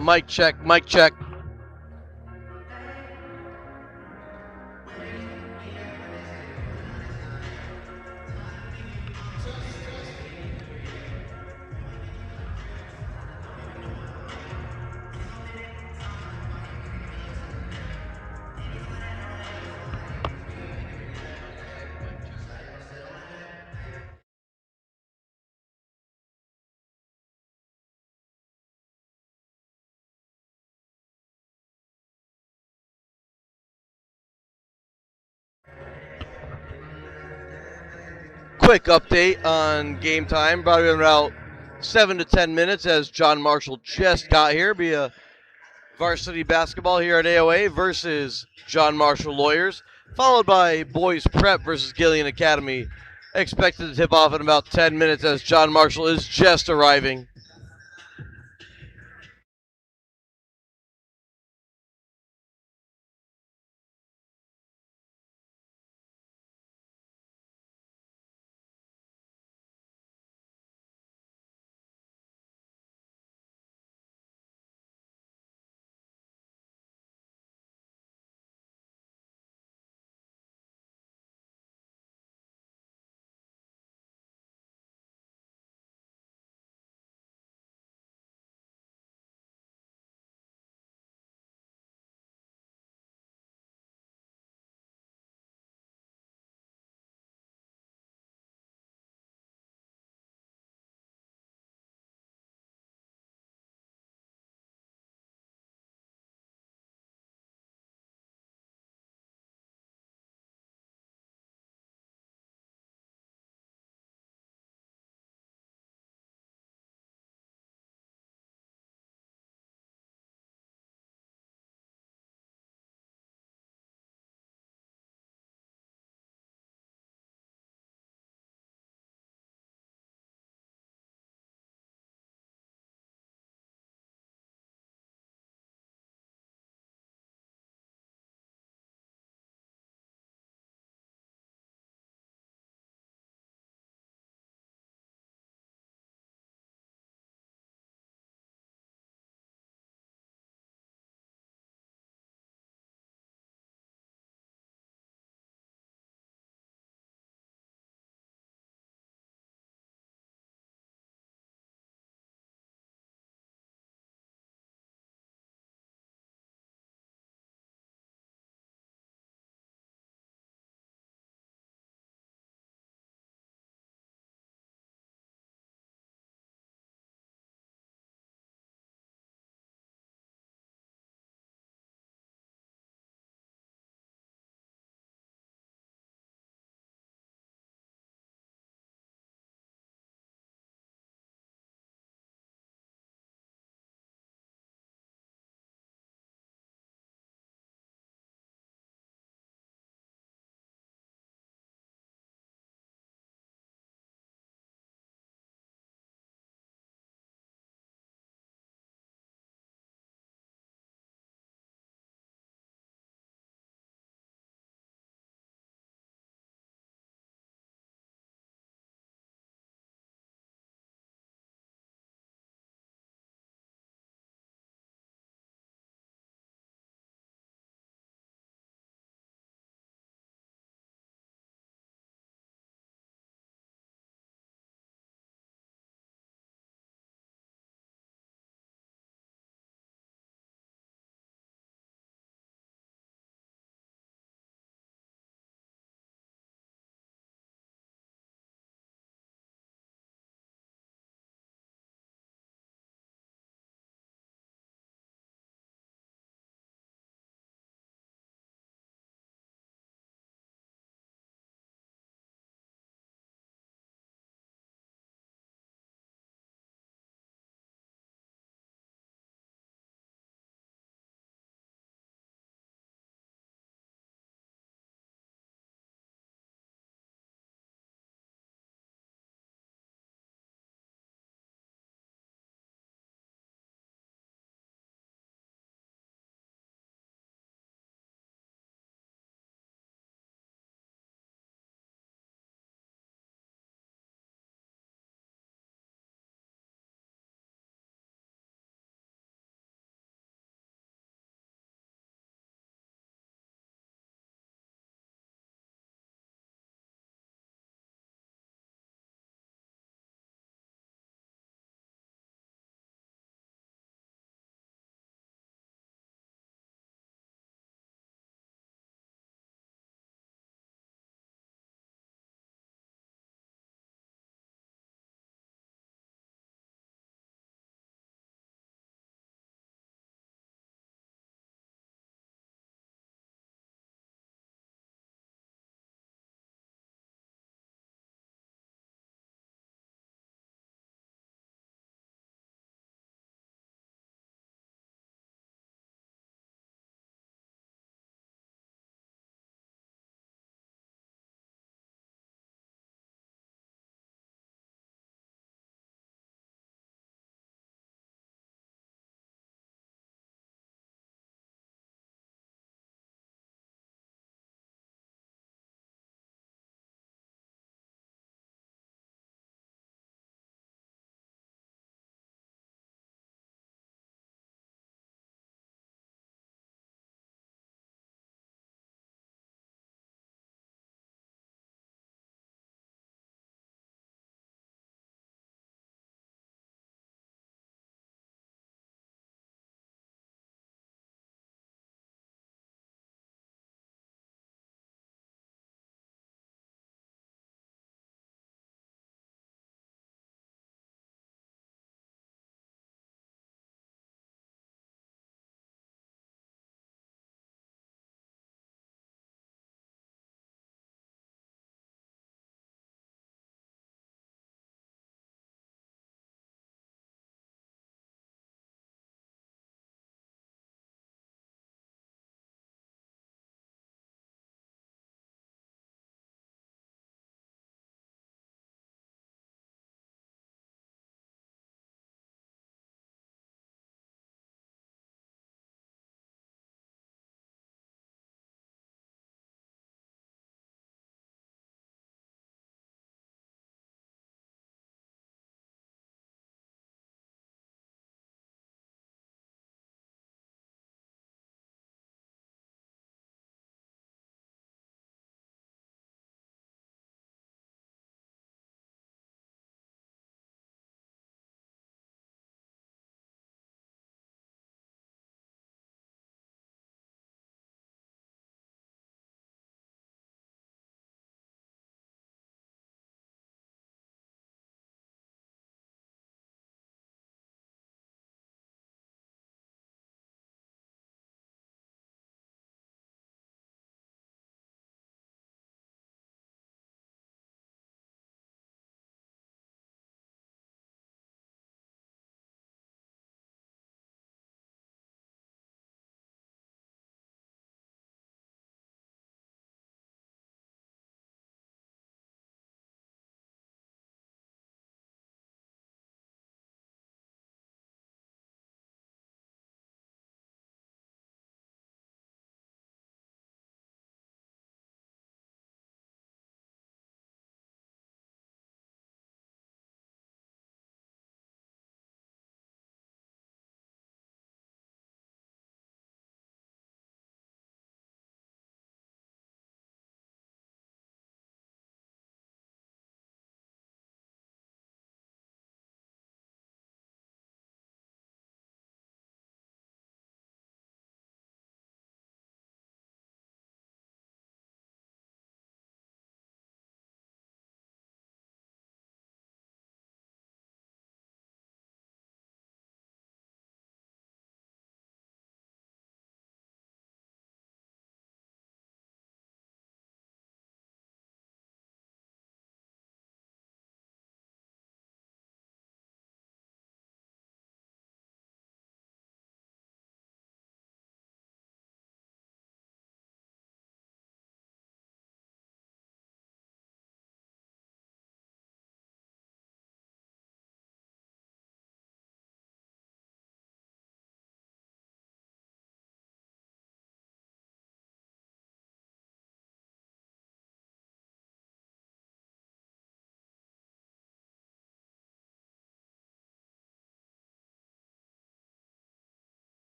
Mic check, mic check. Quick update on game time. Probably in about 7 to 10 minutes as John Marshall just got here. Be a varsity basketball here at AOA versus John Marshall Lawyers, followed by boys prep versus Gillian Academy. Expected to tip off in about 10 minutes as John Marshall is just arriving.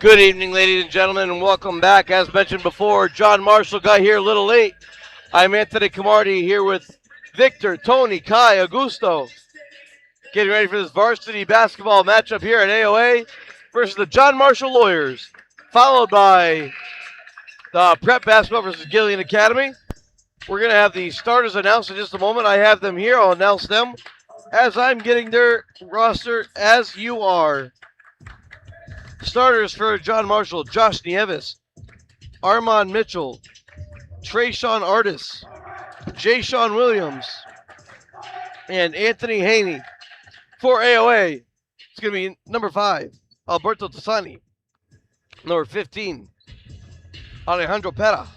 Good evening, ladies and gentlemen, and welcome back. As mentioned before, John Marshall got here a little late. I'm Anthony Camardi here with Victor, Tony, Kai, Augusto. Getting ready for this varsity basketball matchup here at AOA versus the John Marshall Lawyers, followed by the Prep Basketball versus Gillian Academy. We're going to have the starters announced in just a moment. I have them here. I'll announce them as I'm getting their roster as you are. Starters for John Marshall: Josh Nieves, Armand Mitchell, Trayshawn Artis, Jay Sean Williams, and Anthony Haney. For AOA, it's going to be number 5, Alberto Tassani. Number 15, Alejandro Pera.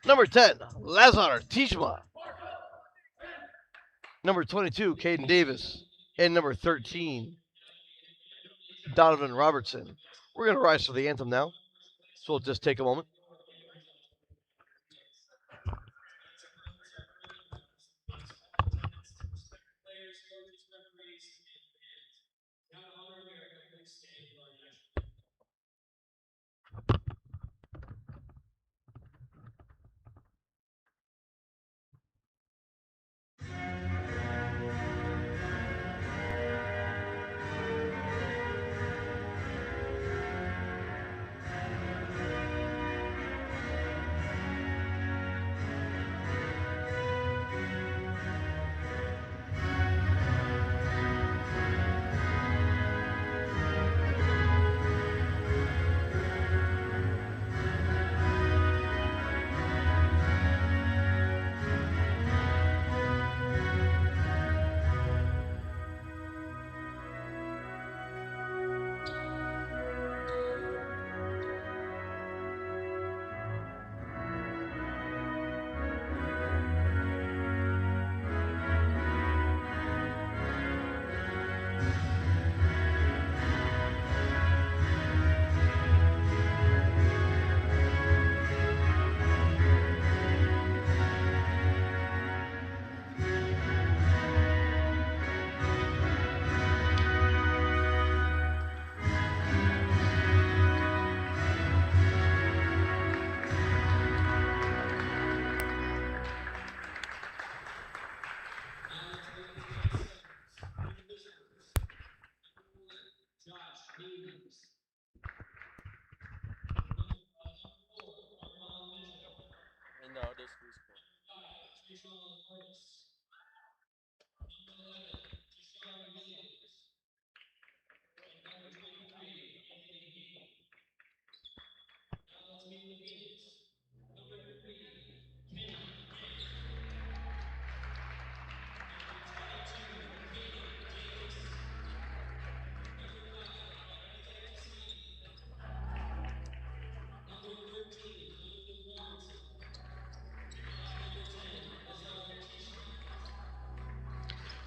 Number 10, Lazar Tishma. Number 22, Caden Davis. And number 13, Donovan Robertson. We're going to rise to the anthem now, so we'll just take a moment.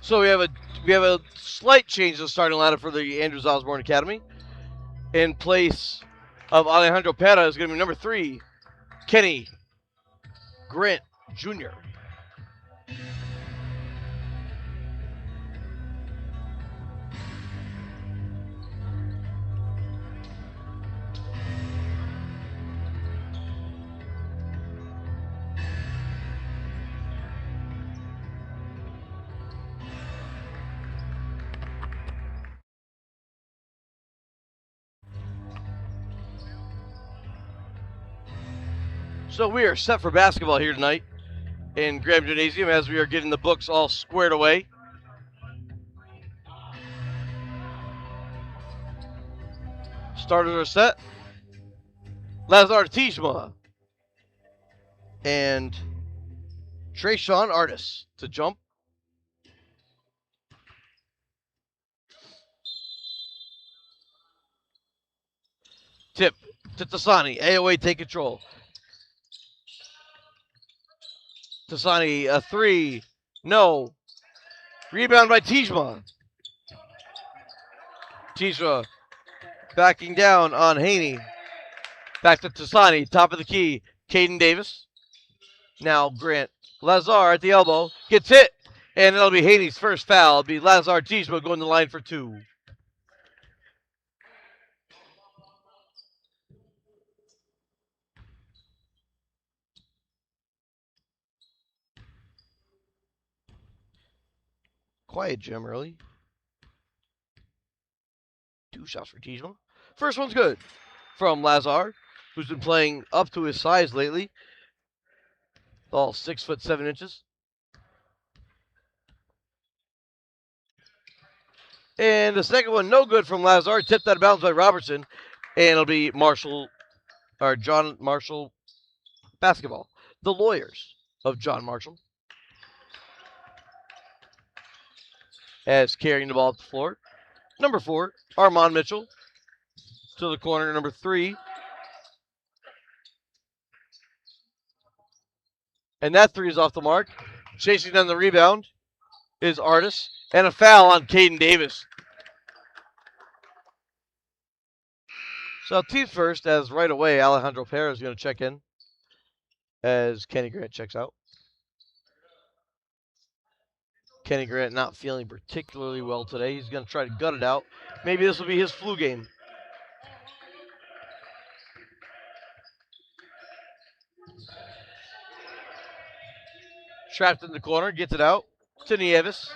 So we have a slight change to the starting lineup for the Andrews Osborne Academy. In place of Alejandro Pera is going to be number 3, Kenny Grant Jr. So we are set for basketball here tonight in Graham Gymnasium as we are getting the books all squared away. Starters are set. Lazar Tishma and Trayshawn Artis to jump. Tip to Tassani. AOA take control. Tassani, a 3. No. Rebound by Tishma. Tishma backing down on Haney. Back to Tassani, top of the key. Caden Davis. Now Grant. Lazar at the elbow. Gets hit. And it'll be Haney's first foul. It'll be Lazar Tishma going to the line for 2. quiet gym early. 2 shots for Tijma. First one's good from Lazar, who's been playing up to his size lately. All 6'7". And the second one, no good from Lazar. Tipped out of bounds by Robertson. And it'll be John Marshall basketball. The lawyers of John Marshall. As carrying the ball up the floor. Number 4, Armand Mitchell. To the corner, number 3. And that 3 is off the mark. Chasing down the rebound is Artis. And a foul on Caden Davis. So team first, as right away, Alejandro Perez is going to check in as Kenny Grant checks out. Kenny Grant not feeling particularly well today. He's going to try to gut it out. Maybe this will be his flu game. Trapped in the corner, gets it out to Nieves.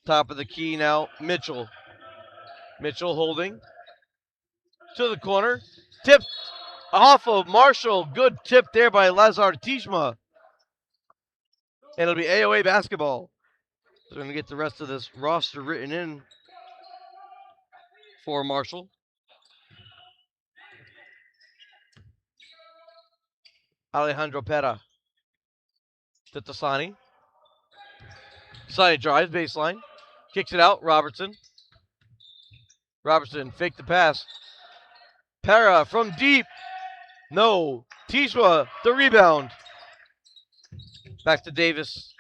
Top of the key now, Mitchell. Mitchell holding to the corner. Tipped off of Marshall. Good tip there by Lazar Tijma. And it'll be AOA basketball. They're going to get the rest of this roster written in for Marshall. Alejandro Pera to Tasani. Tasani drives baseline. Kicks it out. Robertson. Robertson faked the pass. Pera from deep. No. Tijma, the rebound. Back to Davis.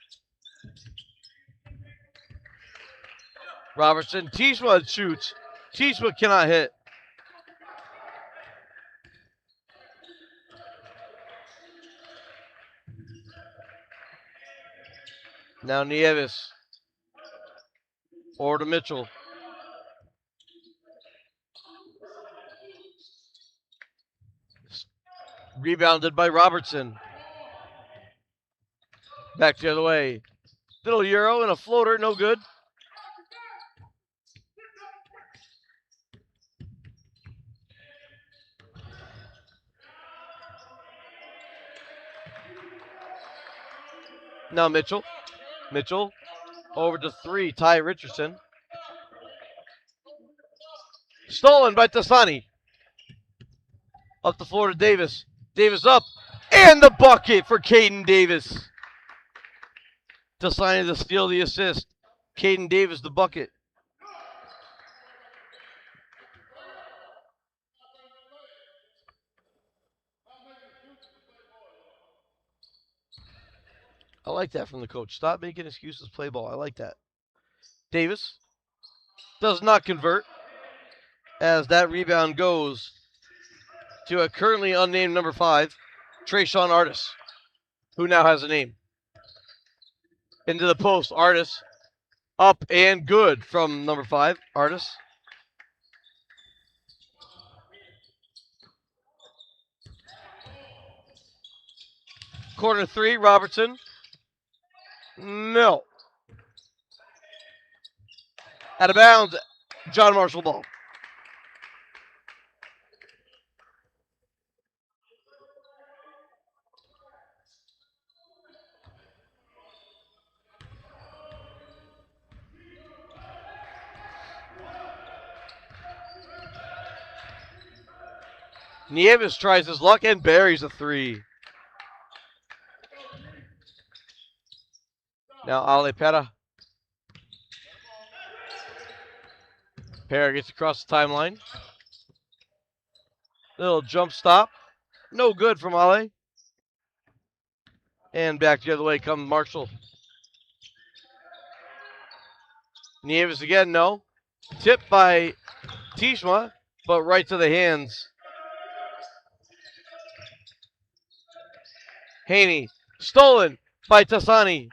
Robertson. Tijma shoots. Tijma cannot hit. Now Nieves. Or to Mitchell. Rebounded by Robertson. Back the other way. Little Euro and a floater, no good. Now Mitchell. Mitchell over to 3. Ty Richardson. Stolen by Tasani. Up the floor to Davis. Davis up. And the bucket for Caden Davis. Tasani to steal the assist. Caden Davis the bucket. I like that from the coach. Stop making excuses, play ball. I like that. Davis does not convert as that rebound goes to a currently unnamed number 5, Trayshawn Artis, who now has a name. Into the post, Artis. Up and good from number 5, Artis. Corner 3, Robertson. No. Out of bounds, John Marshall ball. Nieves tries his luck and buries a 3. Now Ale Pera. Pera gets across the timeline. Little jump stop. No good from Ale. And back the other way comes Marshall. Nieves again, no. Tipped by Tijma, but right to the hands. Haney. Stolen by Tasani.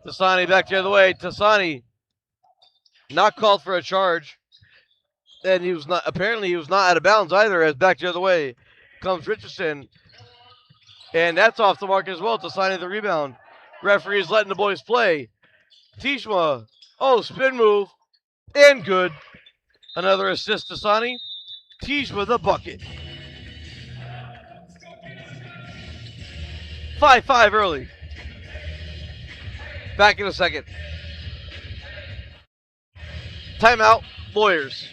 Tasani back the other way. Tasani not called for a charge. And he was not out of bounds either, as back the other way comes Richardson. And that's off the mark as well. Tasani the rebound. Referee is letting the boys play. Tishma. Oh, spin move. And good. Another assist to Sani. Tishma the bucket. 5-5 early. Back in a second. Timeout. Lawyers.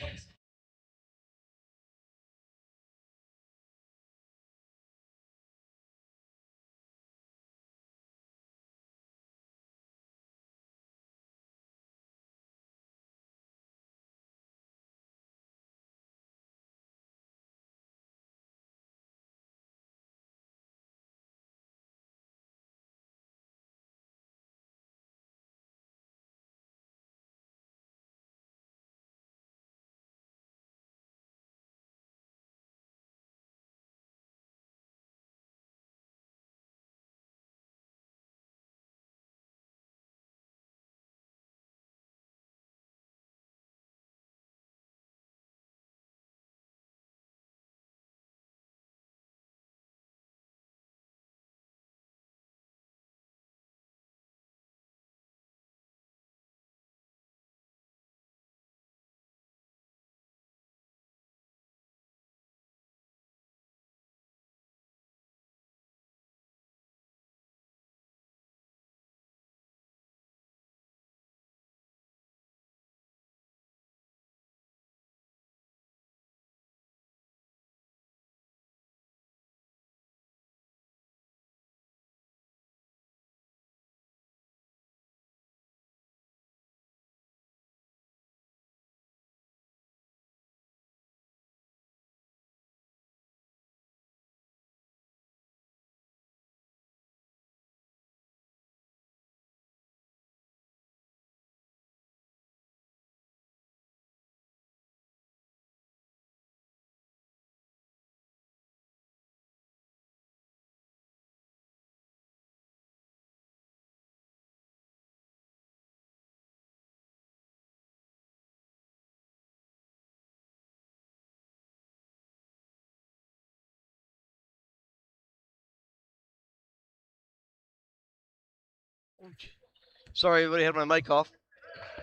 Sorry, everybody had my mic off.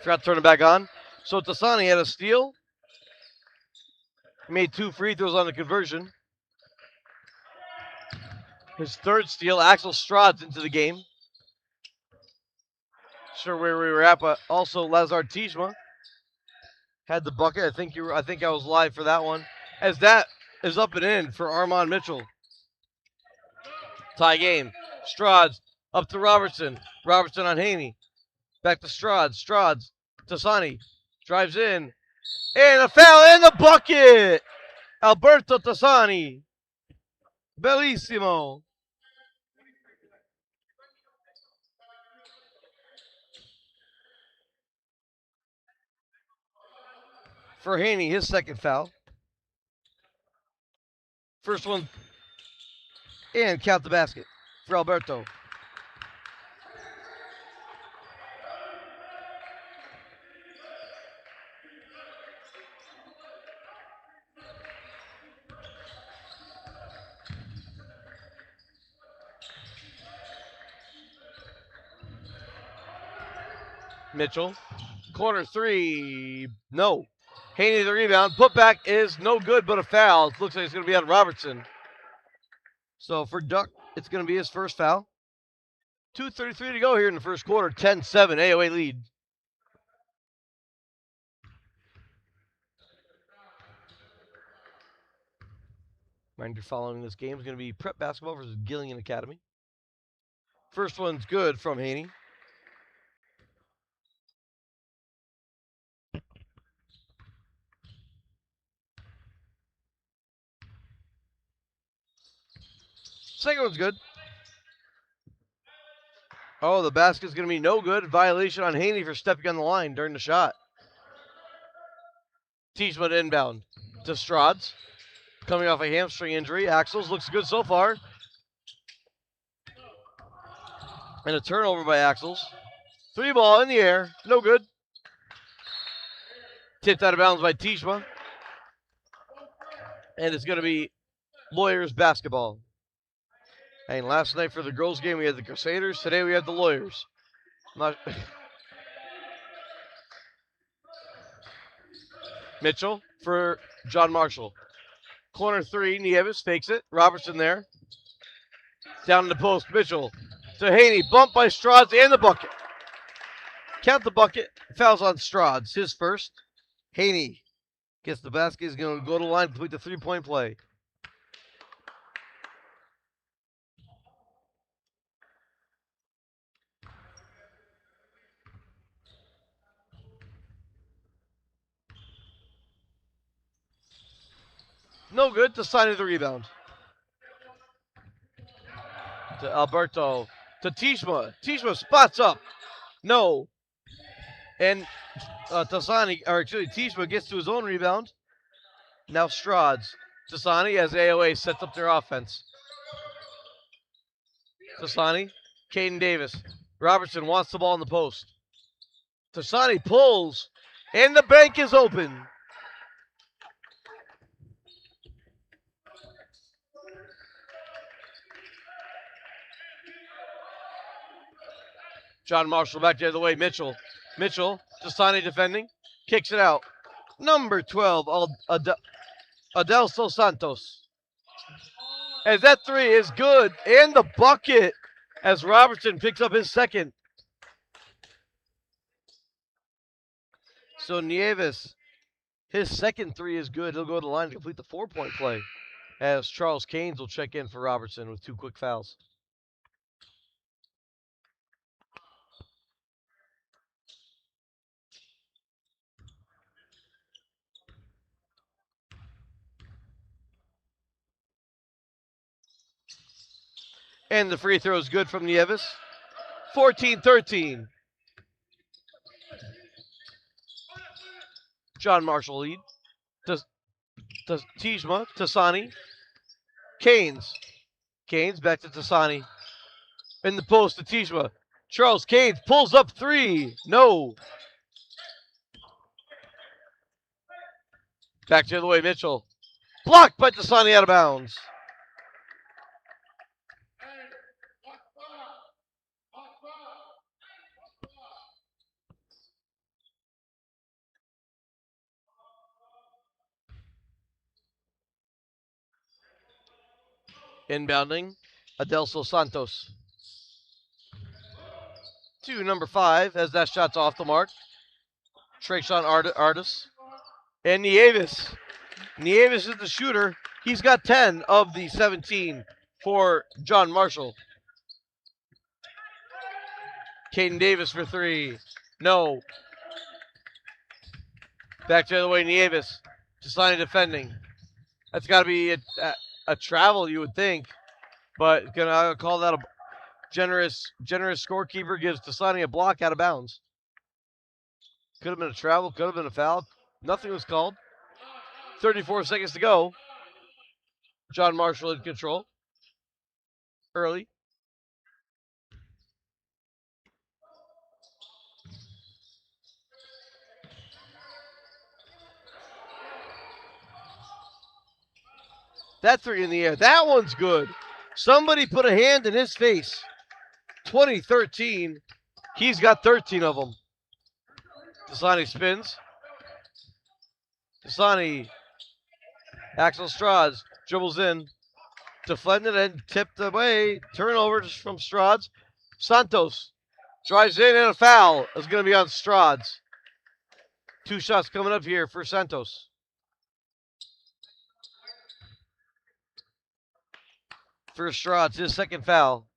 Forgot to turn it back on. So Tasani had a steal. He made 2 free throws on the conversion. His third steal, Axel Strahd's into the game. Sure where we were at, but also Lazar Tijma had the bucket. I think I was live for that one. As that is up and in for Armand Mitchell. Tie game. Strahd's up to Robertson. Robertson on Haney. Back to Strahd's. Strahd's. Tasani drives in. And a foul in the bucket. Alberto Tasani. Bellissimo. For Haney, his second foul. First one. And count the basket for Alberto. Mitchell. Corner 3. No. Haney the rebound. Putback is no good, but a foul. It looks like it's going to be on Robertson. So for Duck, it's going to be his first foul. 2:33 to go here in the first quarter. 10-7 AOA lead. Reminder following this game is going to be prep basketball versus Gillian Academy. First one's good from Haney. Second one's good. Oh, the basket's going to be no good. Violation on Haney for stepping on the line during the shot. Tijma inbound to Strahd's. Coming off a hamstring injury. Axels looks good so far. And a turnover by Axels. 3 ball in the air. No good. Tipped out of bounds by Tijma. And it's going to be Lawyers basketball. And last night for the girls' game, we had the Crusaders. Today we have the Lawyers. Not Mitchell for John Marshall. Corner 3, Nieves fakes it. Robertson there. Down in the post, Mitchell to Haney. Bumped by Strauds and the bucket. Count the bucket. Fouls on Strauds. His first. Haney gets the basket. He's going to go to the line, complete the three-point play. No good. To sign the rebound. To Alberto. To Tishma. Tishma spots up. No. And Tishma gets to his own rebound. Now Strauds. Tasani as AOA sets up their offense. Tasani. Caden Davis. Robertson wants the ball in the post. Tasani pulls. And the bank is open. John Marshall back the other way. Mitchell. Tasani defending. Kicks it out. Number 12, Adelso Santos. As that three is good. And the bucket as Robertson picks up his second. So Nieves, his second three is good. He'll go to the line to complete the 4-point play. As Charles Caines will check in for Robertson with 2 quick fouls. And the free throw is good from Nieves. 14-13. John Marshall lead. Tishma, Tasani. Caines back to Tasani. In the post to Tishma. Charles Caines pulls up 3. No. Back the other way, Mitchell. Blocked by Tasani out of bounds. Inbounding, Adelso Santos. To number 5, as that shot's off the mark. Trayshawn Artis. And Nieves. Nieves is the shooter. He's got 10 of the 17 for John Marshall. Caden Davis for 3. No. Back the other way, Nieves. Tasani defending. That's got to be a travel, you would think. But gonna call that a generous scorekeeper gives Tasani a block out of bounds. Could have been a travel, could have been a foul. Nothing was called. 34 seconds to go. John Marshall in control. Early. That 3 in the air. That one's good. Somebody put a hand in his face. 2013. He's got 13 of them. Tasani spins. Tasani. Axel Strauds dribbles in. Deflected and tipped away. Turnover from Strauds. Santos drives in and a foul is going to be on Strauds. 2 shots coming up here for Santos. For Strauds, his second foul.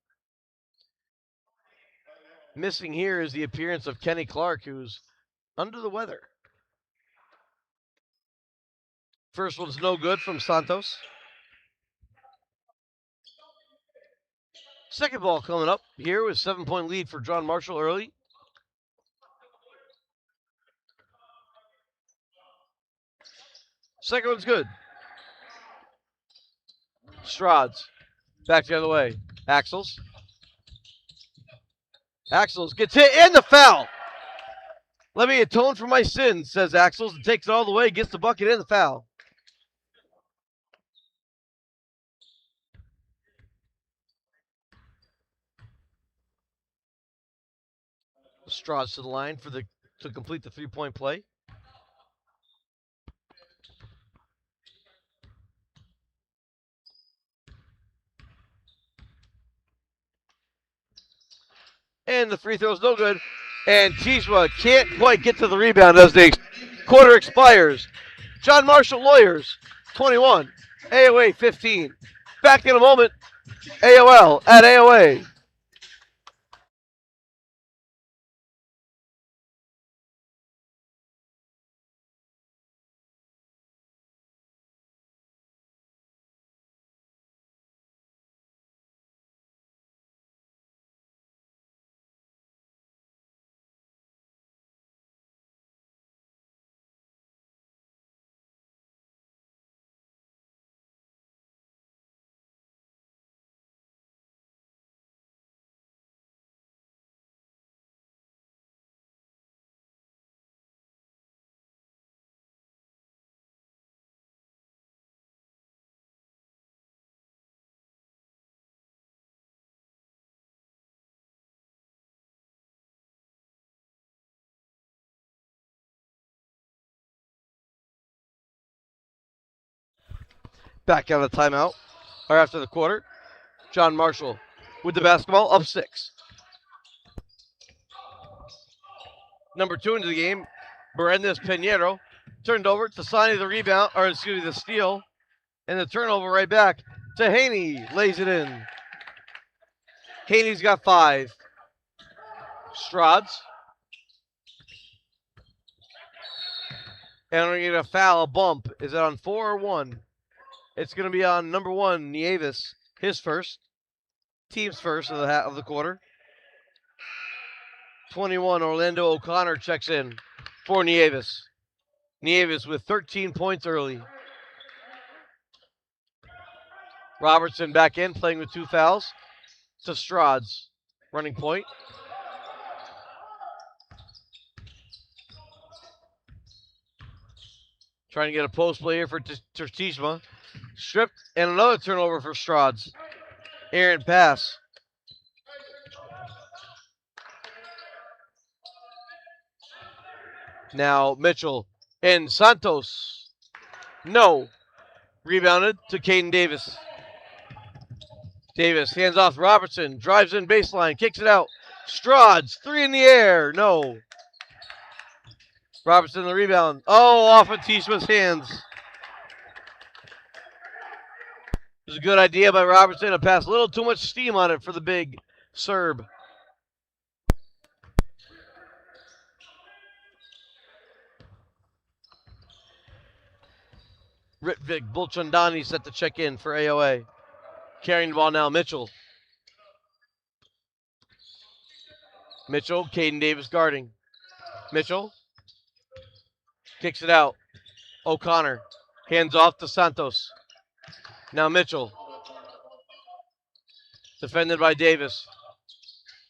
Missing here is the appearance of Kenny Clark, who's under the weather. First one's no good from Santos. Second ball coming up here with 7-point lead for John Marshall early. Second one's good. Strauds. Back the other way. Axels gets hit and the foul. Let me atone for my sins, says Axels, and takes it all the way, gets the bucket and the foul. Strauss to the line to complete the three-point play. And the free throw is no good. And Tishma can't quite get to the rebound as the quarter expires. John Marshall Lawyers, 21. AOA, 15. Back in a moment. AOL at AOA. Back out of the timeout, or after the quarter. John Marshall with the basketball, up 6. Number 2 into the game, Berendes Pinheiro. Turned over to Sani the rebound, or excuse me, the steal. And the turnover right back to Haney. Lays it in. Haney's got 5. Strads. And we're going to get a foul, a bump. Is it on 4 or 1? It's going to be on number 1, Nieves. His first. Team's first of the quarter. 21, Orlando O'Connor checks in for Nieves. Nieves with 13 points early. Robertson back in, playing with 2 fouls. To Strads, running point. Trying to get a post play here for Tertishma. Stripped, and another turnover for Strads. Errant pass. Now Mitchell and Santos. No. Rebounded to Caden Davis. Davis hands off Robertson. Drives in baseline. Kicks it out. Strads. 3 in the air. No. Robertson the rebound. Oh, off of Tishma's hands. It was a good idea by Robertson to pass a little too much steam on it for the big Serb. Ritvik Bulchandani set to check in for AOA. Carrying the ball now, Mitchell. Mitchell, Caden Davis guarding. Mitchell kicks it out. O'Connor hands off to Santos. Now Mitchell. Defended by Davis.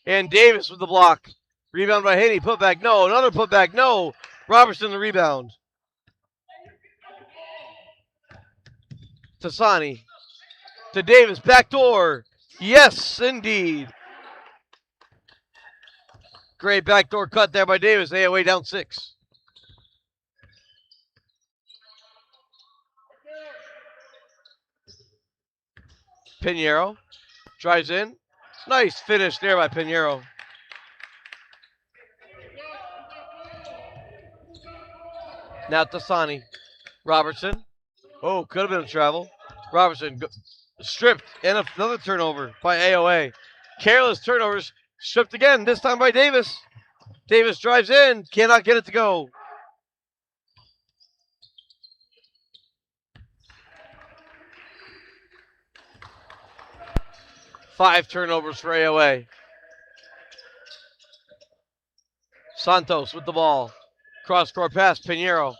And Davis with the block. Rebound by Haney. Putback, no. Another putback, no. Robertson the rebound. Tassani. To Davis. Backdoor. Yes, indeed. Great backdoor cut there by Davis. AOA down 6. Pinheiro drives in. Nice finish there by Pinheiro. Now Tassani. Robertson. Oh, could have been a travel. Robertson stripped, and another turnover by AOA. Careless turnovers. Stripped again, this time by Davis. Davis drives in. Cannot get it to go. Five turnovers for AOA. Santos with the ball. Cross-court pass, Pinheiro.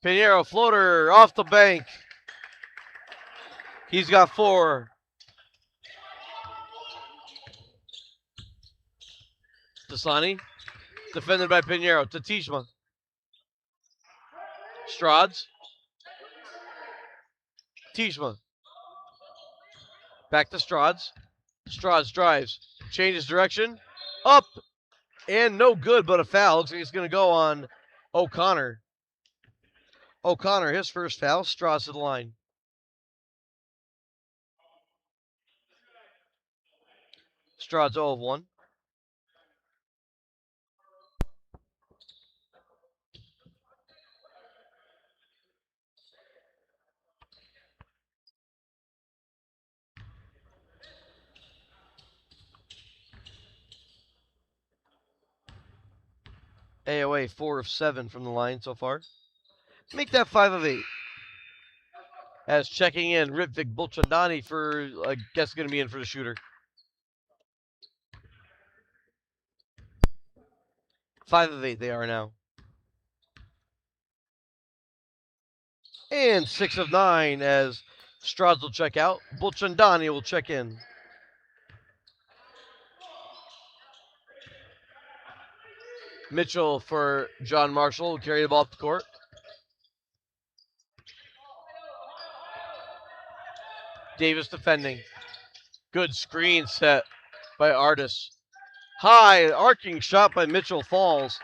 Pinheiro floater off the bank. He's got 4. Tassani. Defended by Pinheiro. To Tishma. Strads. Tishma. Back to Strads. Strads drives. Changes direction. Up. And no good, but a foul. Looks like it's going to go on O'Connor. O'Connor, his first foul. Straws to the line. Straws 0 of 1. AOA 4 of 7 from the line so far. Make that 5 of 8. As checking in, Ritvik Bulchandani for, I guess, going to be in for the shooter. 5 of 8 they are now. And 6 of 9 as Strauss will check out. Bulchandani will check in. Mitchell for John Marshall will carry the ball up the court. Davis defending. Good screen set by Artis. High arcing shot by Mitchell falls.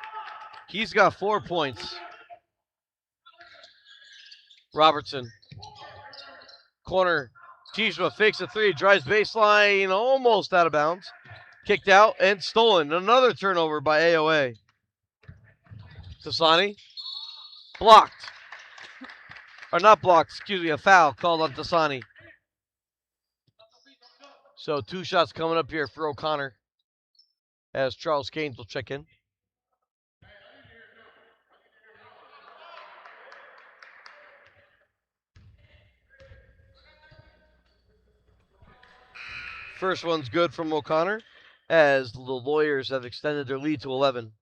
He's got 4 points. Robertson. Corner. Tijma fakes a 3, drives baseline, almost out of bounds. Kicked out and stolen. Another turnover by AOA. Tasani. Blocked. Or not blocked, excuse me, a foul called on Tasani. So 2 shots coming up here for O'Connor as Charles Keynes will check in. First one's good from O'Connor as the Lawyers have extended their lead to 11.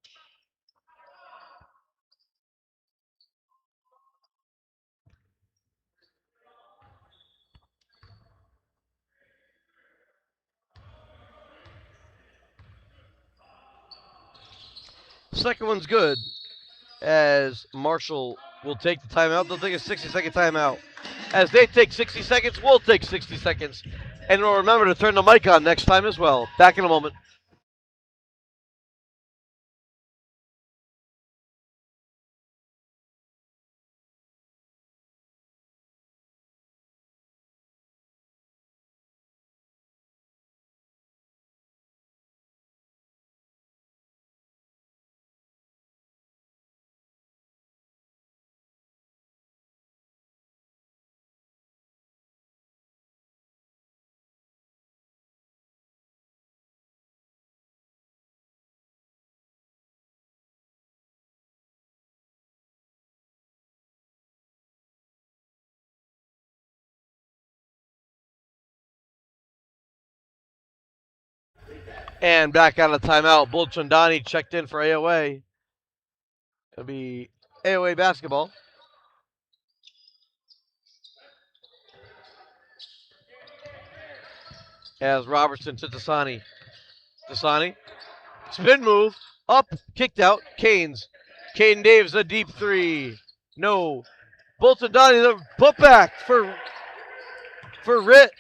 Second one's good as Marshall will take the timeout. They'll take a 60-second timeout. As they take 60 seconds, we'll take 60 seconds. And we'll remember to turn the mic on next time as well. Back in a moment. And back out of timeout. Bulchandani checked in for AOA. It'll be AOA basketball. As Robertson to Tasani. Tasani. Spin move. Up. Kicked out. Keynes. Caden Davis a deep 3. No. Bulchandani the putback for Ritt.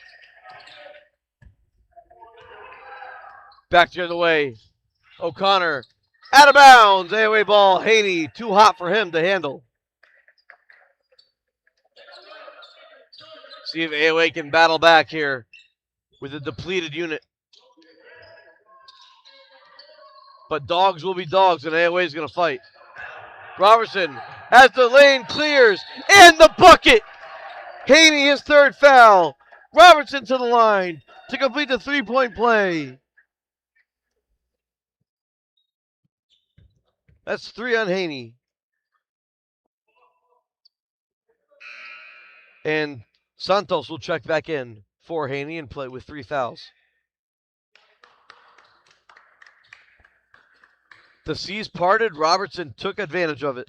Back the other way. O'Connor out of bounds. AOA ball. Haney too hot for him to handle. See if AOA can battle back here with a depleted unit. But dogs will be dogs, and AOA is going to fight. Robertson as the lane clears, and the bucket. Haney his 3rd foul. Robertson to the line to complete the 3-point play. That's 3 on Haney. And Santos will check back in for Haney and play with 3 fouls. The seas parted. Robertson took advantage of it.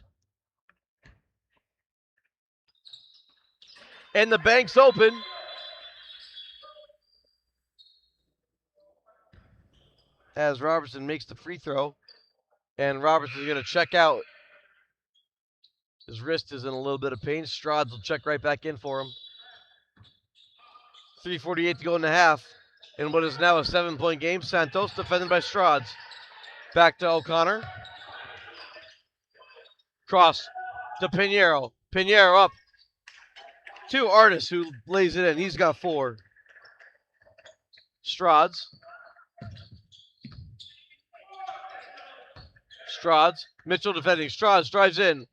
And the bank's open. As Robertson makes the free throw. And Robertson's going to check out. His wrist is in a little bit of pain. Strauss will check right back in for him. 3:48 to go in the half. In what is now a 7-point game. Santos defended by Strauss. Back to O'Connor. Cross to Pinheiro. Pinheiro up to Artis, who lays it in. He's got 4. Strads. Mitchell defending. Strads drives in.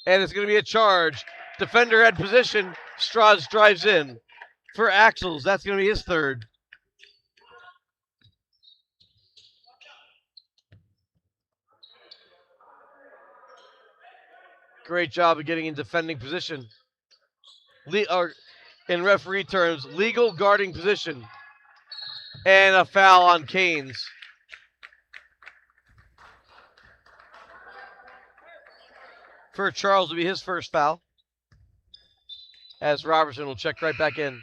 And it's going to be a charge. Defender had position. Strads drives in. For Axels, that's going to be his 3rd. Great job of getting in defending position. In referee terms, legal guarding position. And a foul on Canes. For Charles will be his first foul. As Robertson will check right back in.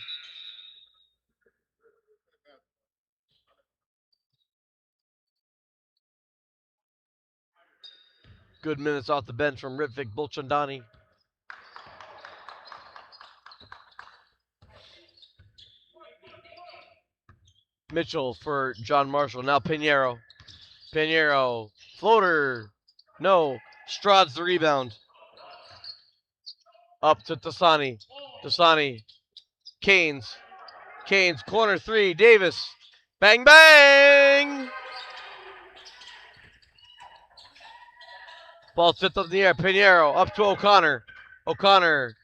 Good minutes off the bench from Ritvik Bulchandani. Mitchell for John Marshall. Now Pinheiro. Pinheiro. Floater. No. Strads the rebound. Up to Tasani. Tasani. Canes. Canes. Corner 3. Davis. Bang, bang! Ball tipped up in the air. Pinheiro up to O'Connor. O'Connor.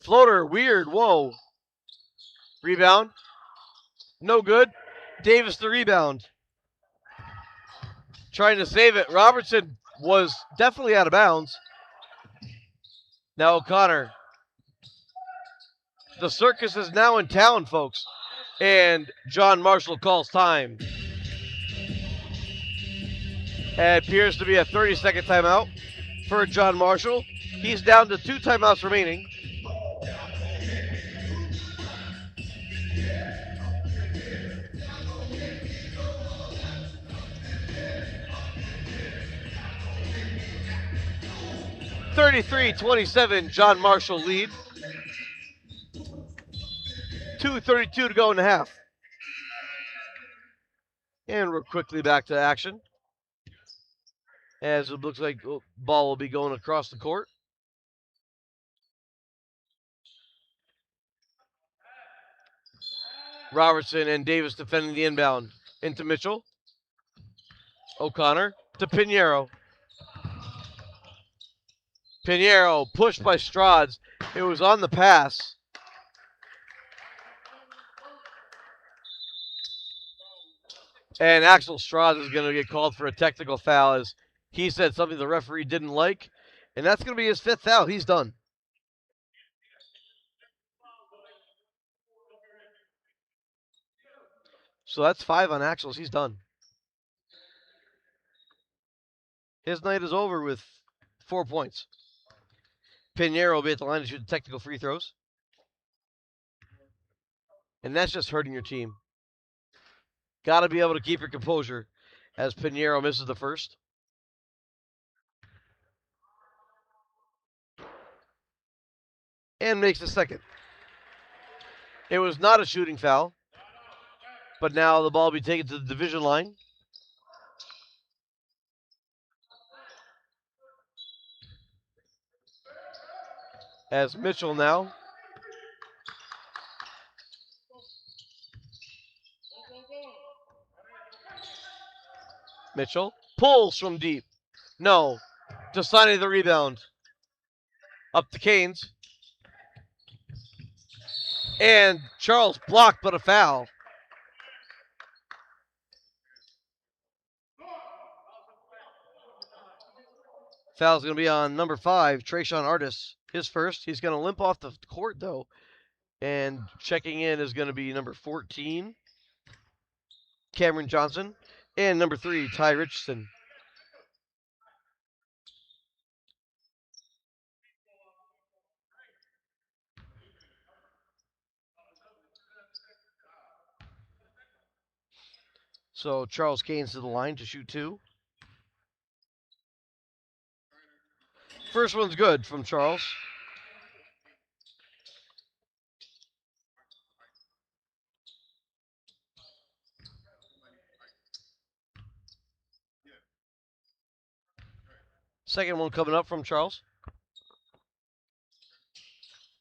Floater. Weird. Whoa. Rebound. No good. Davis the rebound. Trying to save it. Robertson was definitely out of bounds. Now O'Connor. The circus is now in town, folks. And John Marshall calls time. It appears to be a 30-second timeout for John Marshall. He's down to 2 timeouts remaining. (33-27) John Marshall lead. 2:32 to go in the half. And we're quickly back to action. As it looks like the ball will be going across the court. Robertson and Davis defending the inbound. Into Mitchell. O'Connor to Pinheiro. Pinheiro pushed by Strads. It was on the pass. And Axel Strads is going to get called for a technical foul as he said something the referee didn't like. And that's going to be his 5th foul. He's done. So that's 5 on Axel's. He's done. His night is over with 4 points. Pinheiro will be at the line to shoot the technical free throws. And that's just hurting your team. Got to be able to keep your composure as Pinheiro misses the first. And makes the second. It was not a shooting foul. But now the ball will be taken to the division line. As Mitchell now. Mitchell pulls from deep. No. Dasani the rebound. Up to Canes. And Charles blocked, but a foul. Foul's going to be on number 5, Trayshawn Artis. His first. He's going to limp off the court, though. And checking in is going to be number 14, Cameron Johnson. And number 3, Ty Richardson. So Charles Canes to the line to shoot 2. First one's good from Charles. Second one coming up from Charles.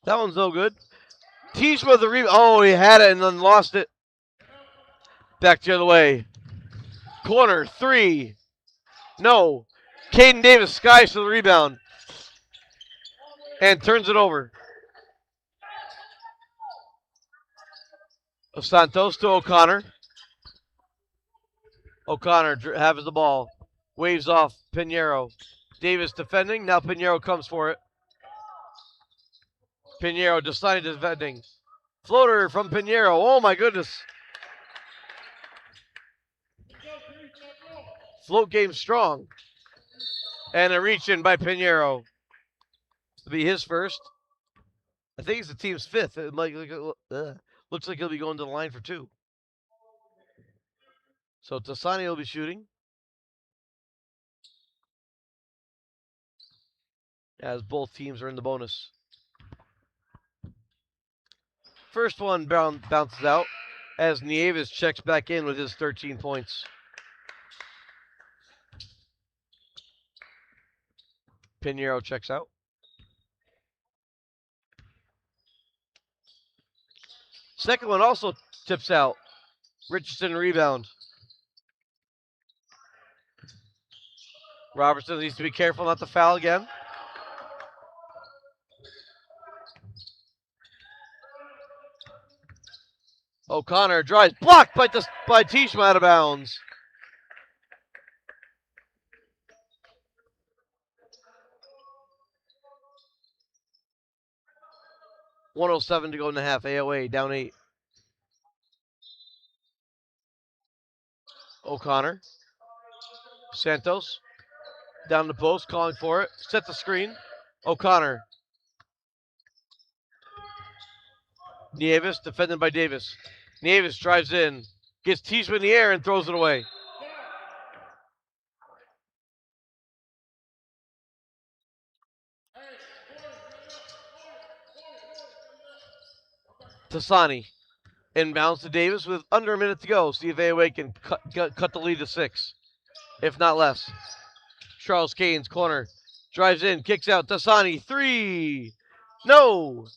That one's no good. Tishma the rebound. Oh, he had it and then lost it. Back the other way. Corner, 3. No. Caden Davis skies for the rebound. And turns it over. Santos to O'Connor. O'Connor has the ball. Waves off Pinheiro. Davis defending. Now Pinheiro comes for it. Pinheiro decided defending. Floater from Pinheiro. Oh my goodness. Float game strong. And a reach in by Pinheiro. To be his first. I think it's the team's 5th. It might looks like he'll be going to the line for 2. So Tassani will be shooting. As both teams are in the bonus. First one bounces out as Nieves checks back in with his 13 points. Pinheiro checks out. Second one also tips out. Richardson rebound. Robertson needs to be careful not to foul again. O'Connor drives, blocked by Tishma out of bounds. .107 to go in the half. AOA down 8. O'Connor. Santos. Down the post, calling for it. Set the screen. O'Connor. Nieves, defended by Davis. Nieves drives in. Gets Tishma in the air and throws it away. Tassani. Inbounds to Davis with under a minute to go. See if AOA can cut the lead to 6. If not less. Charles Canes, corner. Drives in, kicks out. Tassani, 3. No.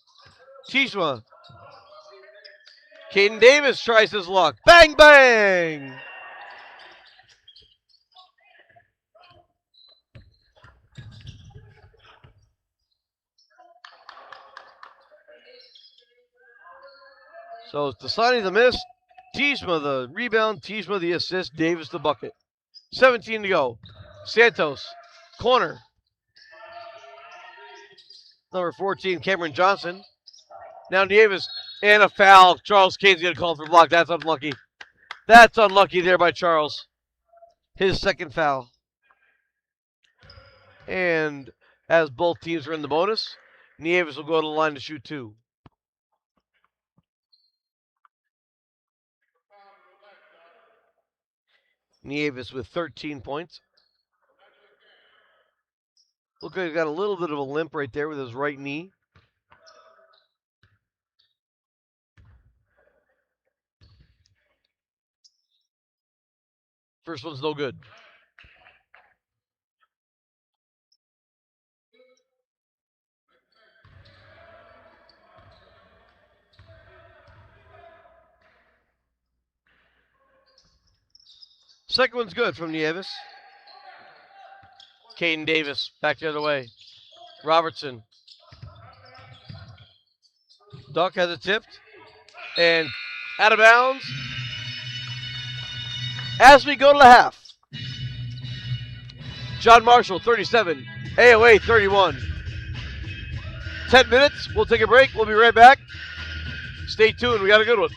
Tishma. Caden Davis tries his luck. Bang, bang. So Tassani the miss. Tishma the rebound. Tishma the assist. Davis the bucket. 17 to go. Santos. Corner. Number 14, Cameron Johnson. Now Davis and a foul. Charles Cade's going to call for block. That's unlucky. That's unlucky there by Charles. His second foul. And as both teams are in the bonus, Nieves will go to the line to shoot 2. Nieves with 13 points. Look like he's got a little bit of a limp right there with his right knee. First one's no good. Second one's good from Nieves. Caden Davis back the other way. Robertson. Duck has it tipped. And out of bounds. As we go to the half. John Marshall, 37. AOA, 31. 10 minutes. We'll take a break. We'll be right back. Stay tuned. We got a good one.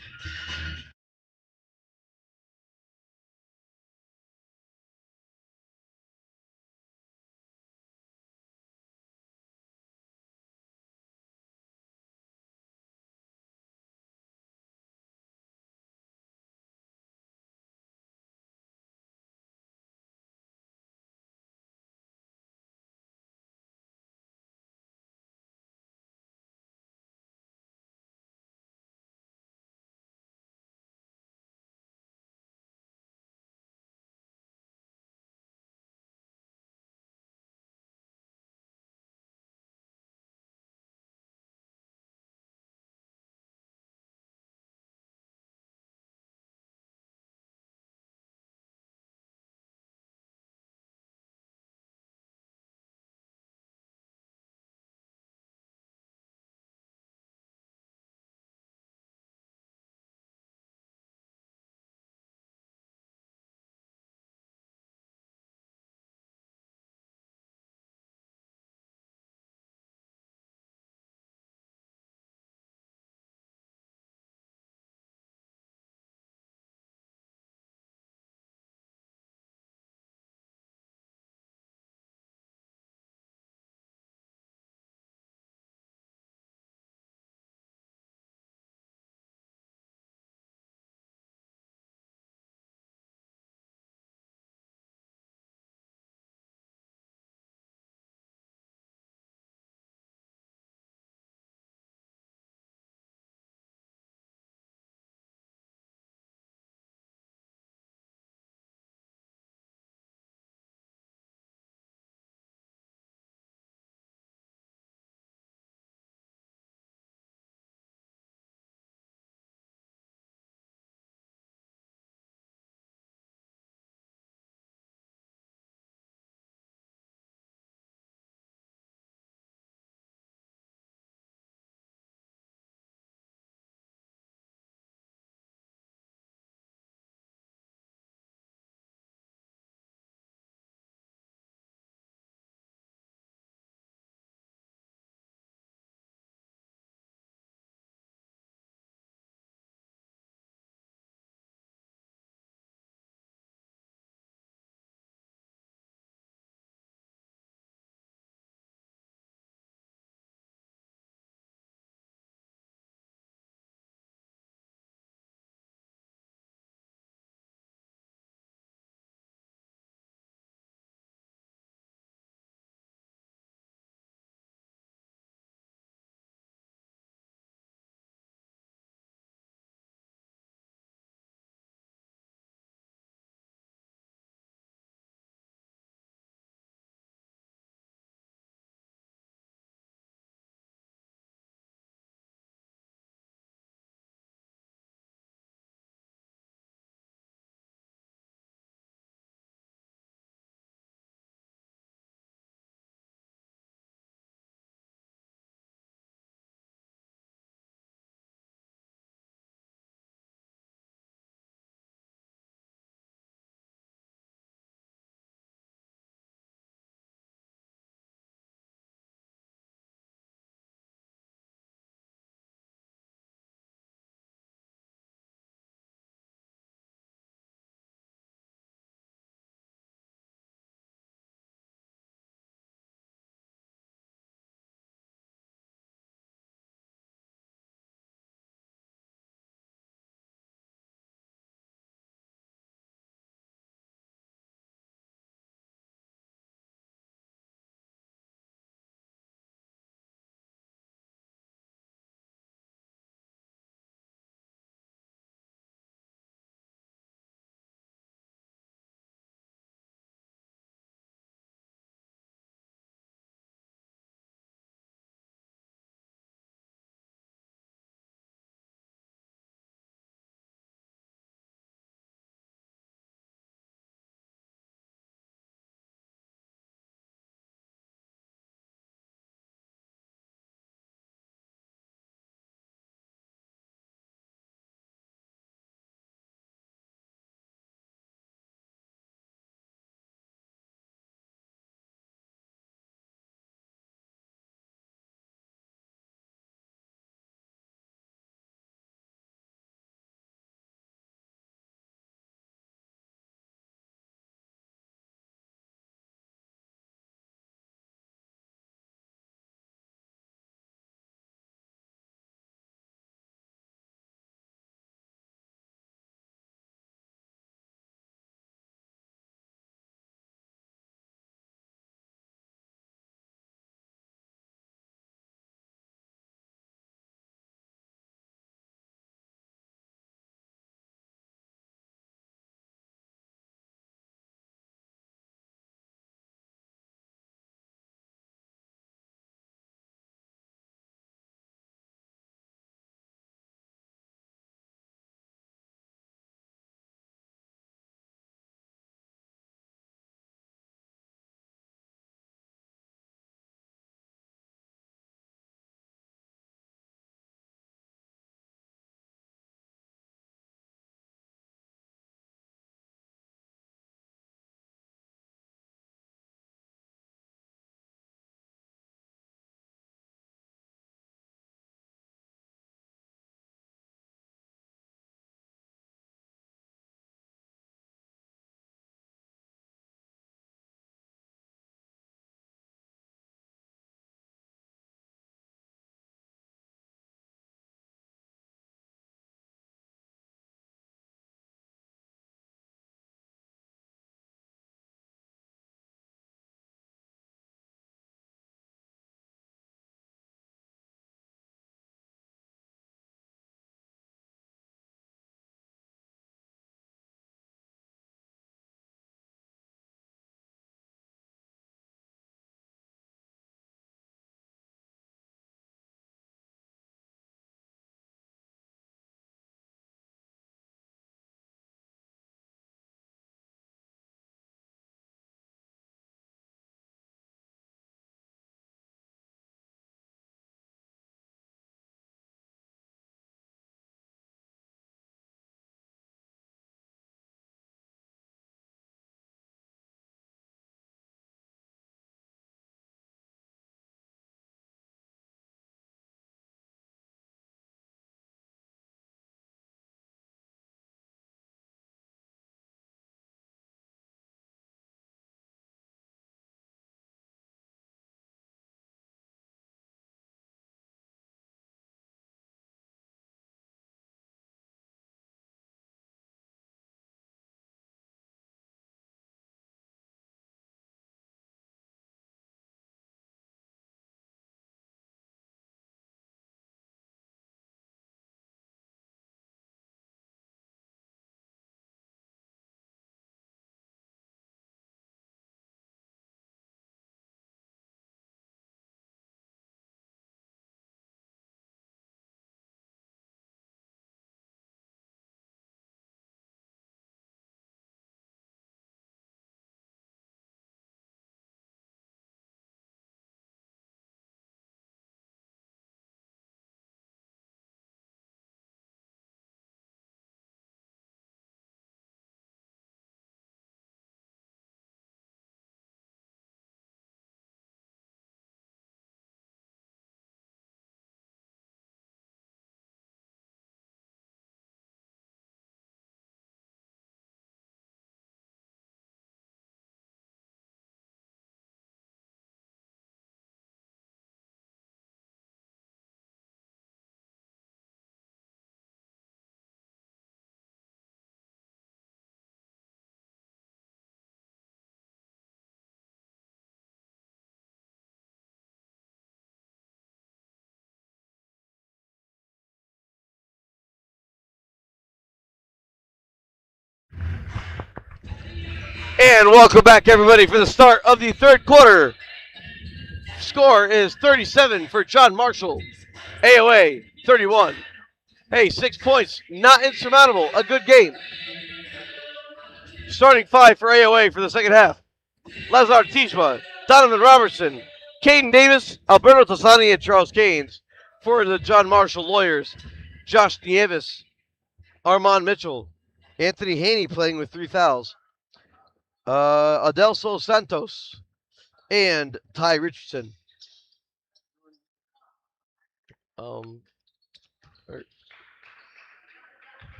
And welcome back, everybody, for the start of the third quarter. Score is 37 for John Marshall. AOA 31. Hey, 6 points, not insurmountable. A good game. Starting 5 for AOA for the second half. Lazar Tishma, Donovan Robertson, Caden Davis, Alberto Tassani, and Charles Keynes. For the John Marshall Lawyers, Josh Nieves, Armand Mitchell, Anthony Haney playing with 3 fouls, Adelso Santos, and Ty Richardson.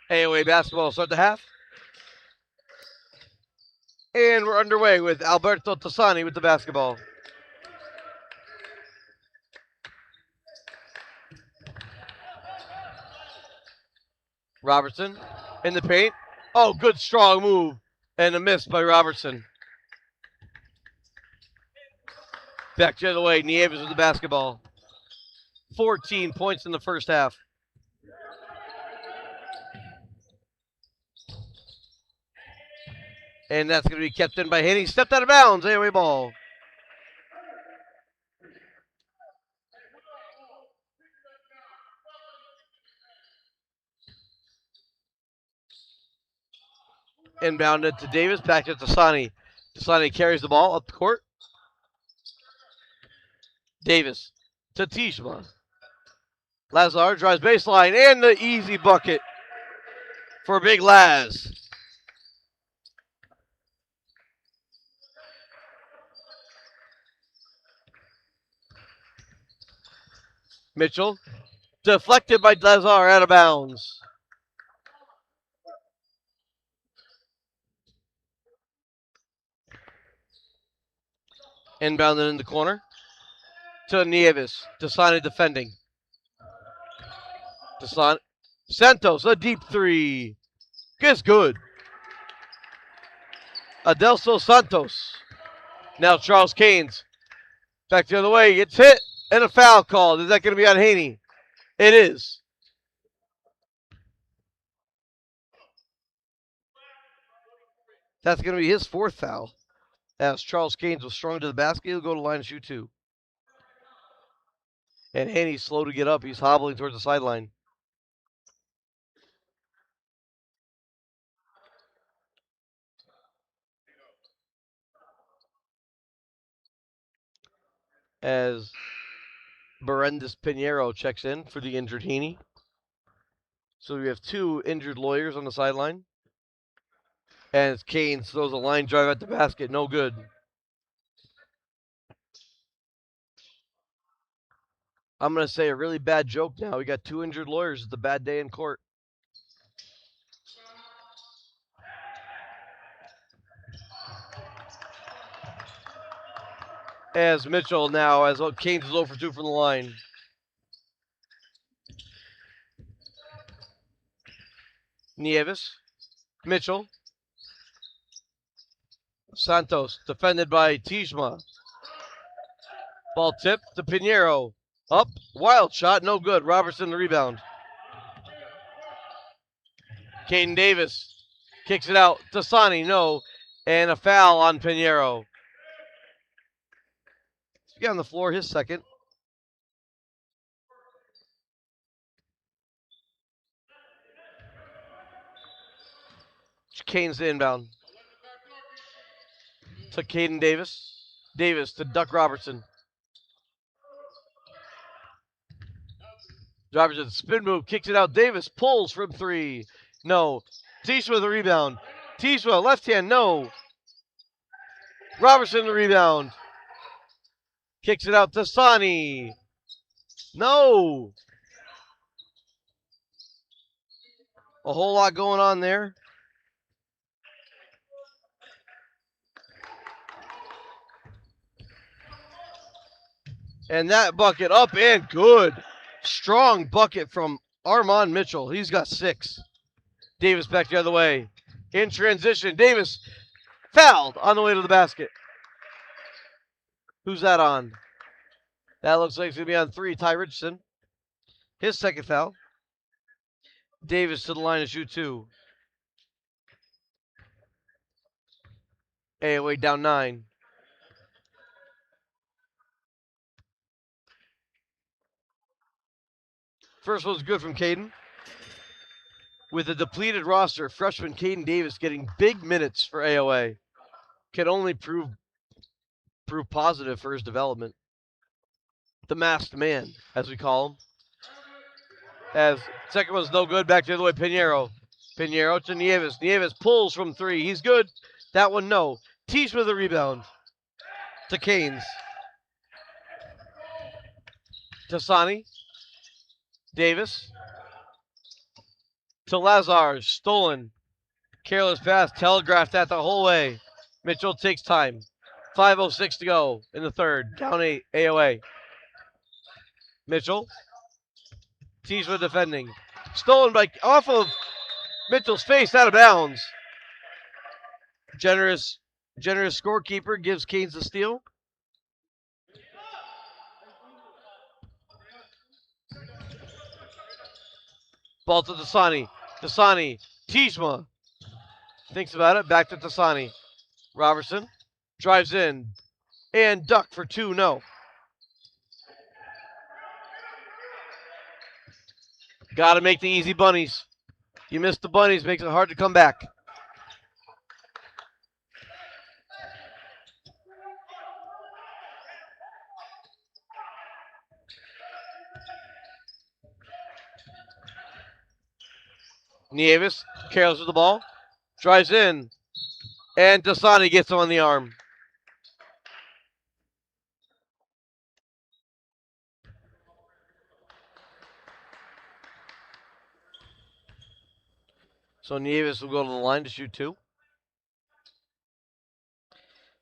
AOA basketball start the half. And we're underway with Alberto Tassani with the basketball. Robertson in the paint. Oh, good strong move. And a miss by Robertson. Back the other way, Nieves with the basketball. 14 points in the first half. And that's going to be kept in by Haney. Stepped out of bounds. AOA ball. Inbounded to Davis. Back to Tassani. Tassani carries the ball up the court. Davis to Tishma. Lazar drives baseline. And the easy bucket for Big Laz. Mitchell deflected by Lazar, out of bounds. Inbounded in the corner to Nieves. Tassani defending. Tassani. Santos, a deep three. Gets good. Adelso Santos. Now Charles Keynes. Back the other way. Gets hit and a foul called. Is that going to be on Haney? It is. That's going to be his 4th foul. As Charles Keynes was strung to the basket, he'll go to line and shoot 2. And Haney's slow to get up. He's hobbling towards the sideline. As Berendis Pinheiro checks in for the injured Haney. So we have 2 injured Lawyers on the sideline. And Keynes throws a line drive at the basket. No good. I'm going to say a really bad joke now. We got 2 injured Lawyers. It's a bad day in court. As Mitchell now, as Keynes is 0 for 2 from the line. Nieves. Mitchell. Santos, defended by Tishma. Ball tipped to Pinheiro. Up, wild shot, no good. Robertson the rebound. Caden Davis kicks it out. Tassani, no. And a foul on Pinheiro. He's got on the floor, his 2nd. Keynes to inbound. To Caden Davis. Davis to Duck Robertson. Robertson spin move, kicks it out. Davis pulls from 3. No. Tishma the rebound. Tishma left hand, no. Robertson the rebound. Kicks it out to Tassani. No. A whole lot going on there. And that bucket up and good. Strong bucket from Armand Mitchell. He's got 6. Davis back the other way. In transition, Davis fouled on the way to the basket. Who's that on? That looks like it's going to be on 3. Ty Richardson. His 2nd foul. Davis to the line to shoot 2. AOA down 9. First one's good from Caden. With a depleted roster, freshman Caden Davis getting big minutes for AOA can only prove positive for his development. The masked man, as we call him. As second one's no good, back the other way, Pinheiro. Pinheiro to Nieves. Nieves pulls from 3. He's good. That one, no. Teach with a rebound to Canes. Tassani. Davis. To Lazar. Stolen. Careless pass. Telegraphed that the whole way. Mitchell takes time. 5:06 to go in the third. Down 8. AOA. Mitchell. Teasma defending. Stolen by off of Mitchell's face, out of bounds. Generous scorekeeper gives Canes the steal. Ball to Tassani. Tassani. Teasma. Thinks about it. Back to Tassani. Robertson. Drives in. And duck for 2. No. Got to make the easy bunnies. You miss the bunnies, makes it hard to come back. Nieves careless with the ball. Drives in. And Tassani gets him on the arm. So Nieves will go to the line to shoot 2.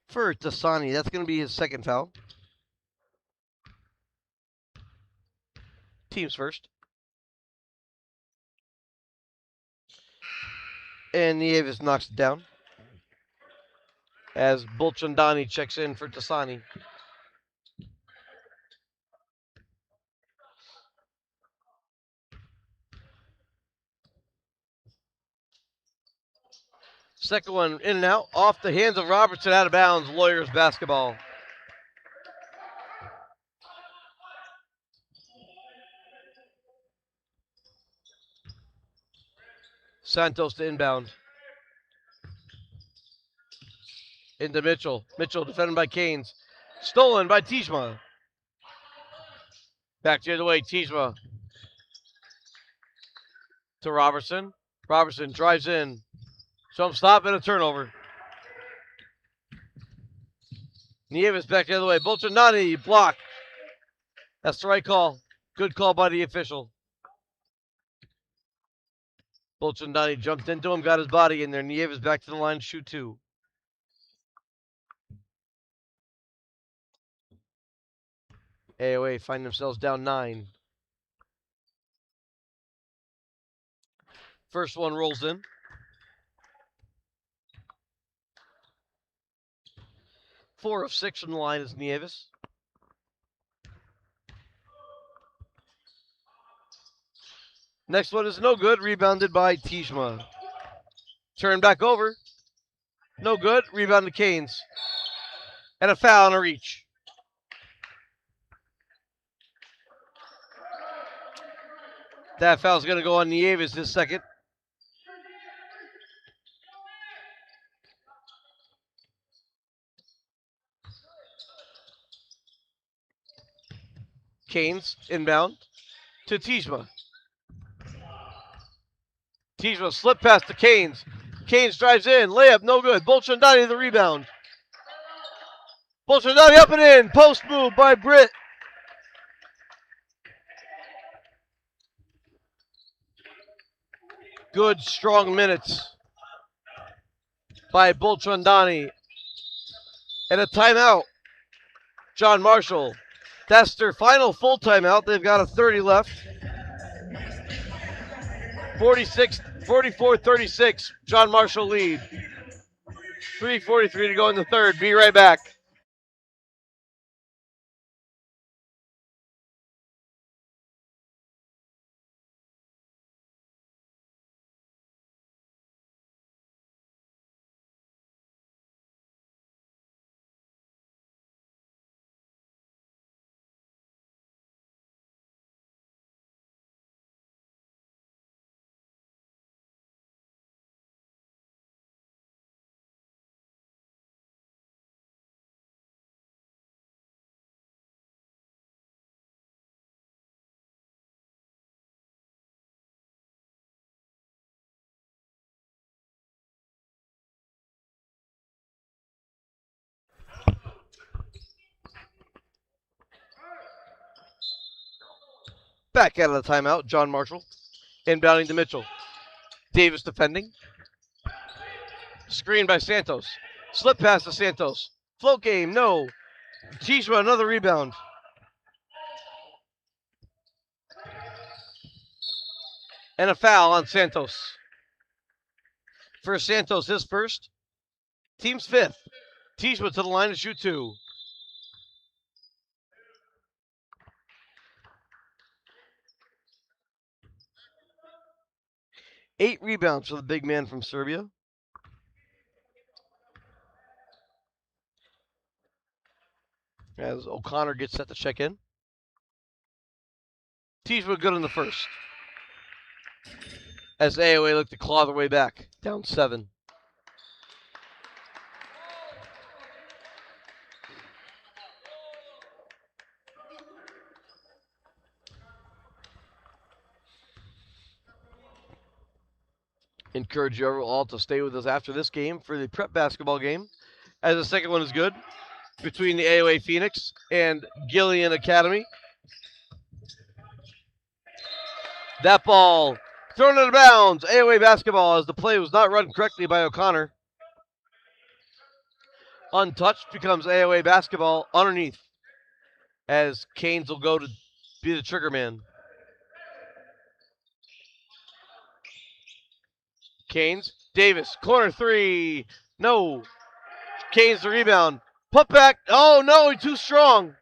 For Tassani, that's going to be his second foul. Teams first. And Nieves knocks it down. As Bulchandani checks in for Tassani. Second one in and out. Off the hands of Robertson, out of bounds. Lawyers basketball. Santos to inbound. Into Mitchell. Mitchell defended by Canes. Stolen by Tijma. Back the other way, Tijma. To Robertson. Robertson drives in. Jump stop and a turnover. Nieves back the other way. Bolchanani block. That's the right call. Good call by the official. Bolchandani jumped into him, got his body in there. Nieves back to the line to shoot 2. AOA find themselves down 9. First one rolls in. 4 of 6 from the line is Nieves. Next one is no good. Rebounded by Tijma. Turn back over. No good. Rebound to Canes. And a foul and a reach. That foul's going to go on Nieves this second. Canes inbound to Tijma. Tijma slip pass to Canes. Canes drives in. Layup, no good. Bolchandani the rebound. Bolchandani up and in. Post move by Britt. Good, strong minutes by Bolchandani. And a timeout. John Marshall. That's their final full timeout. They've got a 30 left. 44-36. John Marshall lead. 3:43 to go in the third. Be right back. Back out of the timeout, John Marshall. Inbounding to Mitchell. Davis defending. Screen by Santos. Slip pass to Santos. Float game, no. Tishma, another rebound. And a foul on Santos. For Santos, his first. Team's fifth. Tishma to the line to shoot 2. Eight rebounds for the big man from Serbia. As O'Connor gets set to check in. Tishma good in the first. As AOA look to claw their way back. Down 7. Encourage you all to stay with us after this game for the prep basketball game, as the second one is good between the AOA Phoenix and Gillian Academy. That ball thrown out of bounds. AOA basketball as the play was not run correctly by O'Connor. Untouched becomes AOA basketball underneath as Canes will go to be the trigger man. Canes, Davis, corner 3. No. Canes the rebound. Put back. Oh, no, he's too strong.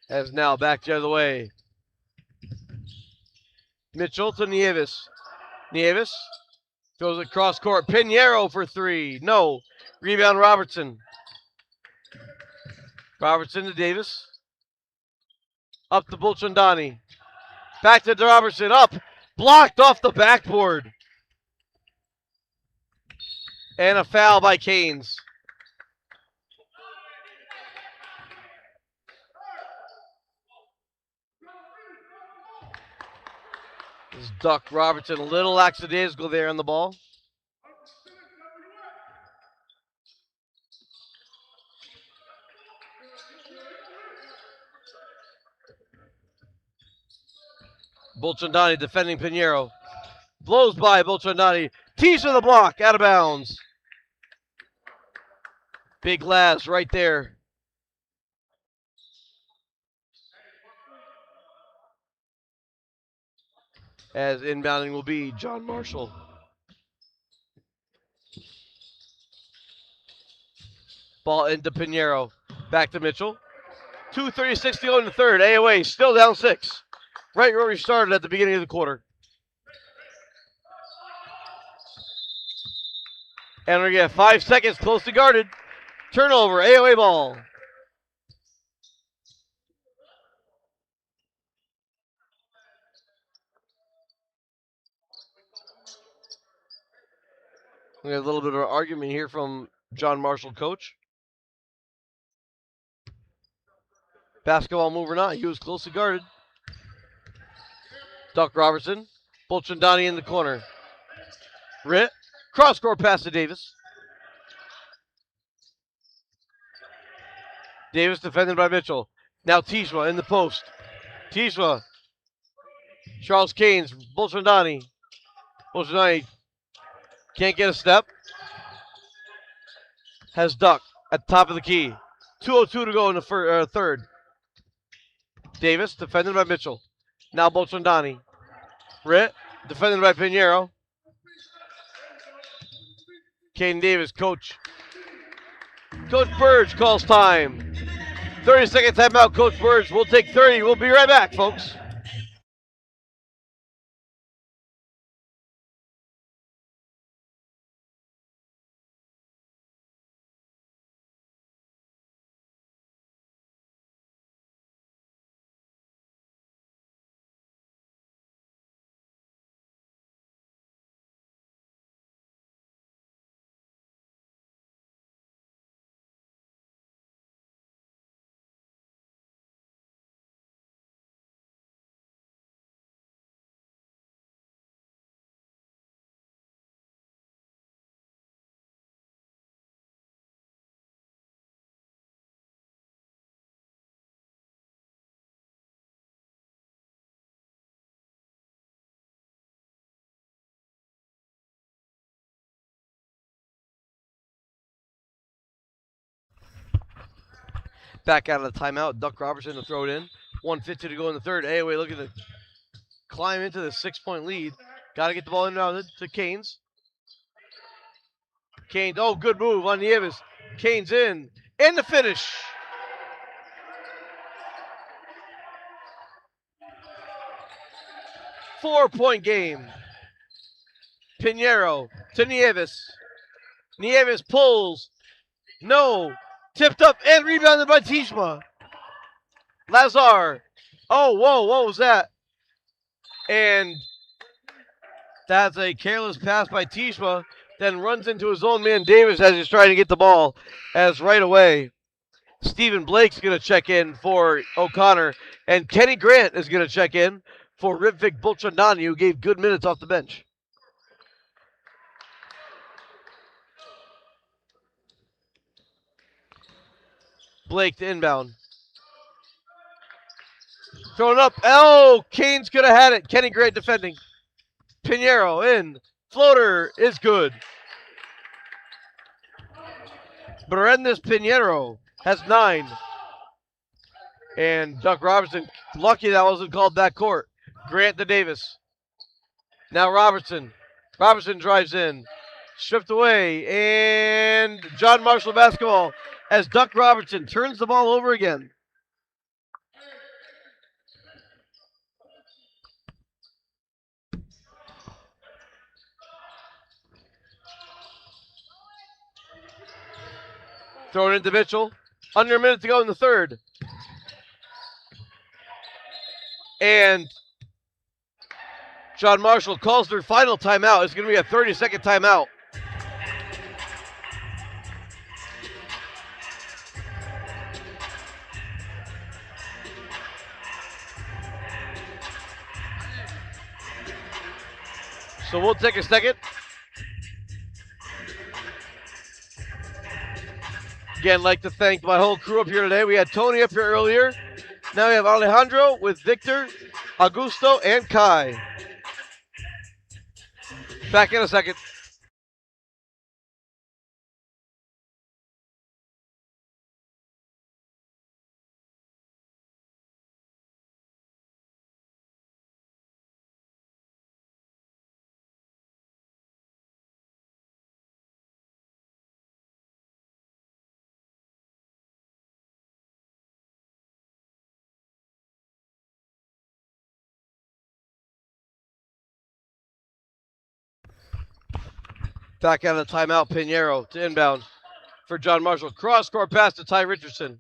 As now back the other way. Mitchell to Nieves. Nieves goes across court. Pinheiro for 3. No. Rebound Robertson. Robertson to Davis. Up to Bulchandani. Back to Robertson. Up. Blocked off the backboard. And a foul by Canes. This Duck Robertson, a little lackadaisical there on the ball. Bulchandani defending Pinheiro. Blows by Bulchandani. Tees to the block, out of bounds. Big Laz right there. As inbounding will be John Marshall. Ball into Pinheiro. Back to Mitchell. 2:36 to go in the third. AOA still down 6. Right where we started at the beginning of the quarter. And we get 5 seconds closely guarded. Turnover, AOA ball. We have a little bit of an argument here from John Marshall, coach. Basketball move or not, he was closely guarded. Duck Robertson. Bulchandani in the corner. Ritt. Cross-court pass to Davis. Davis defended by Mitchell. Now Tishma in the post. Tishma. Charles Canes. Bulchandani. Bulchandani can't get a step. Has Duck at the top of the key. 2:02 to go in the third. Davis defended by Mitchell. Now Bulchandani. Ritt defended by Pinheiro. Caden Davis, Coach Burge calls time. 30-second timeout, Coach Burge. We'll take 30. We'll be right back, folks. Back out of the timeout. Duck Robertson to throw it in. 1:50 to go in the third. AOA looking to climb into the 6-point lead. Got to get the ball in around to Canes. Canes, oh, good move on Nieves. Canes in. And the finish. Four-point game. Pinheiro to Nieves. Nieves pulls. No. Tipped up and rebounded by Tishma. Lazar. Oh, whoa, what was that? And that's a careless pass by Tishma. Then runs into his own man Davis as he's trying to get the ball. As right away, Stephen Blake's going to check in for O'Connor. And Kenny Grant is going to check in for Ritvik Bulchandani, who gave good minutes off the bench. Blake to inbound. Throwing up. Oh, Canes could have had it. Kenny Grant defending. Pinheiro in. Floater is good. Berendis Pinheiro has 9. And Duck Robertson, lucky that wasn't called backcourt. Grant to Davis. Now Robertson. Robertson drives in. Stripped away. And John Marshall basketball as Duck Robertson turns the ball over again. Thrown into Mitchell. Under a minute to go in the third. And John Marshall calls their final timeout. It's going to be a 30-second timeout. So we'll take a second. Again, like to thank my whole crew up here today. We had Tony up here earlier. Now we have Alejandro with Victor, Augusto, and Kai. Back in a second. Back out of the timeout, Pinheiro to inbound for John Marshall. Cross-court pass to Ty Richardson.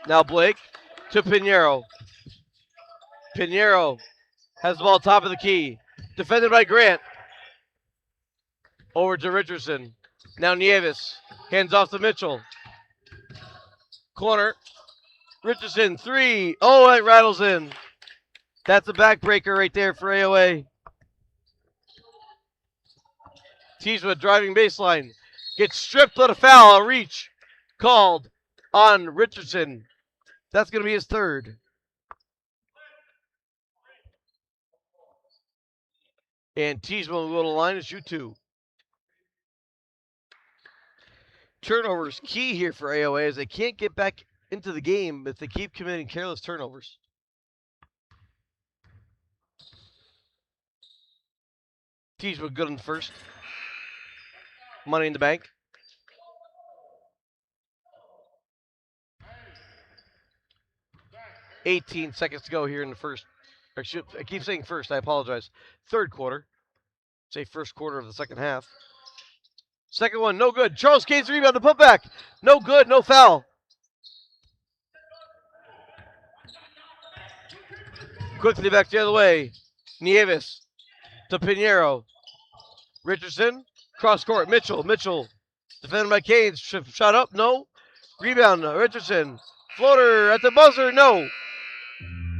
Now Blake to Pinheiro. Pinheiro has the ball top of the key. Defended by Grant. Over to Richardson. Now Nieves. Hands off to Mitchell. Corner. Richardson, 3. Oh, it rattles in. That's a backbreaker right there for AOA. Tishma driving baseline. Gets stripped, but a foul. A reach called on Richardson. That's going to be his third. And Tishma will go to the line to shoot 2. Turnovers key here for AOA as they can't get back into the game if they keep committing careless turnovers. Tishma good in the first. Money in the bank. $18 seconds to go here in the first. I keep saying first, I apologize. Third quarter. Say first quarter of the second half. Second one, no good. Charles Canes rebound to put back. No good, no foul. Quickly back the other way. Nieves to Pinheiro. Richardson, cross court. Mitchell. Defended by Canes. Shot up, no. Rebound, Richardson. Floater at the buzzer, no.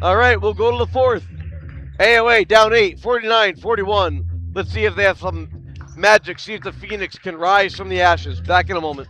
All right, we'll go to the fourth. AOA down 8, 49-41. Let's see if they have some magic. See if the Phoenix can rise from the ashes. Back in a moment.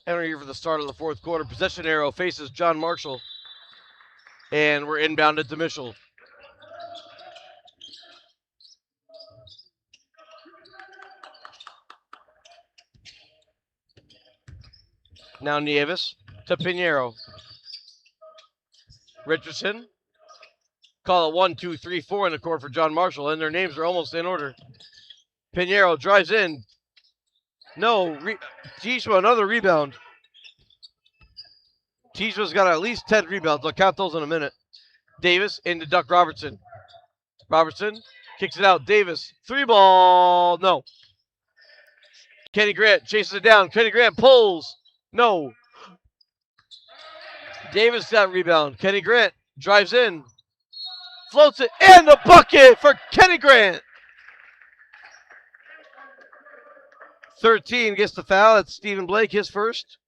Entering here for the start of the fourth quarter. Possession arrow faces John Marshall. And we're inbounded to Mitchell. Now Nieves to Pinheiro. Richardson. Call it 1, 2, 3, 4 in the court for John Marshall, and their names are almost in order. Pinheiro drives in. No, Tishma, another rebound. Tishma's got at least 10 rebounds. I'll count those in a minute. Davis into Duck Robertson. Robertson kicks it out. Davis, 3-ball. No. Kenny Grant chases it down. Kenny Grant pulls. No. Davis got rebound. Kenny Grant drives in. Floats it. And the bucket for Kenny Grant. 13 gets the foul. It's Stephen Blake, his first.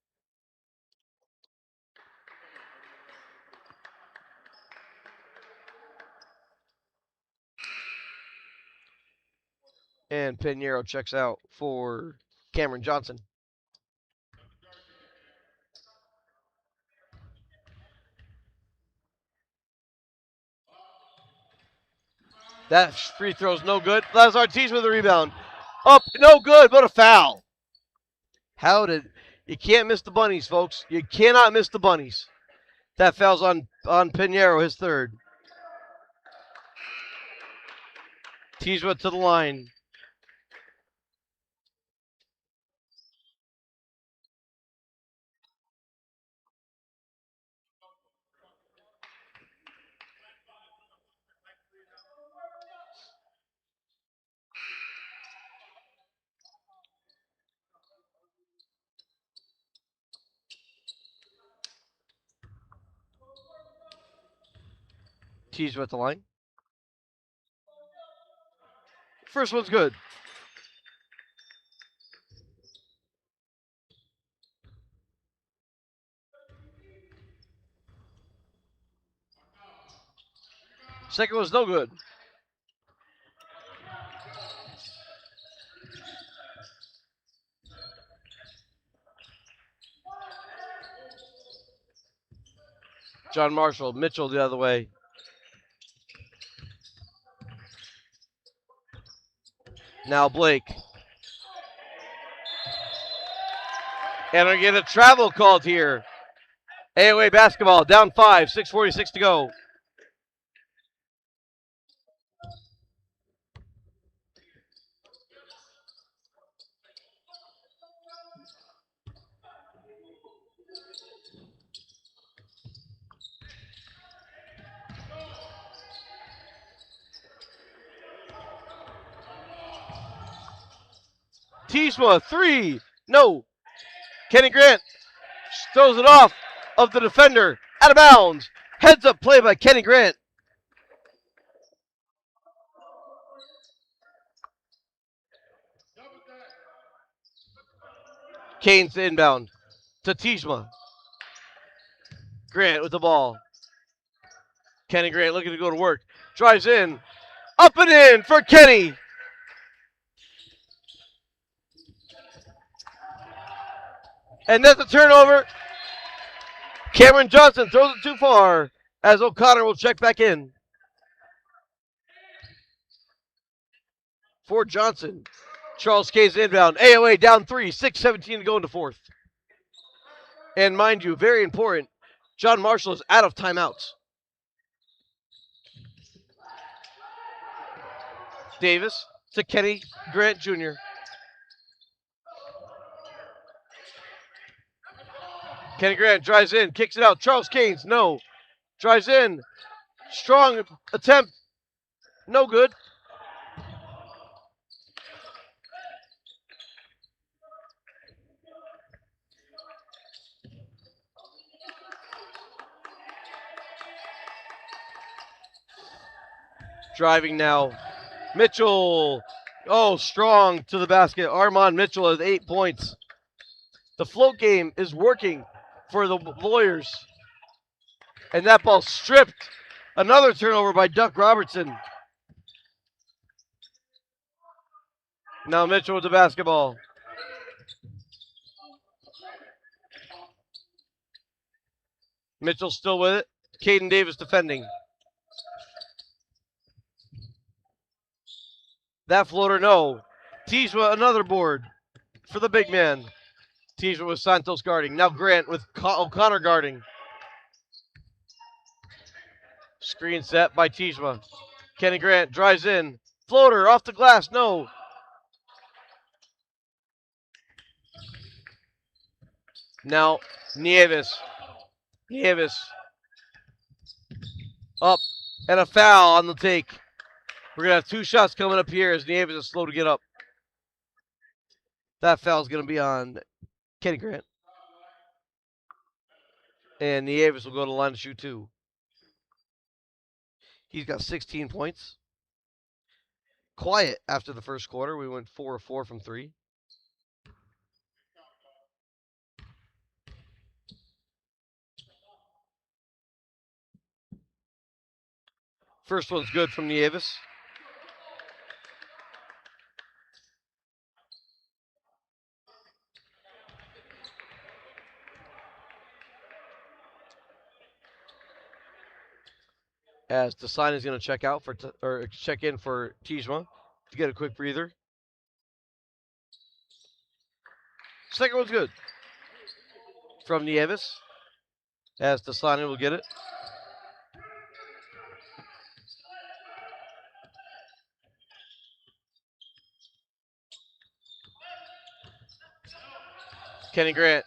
And Pinheiro checks out for Cameron Johnson. That free throw's no good. Lazar Ortiz with a rebound. Up, no good, but a foul. You can't miss the bunnies, folks. You cannot miss the bunnies. That foul's on Pinheiro, his third. Tijwa to the line. Tijwa at the line. First one's good. Second one's no good. John Marshall, Mitchell the other way. Now Blake. And we get a travel called here. AOA basketball, down 5, 6:46 to go. Tishma, 3. No. Kenny Grant throws it off of the defender. Out of bounds. Heads up play by Kenny Grant. Kane's inbound to Tishma. Grant with the ball. Kenny Grant looking to go to work. Drives in. Up and in for Kenny. And that's a turnover. Cameron Johnson throws it too far as O'Connor will check back in. For Johnson. Charles K's inbound. AOA down 3, 6:17 to go into fourth. And mind you, very important, John Marshall is out of timeouts. Davis to Kenny Grant Jr. Kenny Grant drives in, kicks it out. Charles Keynes, no. Drives in. Strong attempt. No good. Driving now. Mitchell. Oh, strong to the basket. Armand Mitchell has 8 points. The float game is working for the Lawyers. And that ball stripped. Another turnover by Duck Robertson. Now Mitchell with the basketball. Mitchell still with it. Caden Davis defending. That floater, no. Tijma, another board for the big man. Tijma with Santos guarding. Now Grant with O'Connor guarding. Screen set by Tijma. Kenny Grant drives in. Floater off the glass, no. Now Nieves. Nieves. Up. And a foul on the take. We're going to have 2 shots coming up here as Nieves is slow to get up. That foul is going to be on Kenny Grant. And Nieves will go to the line to shoot 2. He's got 16 points. Quiet after the first quarter. We went 4 of 4 from 3. First one's good from Nieves. As Desine is going to check out or check in for Tijma to get a quick breather. Second one's good from Nieves. As Desine will get it. Kenny Grant.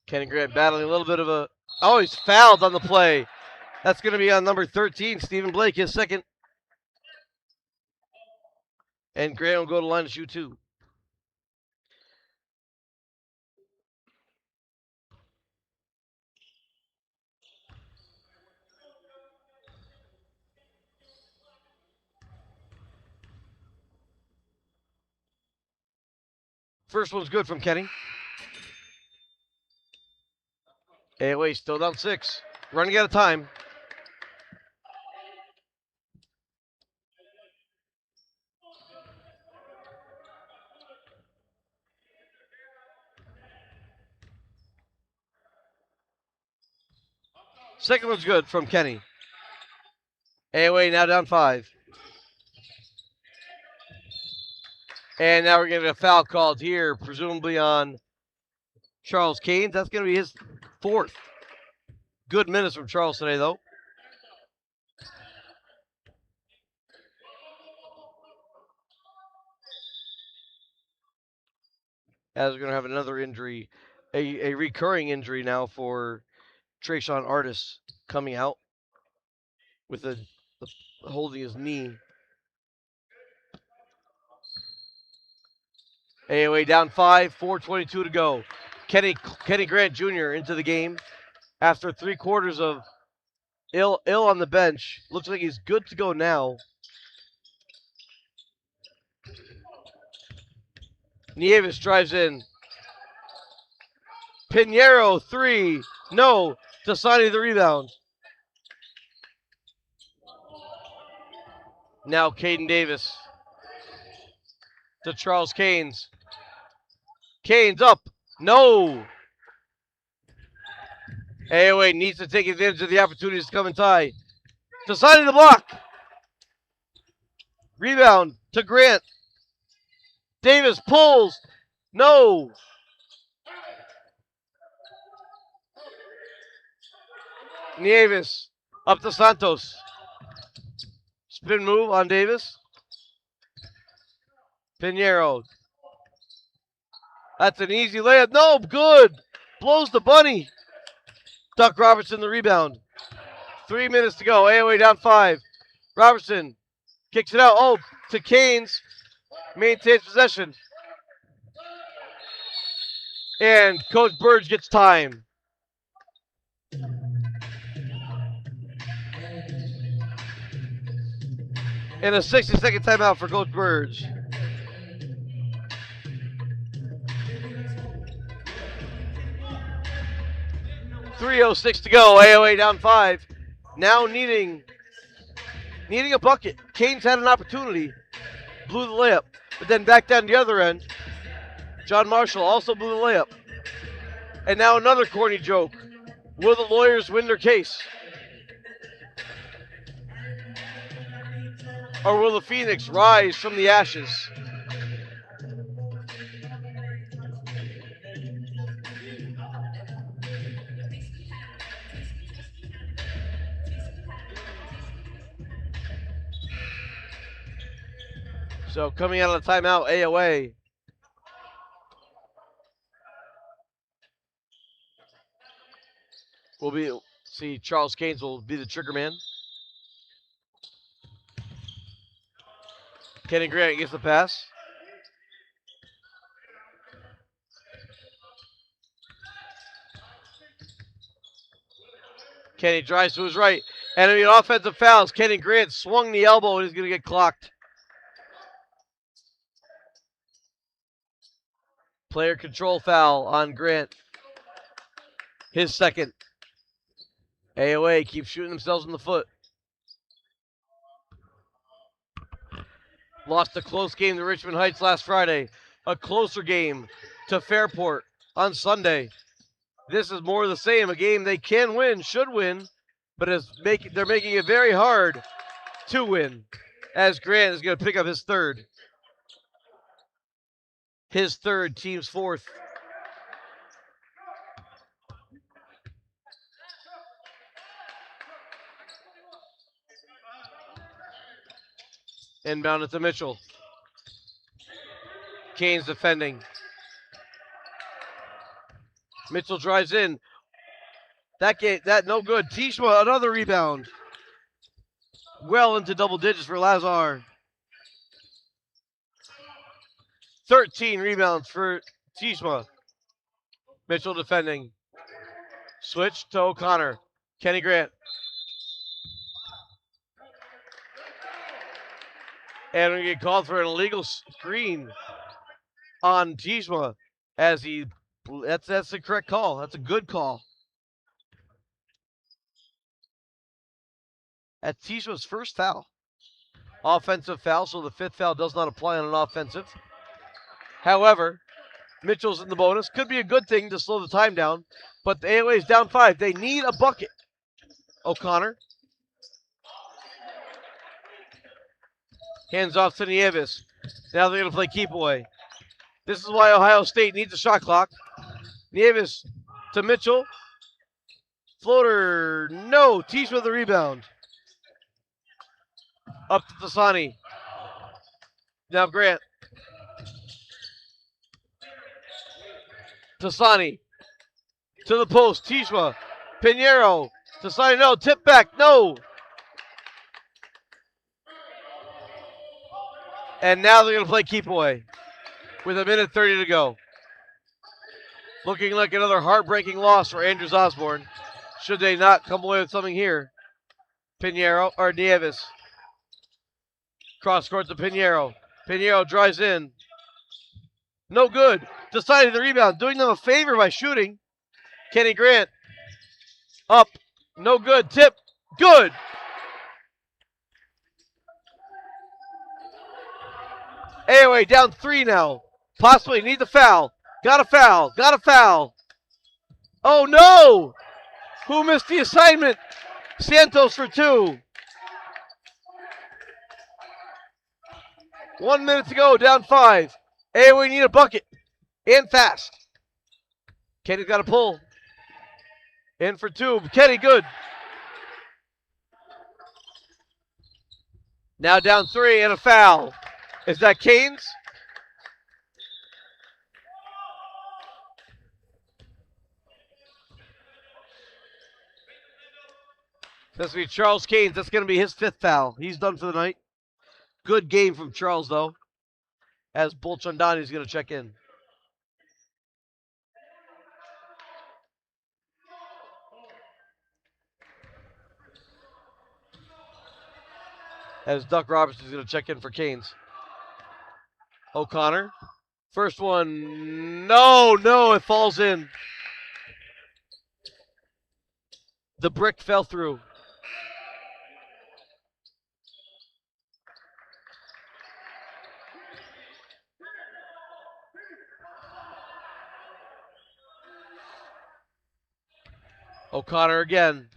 Kenny Grant battling a little bit of a... Oh, he's fouled on the play. That's going to be on number 13, Stephen Blake, his second. And Grant will go to the line to shoot 2. First one's good from Kenny. AOA still down 6. Running out of time. Second one's good from Kenny. AOA now down 5. And now we're getting a foul called here, presumably on Charles Keynes. That's going to be his 4th. Good minutes from Charles today, though. As we're going to have another injury, a recurring injury now for Trayshawn Artis coming out with holding his knee. AOA down 5, 4:22 to go. Kenny Grant Jr. into the game after 3 quarters of ill on the bench. Looks like he's good to go now. Nieves drives in. Pinheiro 3. No. Tasani the rebound. Now Caden Davis to Charles Keynes. Keynes up. No. AOA needs to take advantage of the opportunities to come and tie. Tasani the block. Rebound to Grant. Davis pulls. No. Nieves up to Santos. Spin move on Davis. Pinheiro. That's an easy layup. No, good. Blows the bunny. Duck Robertson the rebound. 3 minutes to go. AOA down 5. Robertson kicks it out. Oh, to Keynes. Maintains possession. And Coach Burge gets time. And a 60-second timeout for Coach Burge. .306 to go. AOA down 5. Now needing a bucket. Keynes had an opportunity. Blew the layup. But then back down the other end. John Marshall also blew the layup. And now another corny joke. Will the lawyers win their case? Or will the Phoenix rise from the ashes? So coming out of the timeout, AOA. See Charles Keynes will be the trigger man. Kenny Grant gets the pass. Kenny drives to his right. Enemy offensive fouls. Kenny Grant swung the elbow and he's going to get clocked. Player control foul on Grant. His second. AOA keeps shooting themselves in the foot. Lost a close game to Richmond Heights last Friday. A closer game to Fairport on Sunday. This is more of the same. A game they can win, should win, but they're making it very hard to win, as Grant is going to pick up his third. His third, team's fourth. Inbound it to Mitchell. Keynes defending. Mitchell drives in. That no good. Tishma, another rebound. Well into double digits for Lazar. 13 rebounds for Tishma. Mitchell defending. Switch to O'Connor. Kenny Grant. And we get called for an illegal screen on Tishma as that's the correct call. That's a good call. That's Tishma's first foul. Offensive foul, so the fifth foul does not apply on an offensive. However, Mitchell's in the bonus. Could be a good thing to slow the time down, but the AOA is down 5. They need a bucket. O'Connor. Hands off to Nieves. Now they're going to play keep away. This is why Ohio State needs a shot clock. Nieves to Mitchell. Floater. No. Teach with the rebound. Up to Tasani. Now Grant. Tasani. To the post. Tishma. Pinheiro. Tasani. No. Tip back. No. And now they're going to play keep away with 1:30 to go. Looking like another heartbreaking loss for Andrews Osborne. Should they not come away with something here? Pinheiro or Nieves. Cross court to Pinheiro. Pinheiro drives in. No good. Decided the rebound. Doing them a favor by shooting. Kenny Grant. Up. No good. Tip. Good. AOA down 3 now. Possibly need the foul. Got a foul. Got a foul. Oh no! Who missed the assignment? Santos for 2. 1 minute to go, down 5. AOA need a bucket. And fast. Kenny's got a pull. In for 2. Kenny, good. Now down 3 and a foul. Is that Keynes? That's going to be Charles Keynes. That's going to be his 5th foul. He's done for the night. Good game from Charles, though, as Bolchandani is going to check in. As Duck Robertson is going to check in for Keynes. O'Connor. First one. No, it falls in. The brick fell through. O'Connor again.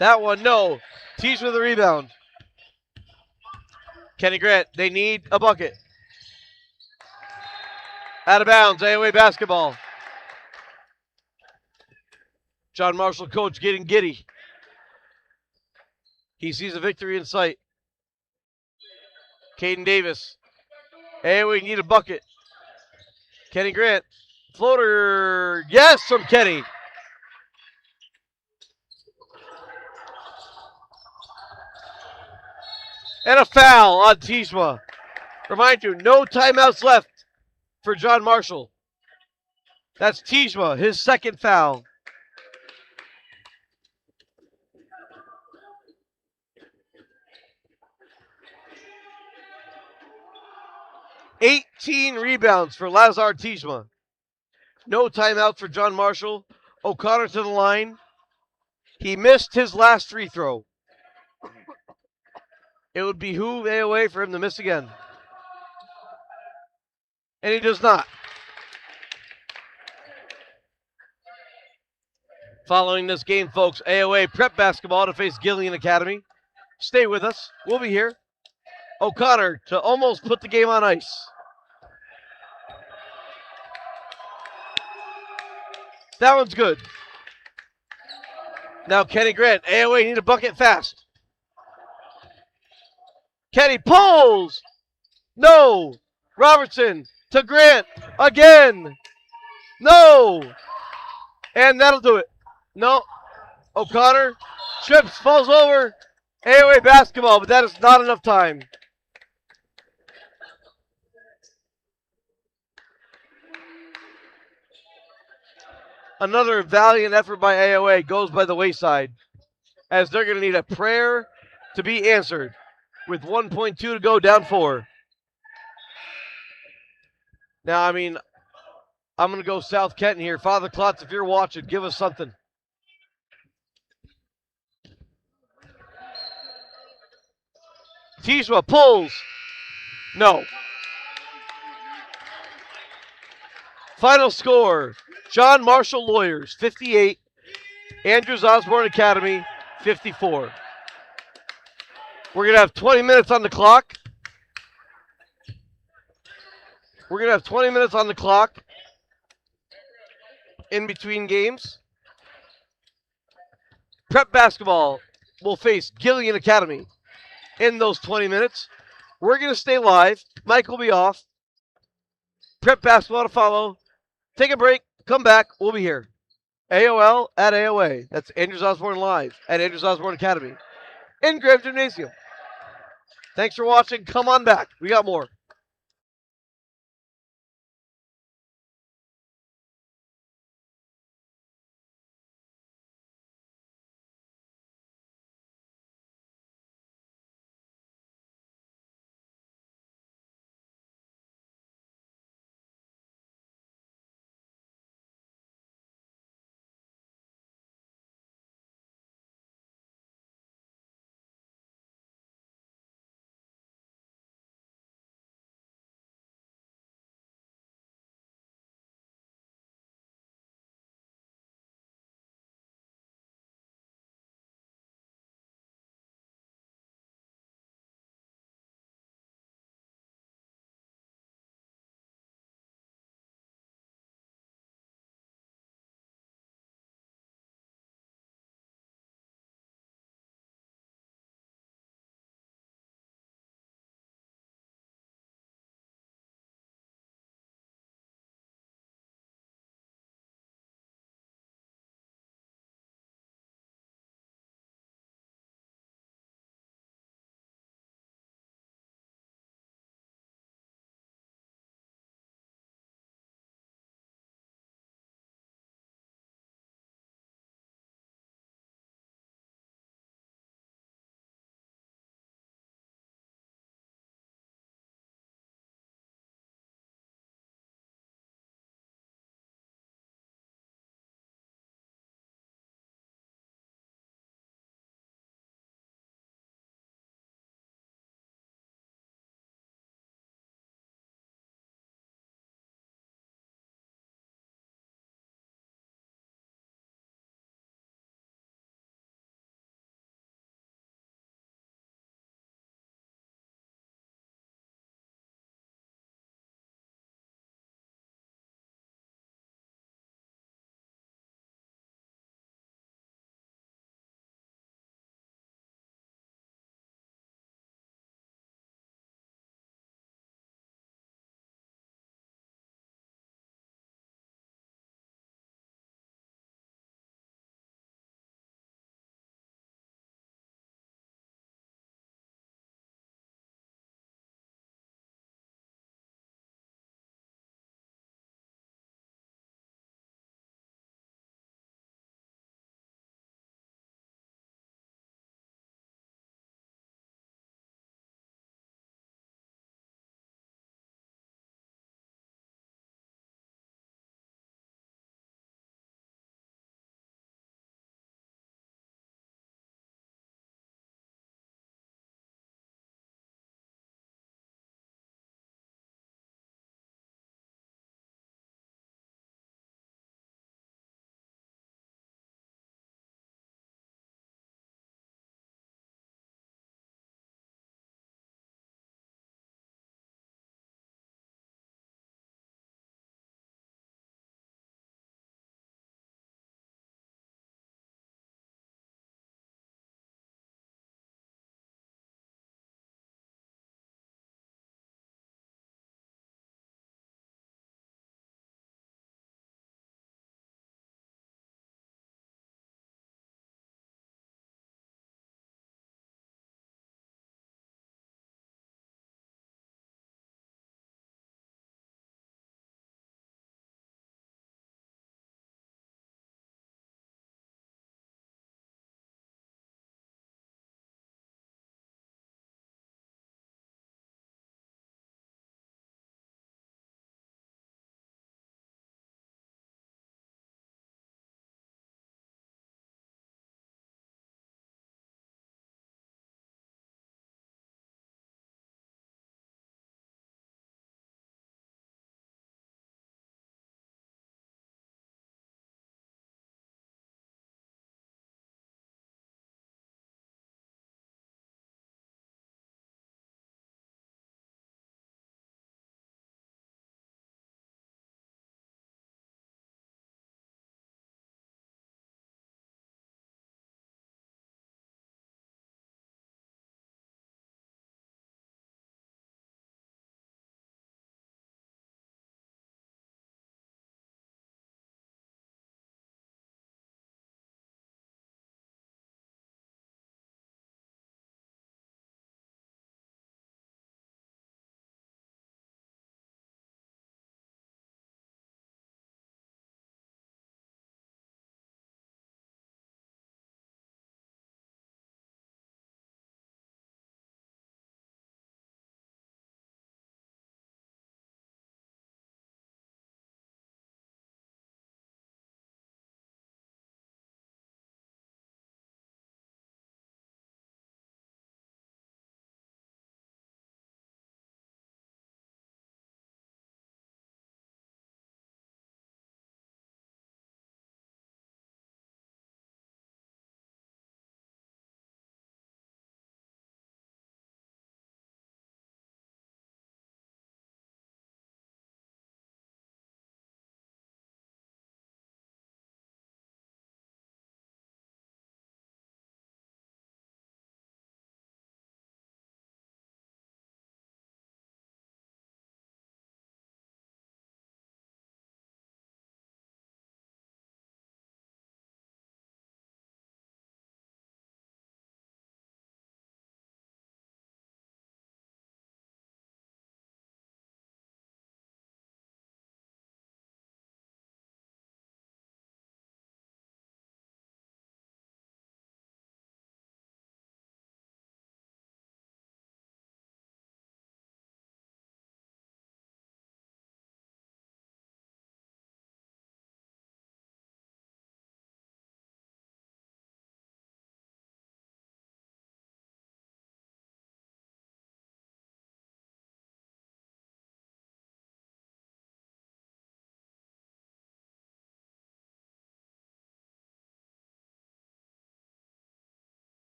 That one, no. Teach with the rebound. Kenny Grant, they need a bucket. Out of bounds, AOA basketball. John Marshall, coach, getting giddy. He sees a victory in sight. Caden Davis. AOA need a bucket. Kenny Grant. Floater. Yes, from Kenny. And a foul on Tishma. Remind you, no timeouts left for John Marshall. That's Tishma, his second foul. "18 rebounds for Lazar Tishma. No timeout for John Marshall. O'Connor to the line. He missed his last free throw. It would behoove AOA for him to miss again. And he does not. Following this game, folks, AOA prep basketball to face Gillian Academy. Stay with us. We'll be here. O'Connor to almost put the game on ice. That one's good. Now Kenny Grant. AOA need a bucket fast. Kenny pulls. No. Robertson to Grant again. No. And that'll do it. No. O'Connor trips, falls over. AOA basketball, but that is not enough time. Another valiant effort by AOA goes by the wayside, as they're going to need a prayer to be answered with 1.2 to go, down 4. Now, I mean, I'm going to go South Kenton here. Father Klotz, if you're watching, give us something. Tishma pulls. No. Final score, John Marshall Lawyers, 58. Andrews Osborne Academy, 54. We're going to have 20 minutes on the clock. We're going to have 20 minutes on the clock in between games. Prep basketball will face Gillian Academy in those 20 minutes. We're going to stay live. Mike will be off. Prep basketball to follow. Take a break. Come back. We'll be here. AOL at AOA. That's Andrews Osborne Live at Andrews Osborne Academy in Graham Gymnasium. Thanks for watching. Come on back. We got more.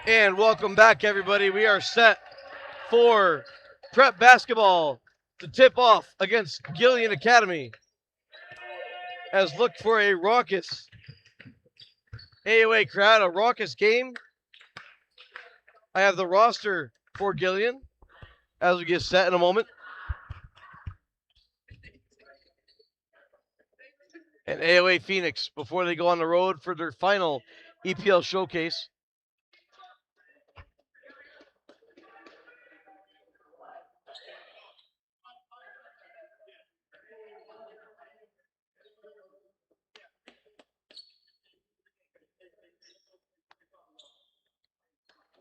And welcome back, everybody. We are set for prep basketball to tip off against Gillian Academy. As look for a raucous AOA crowd, a raucous game. I have the roster for Gillian as we get set in a moment. And AOA Phoenix before they go on the road for their final EPL showcase.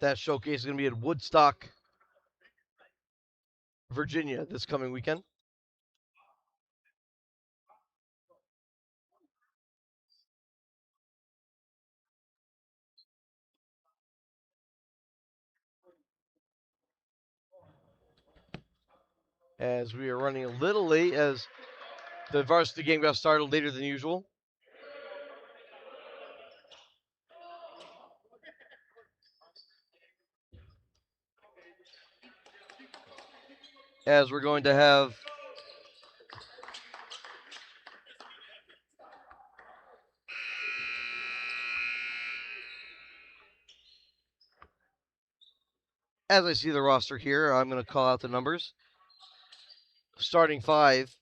That showcase is going to be in Woodstock, Virginia this coming weekend. As we are running a little late as the varsity game got started later than usual. As we're going to have as I see the roster here, I'm going to call out the numbers. Starting five,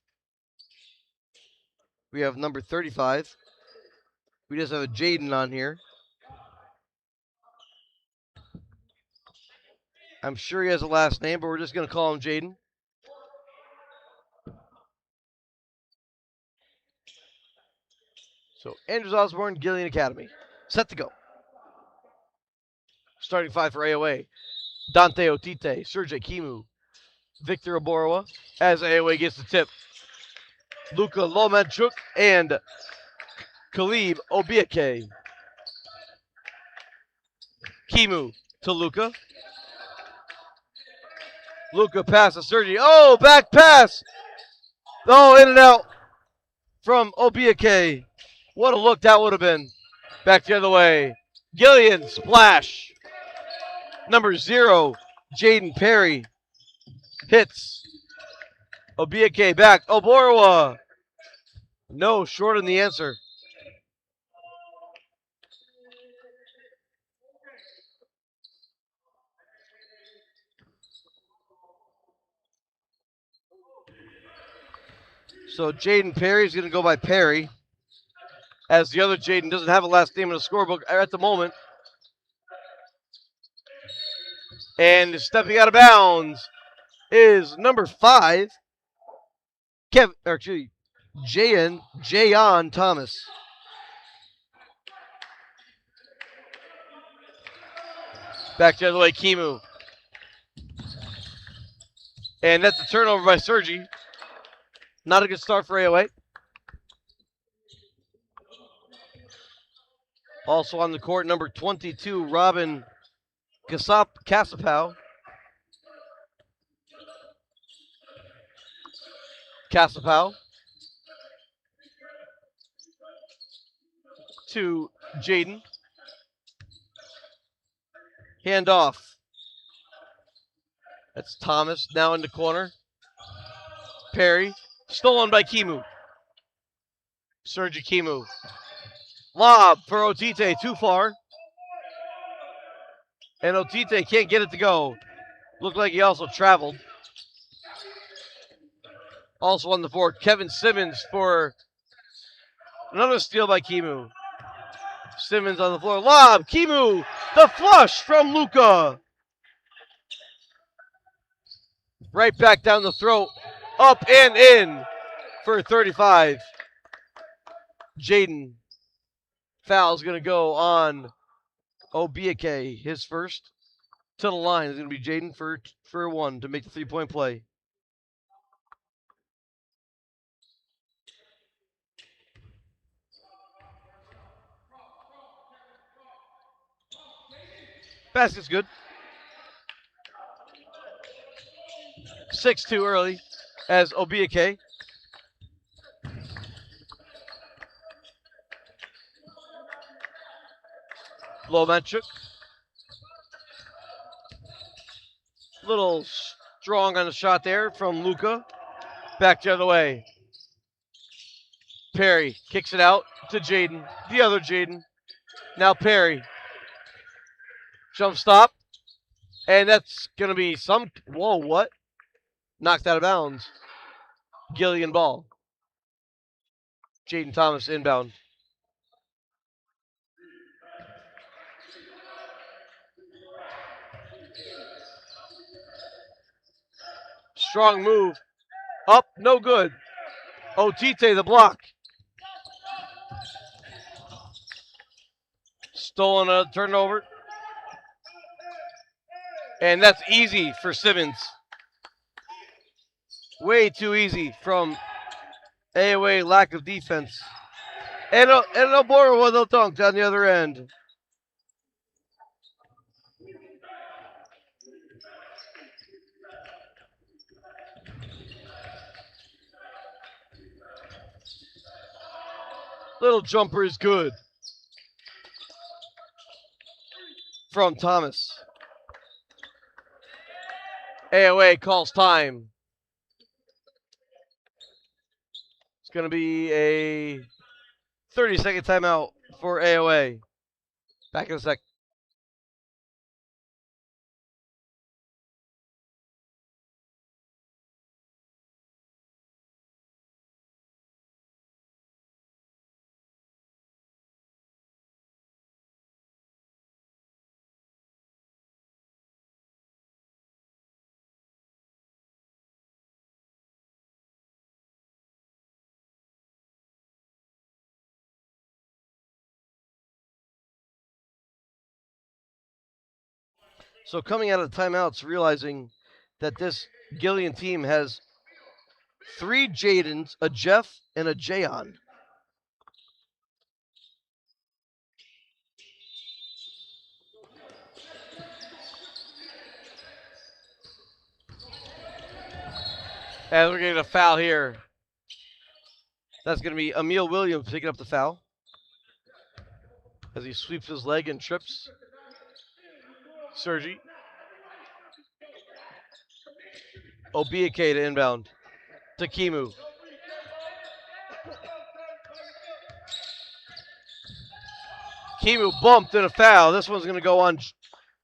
we have number 35. We just have a Jaden on here. I'm sure he has a last name, but we're just going to call him Jaden. So Andrews Osborne, Gillian Academy. Set to go. Starting five for AOA. Dante Otite, Sergey Kimu, Victor Oborowa. As AOA gets the tip, Luka Lomanchuk and Khalib Obiake. Kimu to Luka. Luka pass to Sergey. Oh, back pass. Oh, in and out from Obiake. What a look that would have been. Back the other way. Gillian splash. Number 0, Jaden Perry hits. Obiake back. Oborowa. No, short in the answer. So Jaden Perry is going to go by Perry, as the other Jaden doesn't have a last name in the scorebook at the moment. And stepping out of bounds is number 5, Jayon Thomas. Back the other way, Kimu. And that's a turnover by Sergi. Not a good start for AOA. Also on the court, number 22, Robin Casapau. To Jaden. Hand off. That's Thomas now in the corner. Perry. Stolen by Kimu. Sergi Kimu. Lob for Otite. Too far. And Otite can't get it to go. Looked like he also traveled. Also on the board, Kevin Simmons for another steal by Kimu. Simmons on the floor. Lob. Kimu. The flush from Luka. Right back down the throat. Up and in for 35. Jaden. Foul's going to go on Obiake. His first. To the line is going to be Jaden for 1 to make the 3-point play. Basket's good. 6-2 early as Obiake. Lomanchuk. Little strong on the shot there from Luka. Back the other way. Perry kicks it out to Jaden. The other Jaden. Now Perry. Jump stop. And that's going to be some. Whoa, what? Knocked out of bounds. Gillian ball. Jaden Thomas inbound. Strong move. Up, no good. Otite the block. Stolen a turnover. And that's easy for Simmons. Way too easy from AOA, lack of defense. And Oboro with a dunk down the other end. Little jumper is good from Thomas. AOA calls time. It's going to be a 30-second timeout for AOA. Back in a sec. So coming out of the timeouts, realizing that this Gillian team has 3 Jadens, a Jeff, and a Jayon. And we're getting a foul here. That's going to be Emil Williams picking up the foul as he sweeps his leg and trips Sergi. Obiake to inbound to Kimu. Kimu bumped in a foul. This one's going to go on.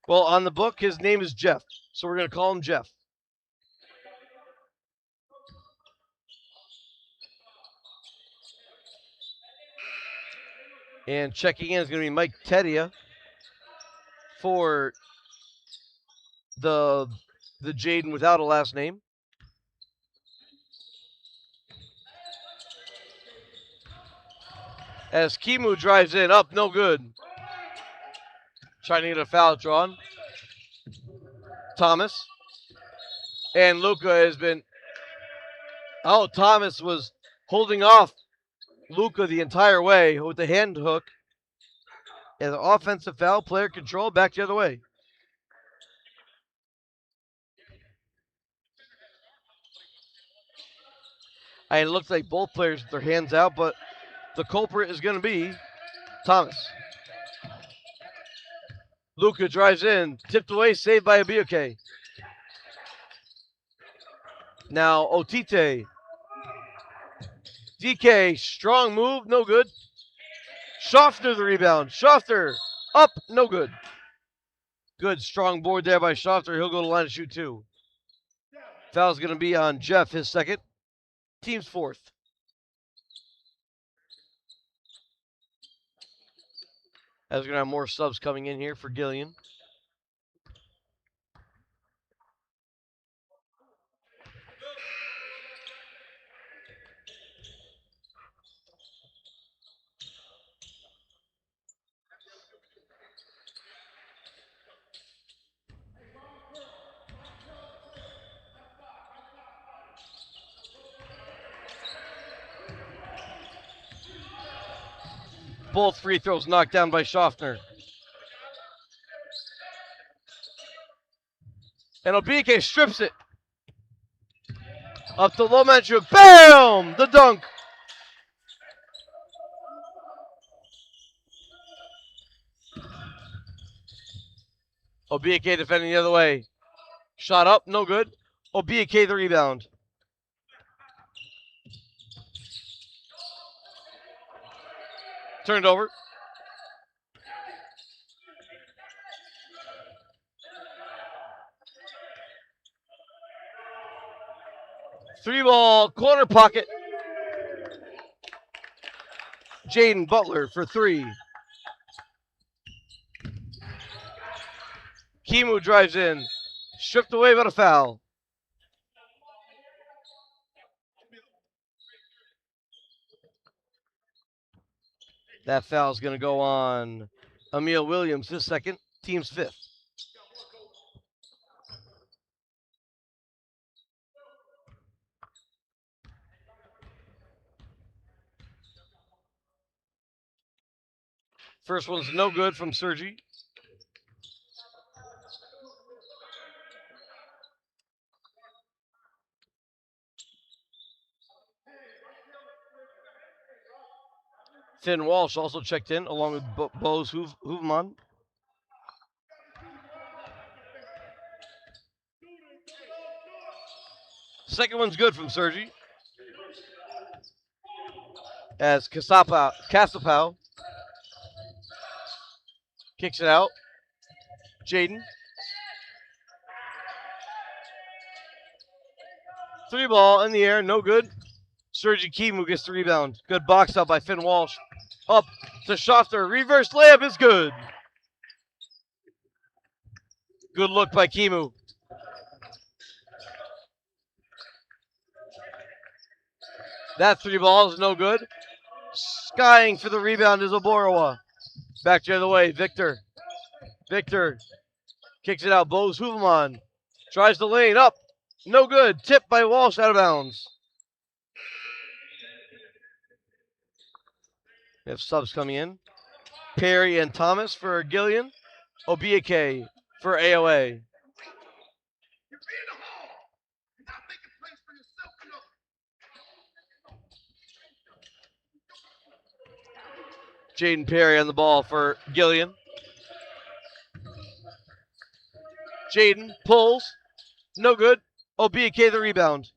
Well, on the book, his name is Jeff, so we're going to call him Jeff. And checking in is going to be Mike Tedia for the Jaden without a last name. As Kimu drives in, up, no good. Trying to get a foul drawn. Thomas. And Luka has been. Oh, Thomas was holding off Luka the entire way with the hand hook. And the offensive foul, player control, back the other way. And it looks like both players with their hands out, but the culprit is going to be Thomas. Luka drives in, tipped away, saved by Abiyoke. Now Otite. DK, strong move, no good. Schofter the rebound. Schofter, up, no good. Good, strong board there by Schofter. He'll go to the line to shoot 2. Foul's going to be on Jeff, his second. Team's 4th. As we're going to have more subs coming in here for Gillian. Both free throws knocked down by Schaffner. And Obike strips it. Up to Lomanchuk. Bam! The dunk. Obike defending the other way. Shot up, no good. Obiake the rebound. Turned over. Three ball, corner pocket. Jaden Butler for three. Kimu drives in. Stripped away by a foul. That foul is going to go on Emil Williams, his second, team's fifth. First one's no good from Sergi. Finn Walsh also checked in along with Bose Huvman. Second one's good from Sergi. As Casapau kicks it out. Jaden. Three ball in the air, no good. Sergi Kimu gets the rebound. Good box out by Finn Walsh. Up to Schofter. Reverse layup is good. Good look by Kimu. That three ball is no good. Skying for the rebound is Oborowa. Back the other way. Victor kicks it out. Bose Huvman tries the lane up. No good. Tipped by Walsh out of bounds. We have subs coming in. Perry and Thomas for Gillian. Obiake for AOA. Jaden Perry on the ball for Gillian. Jaden pulls. No good. Obiake the rebound.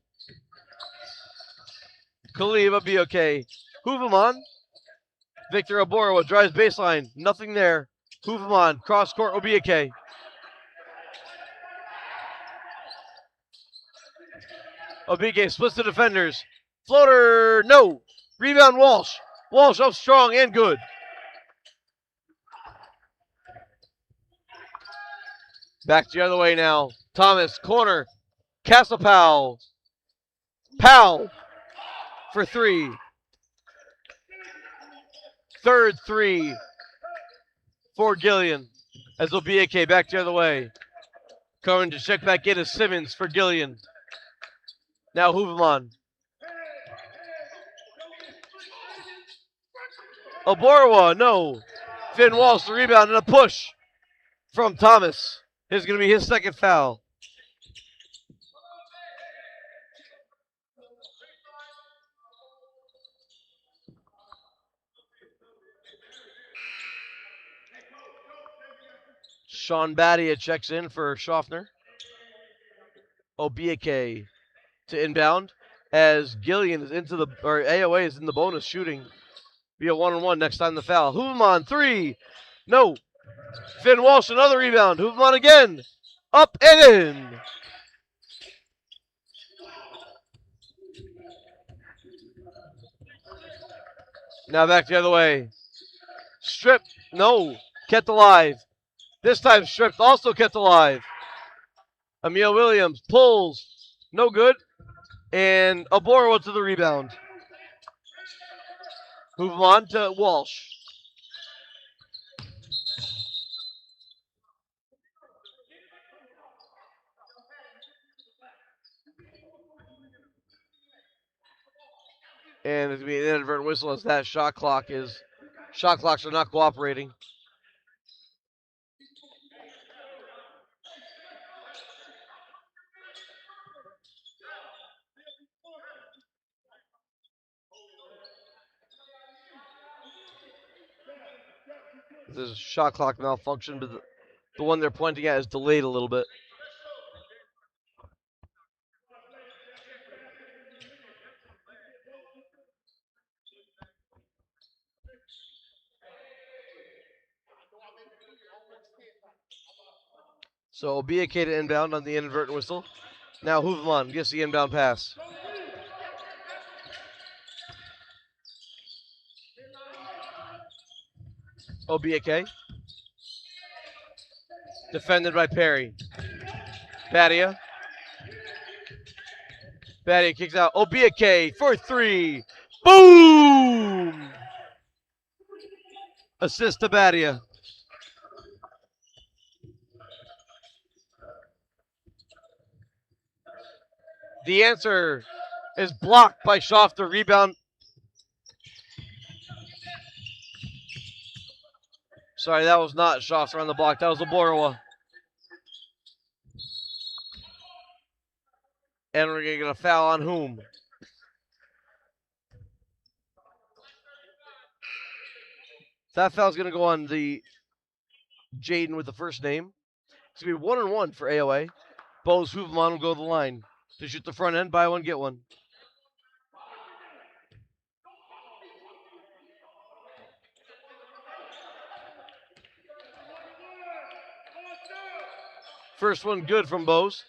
Khalib Obiake. Huvman. Victor Oborowa drives baseline. Nothing there. Huvman. Cross court Obiake. Obiake splits the defenders. Floater. No. Rebound Walsh. Walsh up strong and good. Back the other way now. Thomas, corner. Casapau. Powell for three. Third three for Gillian. As Obiake back the other way. Coming to check back in is Simmons for Gillian. Now Huvman. Oborowa, no. Finn Walsh, the rebound and a push from Thomas. This is going to be his second foul. Sean Badia checks in for Schaffner. Obiake to inbound as Gillian is AOA is in the bonus shooting. Be a 1-on-1 next time the foul. Huvman, three. No. Finn Walsh, another rebound. Huvman again. Up and in. Now back the other way. Stripped. No. Kept alive. This time stripped. Also kept alive. Emil Williams pulls. No good. And Oborowa to the rebound. Move on to Walsh. And it's going to be an inadvertent whistle as that shot clocks are not cooperating. There's a shot clock malfunction, but the one they're pointing at is delayed a little bit. So Obiake to inbound on the inadvertent whistle. Now Hooverman gets the inbound pass. Obiake. Defended by Perry. Badia. Badia kicks out. Obiake for three. Boom! Assist to Badia. The answer is blocked by Schofter. Rebound. Sorry, that was not Schofter on the block. That was Laborowa. And we're going to get a foul on whom? That foul's going to go on the Jaden with the first name. It's going to be 1-1 for AOA. Bose Hooverman will go to the line to shoot the front end. Buy one, get one. First one good from Bose.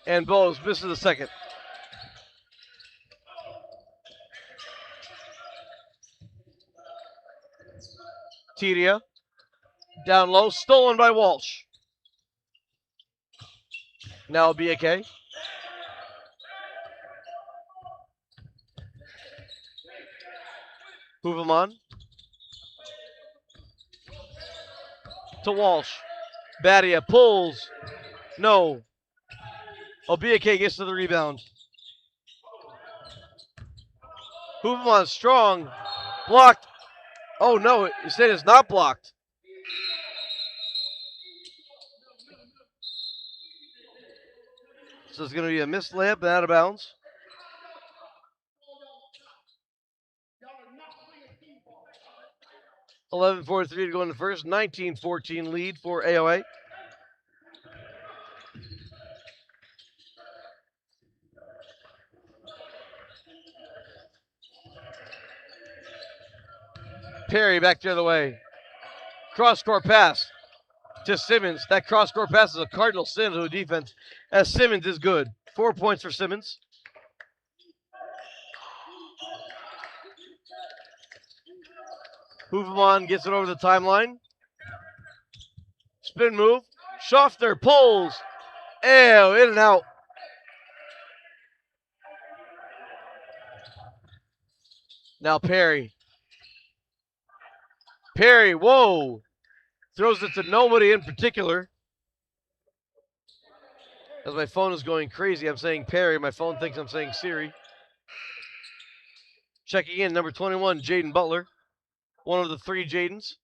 And Bose misses the second. Tiria. Down low. Stolen by Walsh. Now BAK. Hooverman. To Walsh. Badia pulls. No. Obiake gets to the rebound. Hooverman strong. Blocked. Oh no, you said it's not blocked. So it's going to be a missed layup and out of bounds. $11:43 to go in the first. 19-14 lead for AOA. Perry back the other way. Cross-court pass to Simmons. That cross-court pass is a cardinal sin to the defense, as Simmons is good. 4 points for Simmons. Hooverman gets it over the timeline. Spin move. Schofter pulls. Ew, in and out. Now Perry. Perry, whoa. Throws it to nobody in particular. As my phone is going crazy, I'm saying Perry. My phone thinks I'm saying Siri. Checking in, number 21, Jaden Butler. One of the three Jadens.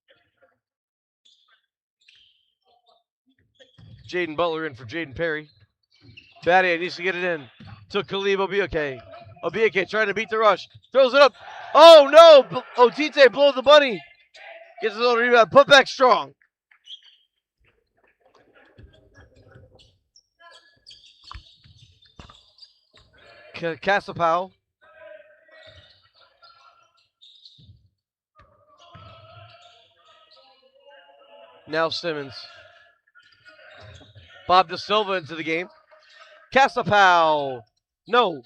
Jaden Butler in for Jaden Perry. Badia needs to get it in to Khalib Obiake. Obiake trying to beat the rush. Throws it up. Oh no! Otite blows the bunny. Gets his own rebound. Put back strong. Casapau. Now Simmons. Bob Da Silva into the game. Casapau. No.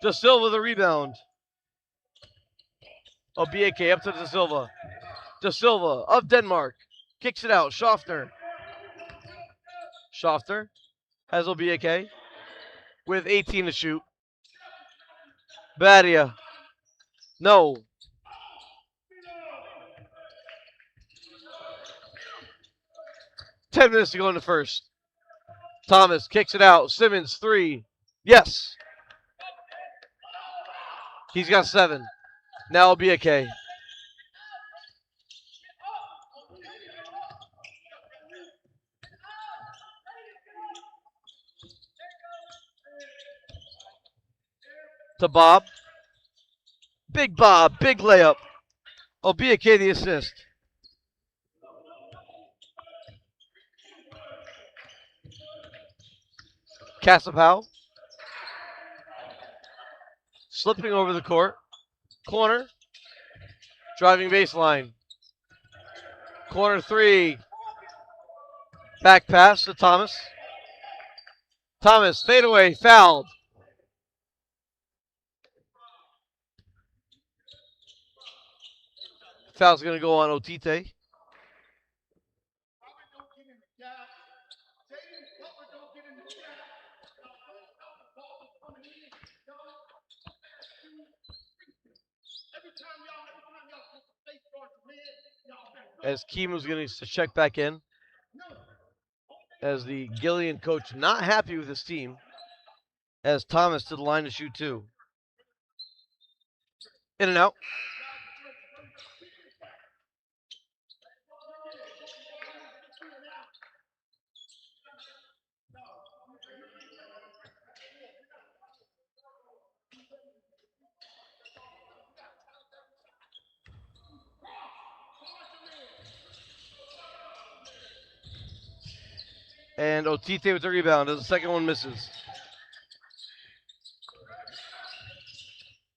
Da Silva the rebound. Obiake up to Da Silva. Da Silva of Denmark. Kicks it out. Schofter. Schofter has Obiake with 18 to shoot. Badia. No. Ten minutes to go in the first. Thomas kicks it out. Simmons, three. Yes. He's got 7. Now Obiake. To Bob. Big Bob, big layup. Obiake the assist. Casapow. Slipping over the court. Corner. Driving baseline. Corner three. Back pass to Thomas. Thomas, fadeaway, fouled. Foul's going to go on Otite. As Kimu's going to check back in. As the Gillian coach not happy with his team. As Thomas to the line to shoot two. In and out. And Otite with the rebound as the second one misses.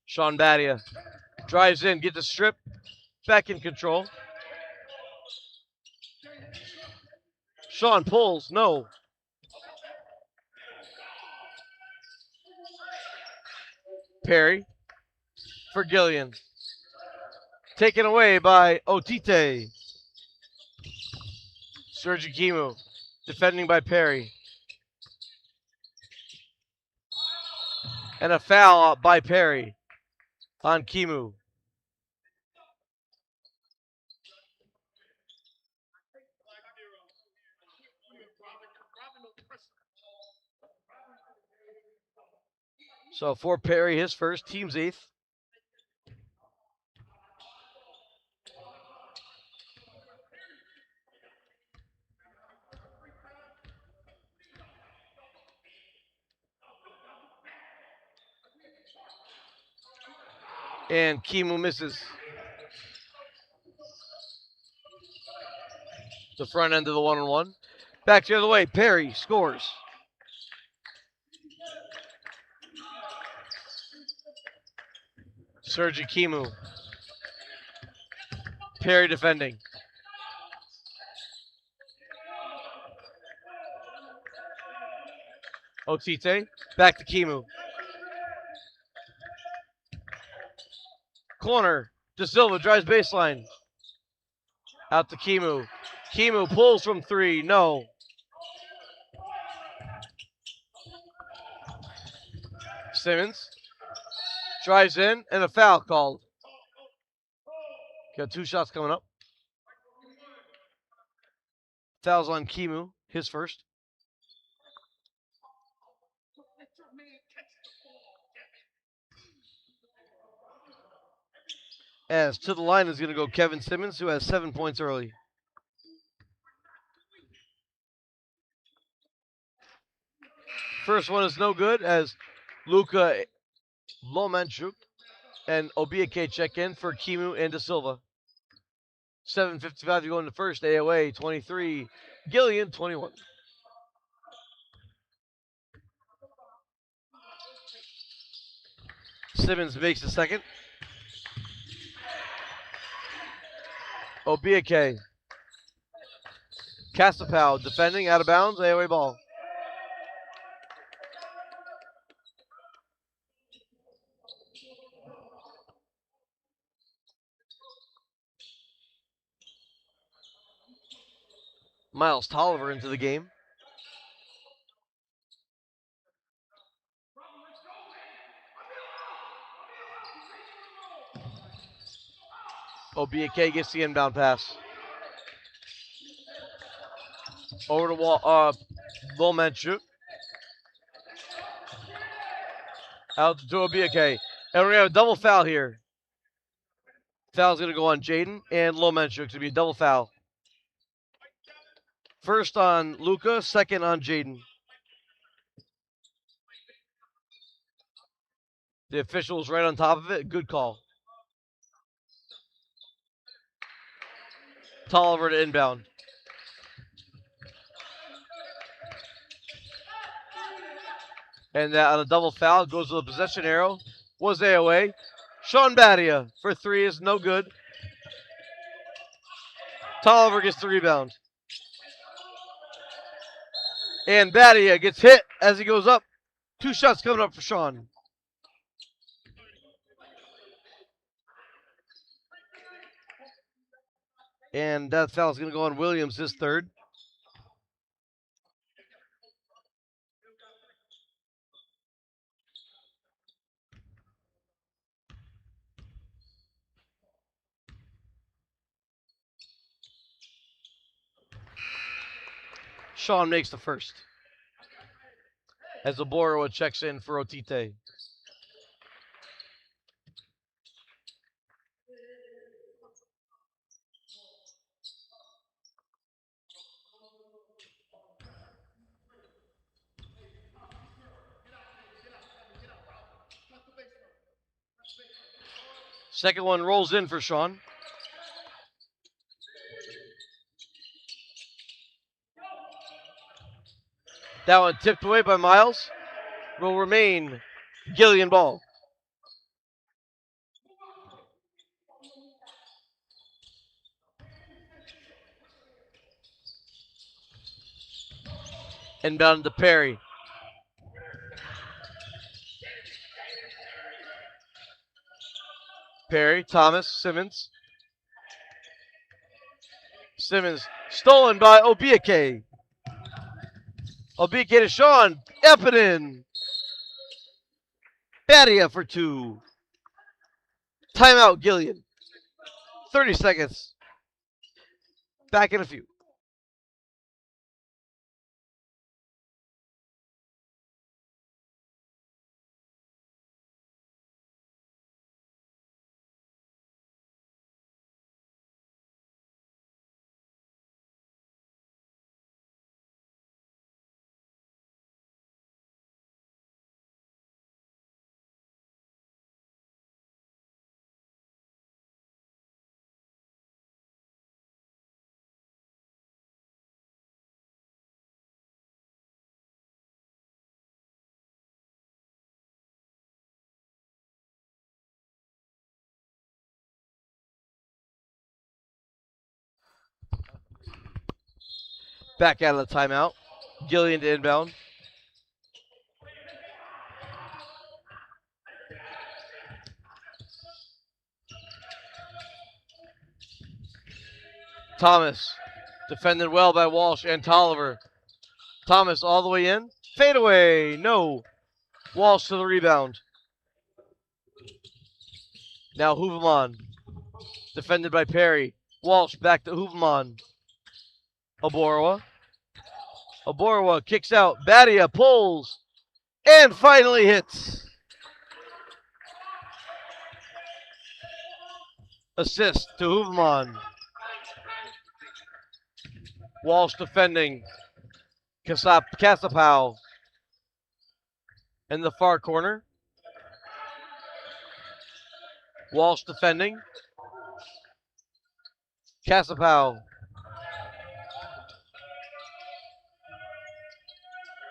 Sean Badia drives in, gets the strip, back in control. Sean pulls, no. Perry for Gillian. Taken away by Otite. Sergi Kimu defending by Perry. And a foul by Perry on Kimu. So for Perry, his first, team's eighth. And Kimu misses. The front end of the 1-on-1. Back the other way, Perry scores. Sergi Kimu. Perry defending. Otite, back to Kimu. Corner, De Silva drives baseline. Out to Kimu. Kimu pulls from three, no. Simmons drives in, and a foul called. Got two shots coming up. Fouls on Kimu, his first. As to the line is going to go Kevin Simmons, who has 7 points early. First one is no good as Luka Lomanchuk and Obiake check in for Kimu and De Silva. 7:55 to go in the first. AOA 23, Gillian 21. Simmons makes the second. Obiake. Casapow defending, out of bounds, AOA ball. Miles Tolliver into the game. Obiake gets the inbound pass. Over to Lomanchuk. Out to Obiake. And we're going to have a double foul here. Foul's going to go on Jaden and Lomanchuk. It's going to be a double foul. First on Luka, second on Jaden. The official was right on top of it. Good call. Tolliver to inbound. And that on a double foul goes to the possession arrow. Was AOA. Sean Badia for three is no good. Tolliver gets the rebound. And Badia gets hit as he goes up. 2 shots coming up for Sean. And that foul is going to go on Williams, his third. Sean makes the first. As Oboroa checks in for Otite. Second one rolls in for Sean. That one tipped away by Miles. Will remain Gillian ball. Inbound to Perry. Perry, Thomas, Simmons. Simmons stolen by Obiake. Obiake to Sean. Epinen. Badia for two. Timeout, Gillian. 30 seconds. Back in a few. Back out of the timeout. Gillian to inbound. Thomas. Defended well by Walsh and Tolliver. Thomas all the way in. Fade away. No. Walsh to the rebound. Now Huvemon. Defended by Perry. Walsh back to Huvemon. Oboroa. Oboroa kicks out. Badia pulls. And finally hits. Assist to Huvemon. Walsh defending. Kasapow in the far corner. Walsh defending. Kasapow.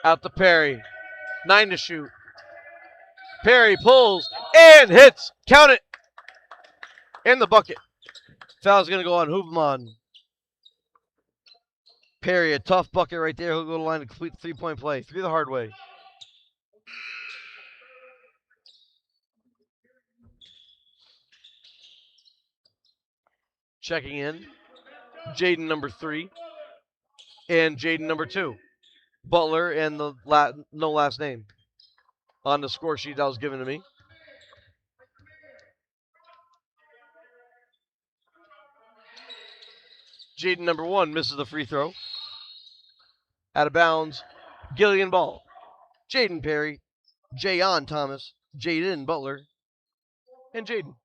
Out to Perry. 9 to shoot. Perry pulls and hits. Count it. In the bucket. Foul's going to go on Huvemon. Perry, a tough bucket right there. He'll go to the line to complete the 3-point play. 3 the hard way. Checking in. Jaden number 3 and Jaden number 2. Butler and the no last name on the score sheet that was given to me. Jaden number 1 misses the free throw. Out of bounds. Gillian ball. Jaden Perry. Jayon Thomas. Jaden Butler. And Jaden.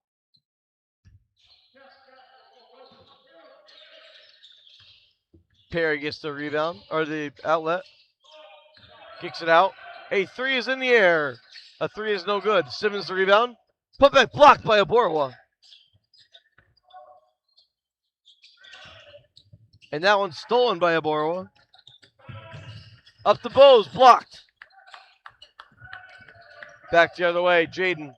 Perry gets the rebound, or the outlet. Kicks it out. A 3 is in the air. A 3 is no good. Simmons the rebound. Put back blocked by Oboroa. And that one's stolen by Oboroa. Up to Bose, blocked. Back the other way, Jaden.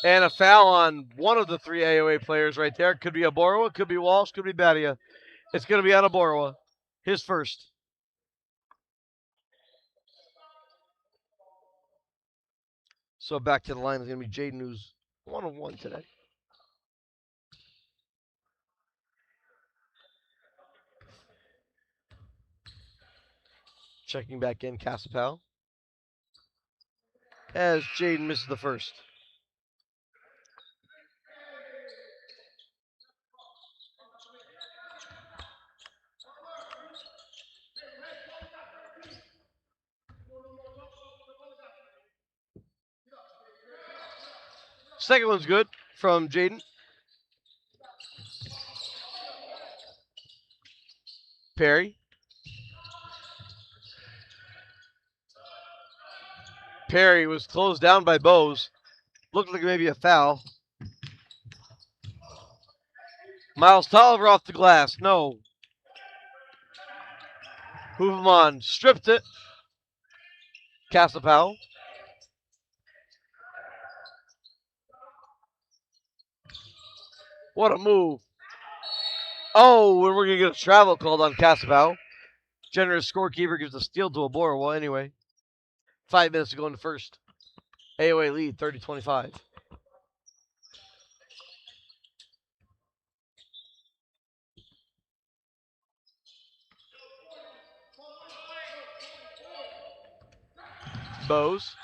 And a foul on one of the three AOA players right there. Could be Aborowa, could be Walsh, could be Badia. It's going to be on Aborowa. His first. So back to the line is going to be Jaden, who's 1-1 today. Checking back in, Casapal. As Jaden misses the first. Second one's good from Jaden. Perry. Perry was closed down by Bose. Looked like maybe a foul. Miles Tolliver off the glass. No. Move him on. Stripped it. Casapal. What a move. Oh, and we're going to get a travel called on Casapal. Generous scorekeeper gives a steal to Abora. Well, anyway, 5 minutes to go in the first. AOA lead, 30-25. Bose.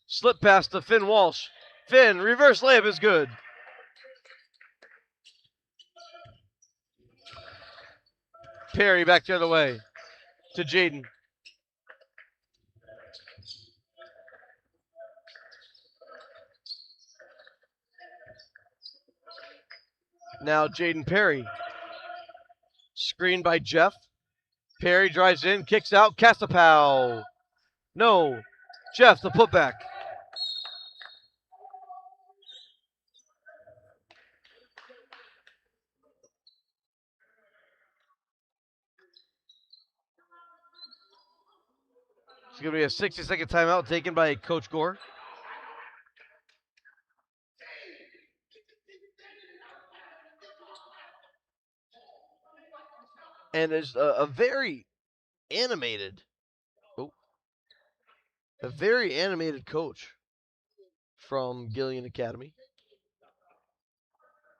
Slip pass to Finn Walsh. Finn, reverse layup is good. Perry back the other way to Jaden. Now Jaden Perry. Screened by Jeff. Perry drives in, kicks out, Casapal. No. Jeff, the putback. It's going to be a 60-second timeout taken by Coach Gore. And there's a very animated coach from Gillian Academy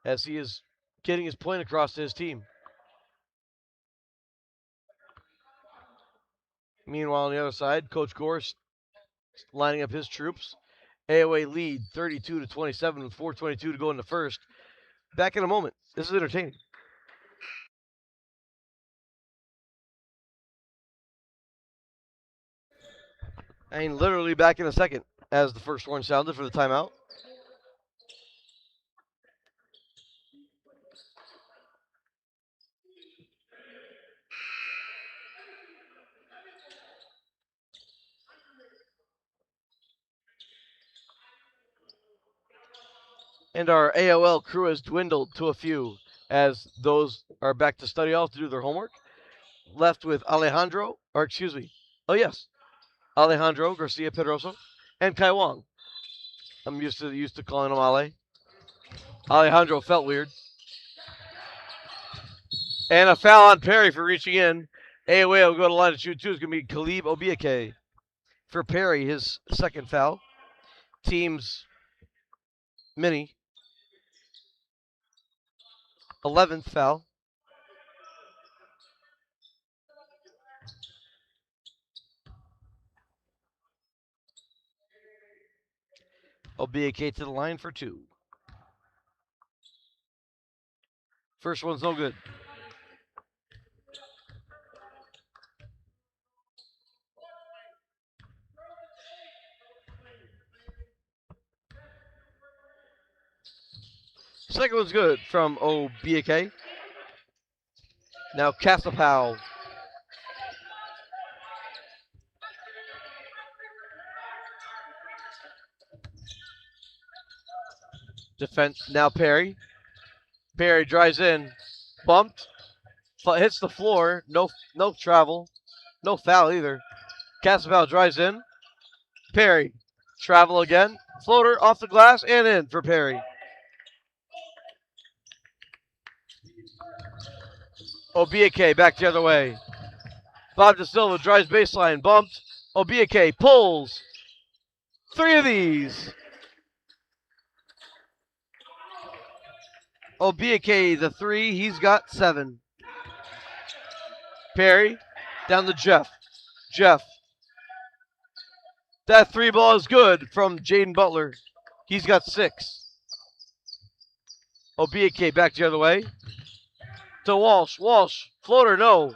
as he is getting his point across to his team. Meanwhile, on the other side, Coach Gorse lining up his troops. AOA lead 32-27 with 4:22 to go in the first. Back in a moment. This is entertaining. I mean, literally back in a second as the first horn sounded for the timeout. And our AOL crew has dwindled to a few as those are back to study hall to do their homework. Left with Alejandro, or excuse me, oh yes, Alejandro Garcia Pedroso and Kai Wong. I'm used to calling him Ale. Alejandro felt weird. And a foul on Perry for reaching in. AOA will go to the line to shoot two. It's going to be Khalib Obiake for Perry, his second foul. Team's mini 11th foul. Obiake to the line for two. First one's no good. Second one's good from Obiake. Now Casapal. Defense now Perry. Perry drives in, bumped, hits the floor. No travel, no foul either. Casapal drives in, Perry. Travel again. Floater off the glass and in for Perry. Obiake back the other way. Bob De Silva drives baseline. Bumped. Obiake pulls. 3 of these. Obiake the 3. He's got 7. Perry down to Jeff. Jeff. That 3 ball is good from Jaden Butler. He's got 6. Obiake back the other way. To Walsh. Walsh. Floater, no.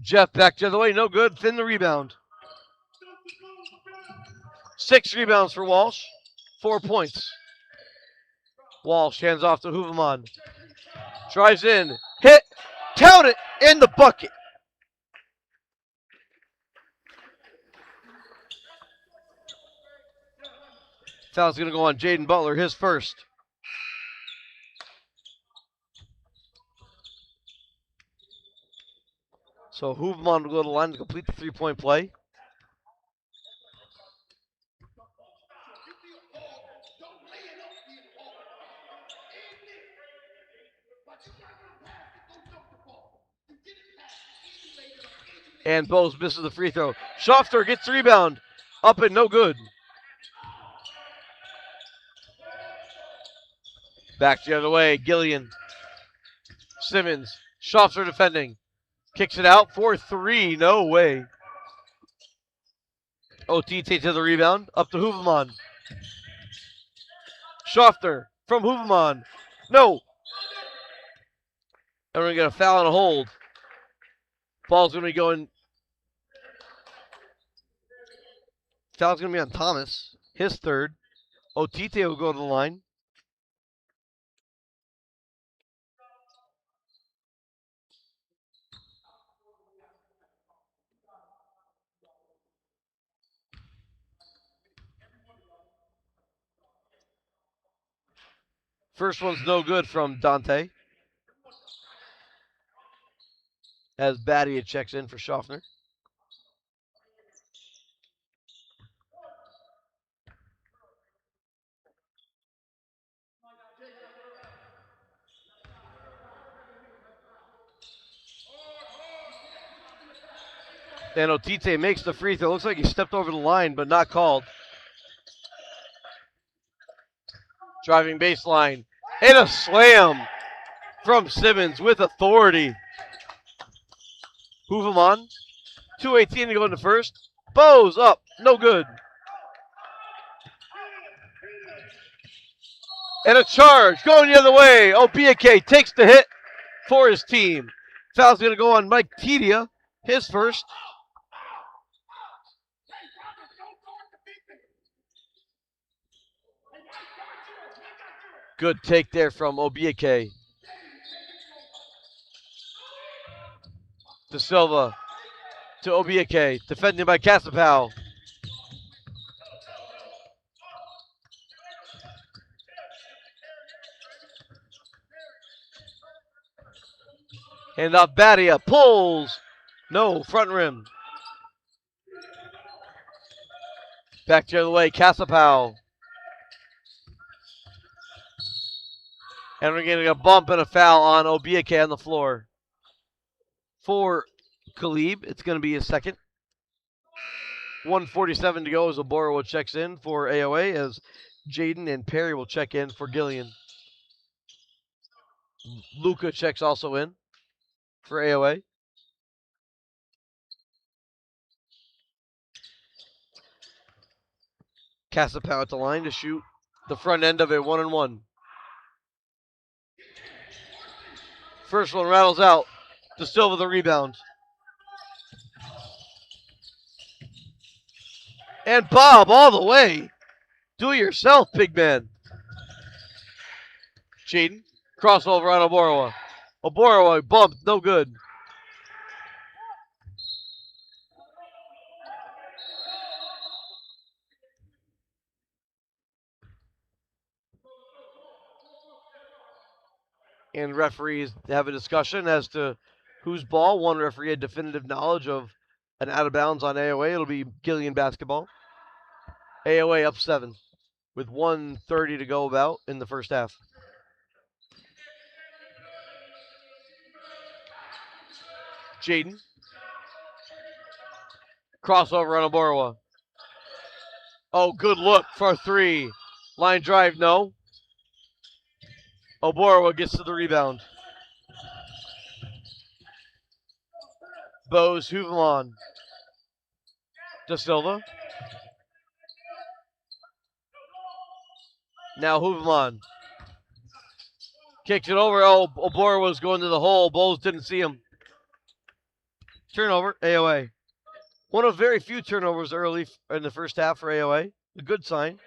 Jeff back the other way. No good. Thin the rebound. 6 rebounds for Walsh. 4 points. Walsh hands off to Hooverman. Drives in. Hit. Count it. In the bucket. Foul's going to go on Jaden Butler. His first. So Hooverman will go to the line to complete the 3-point play. And Bose misses the free throw. Schofter gets the rebound. Up and no good. Back the other way. Gillian. Simmons. Schofter defending. Kicks it out for 3. No way. Otite to the rebound. Up to Hooverman. Schofter from Hooverman. No. And we're going to get a foul and a hold. Ball's going to be going. Foul's going to be on Thomas. His third. Otite will go to the line. First one's no good from Dante. As Badia checks in for Schaffner. And Otite makes the free throw. Looks like he stepped over the line, but not called. Driving baseline. And a slam from Simmons with authority. Hooverman. 2:18 to go in the first. Bose up. No good. And a charge going the other way. Obiake takes the hit for his team. Foul's going to go on Mike Tedia. His first. Good take there from Obiake. De Silva to Obiake. Defended by Casapau. And up Badia. Pulls. No. Front rim. Back the other way. Casapau. And we're getting a bump and a foul on Obiake on the floor. For Khalib, it's going to be his second. 1:47 to go as Oborowa checks in for AOA, as Jaden and Perry will check in for Gillian. Luca checks also in for AOA. Casapau at the line to shoot the front end of a 1-and-1. First one rattles out. De Silva the rebound. And Bob all the way. Do it yourself, big man. Jaden. Crossover on Oborowa. Oborowa bumped. No good. And referees have a discussion as to whose ball. One referee had definitive knowledge of an out of bounds on AOA. It'll be Gillian basketball. AOA up 7 with 1:30 to go about in the first half. Jaden. Crossover on Oborwa. Oh, good look for 3. Line drive, no. Oborwa gets to the rebound. Bose Huvelon. Da Silva. Now Huvelon. Kicks it over. Oh, Oborwa was going to the hole. Bose didn't see him. Turnover, AOA. One of very few turnovers early in the first half for AOA. A good sign.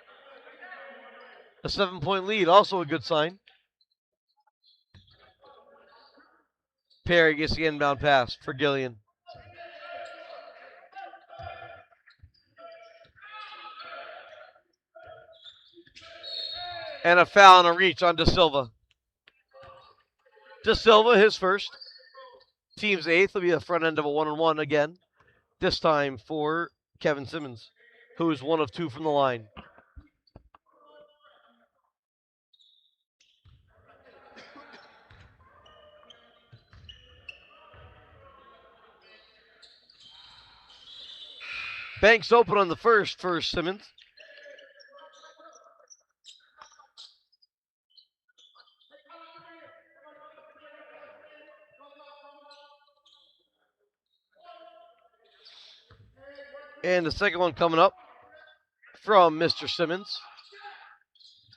A 7-point lead, also a good sign. Perry gets the inbound pass for Gillian. And a foul and a reach on Da Silva. Da Silva, his first. Team's 8th, will be the front end of a 1-on-1 again. This time for Kevin Simmons, who is 1 of 2 from the line. Banks open on the first for Simmons. And the second one coming up from Mr. Simmons.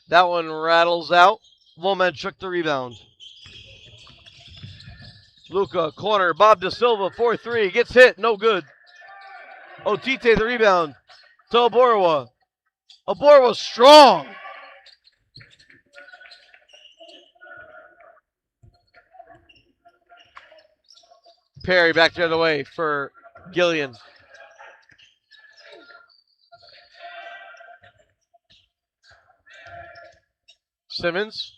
That one rattles out. Lomed took the rebound. Luca, corner, Bob Da Silva, 4-3, gets hit, no good. Otite, the rebound to Oborwa. Oborwa strong. Perry back the other way for Gillian. Simmons,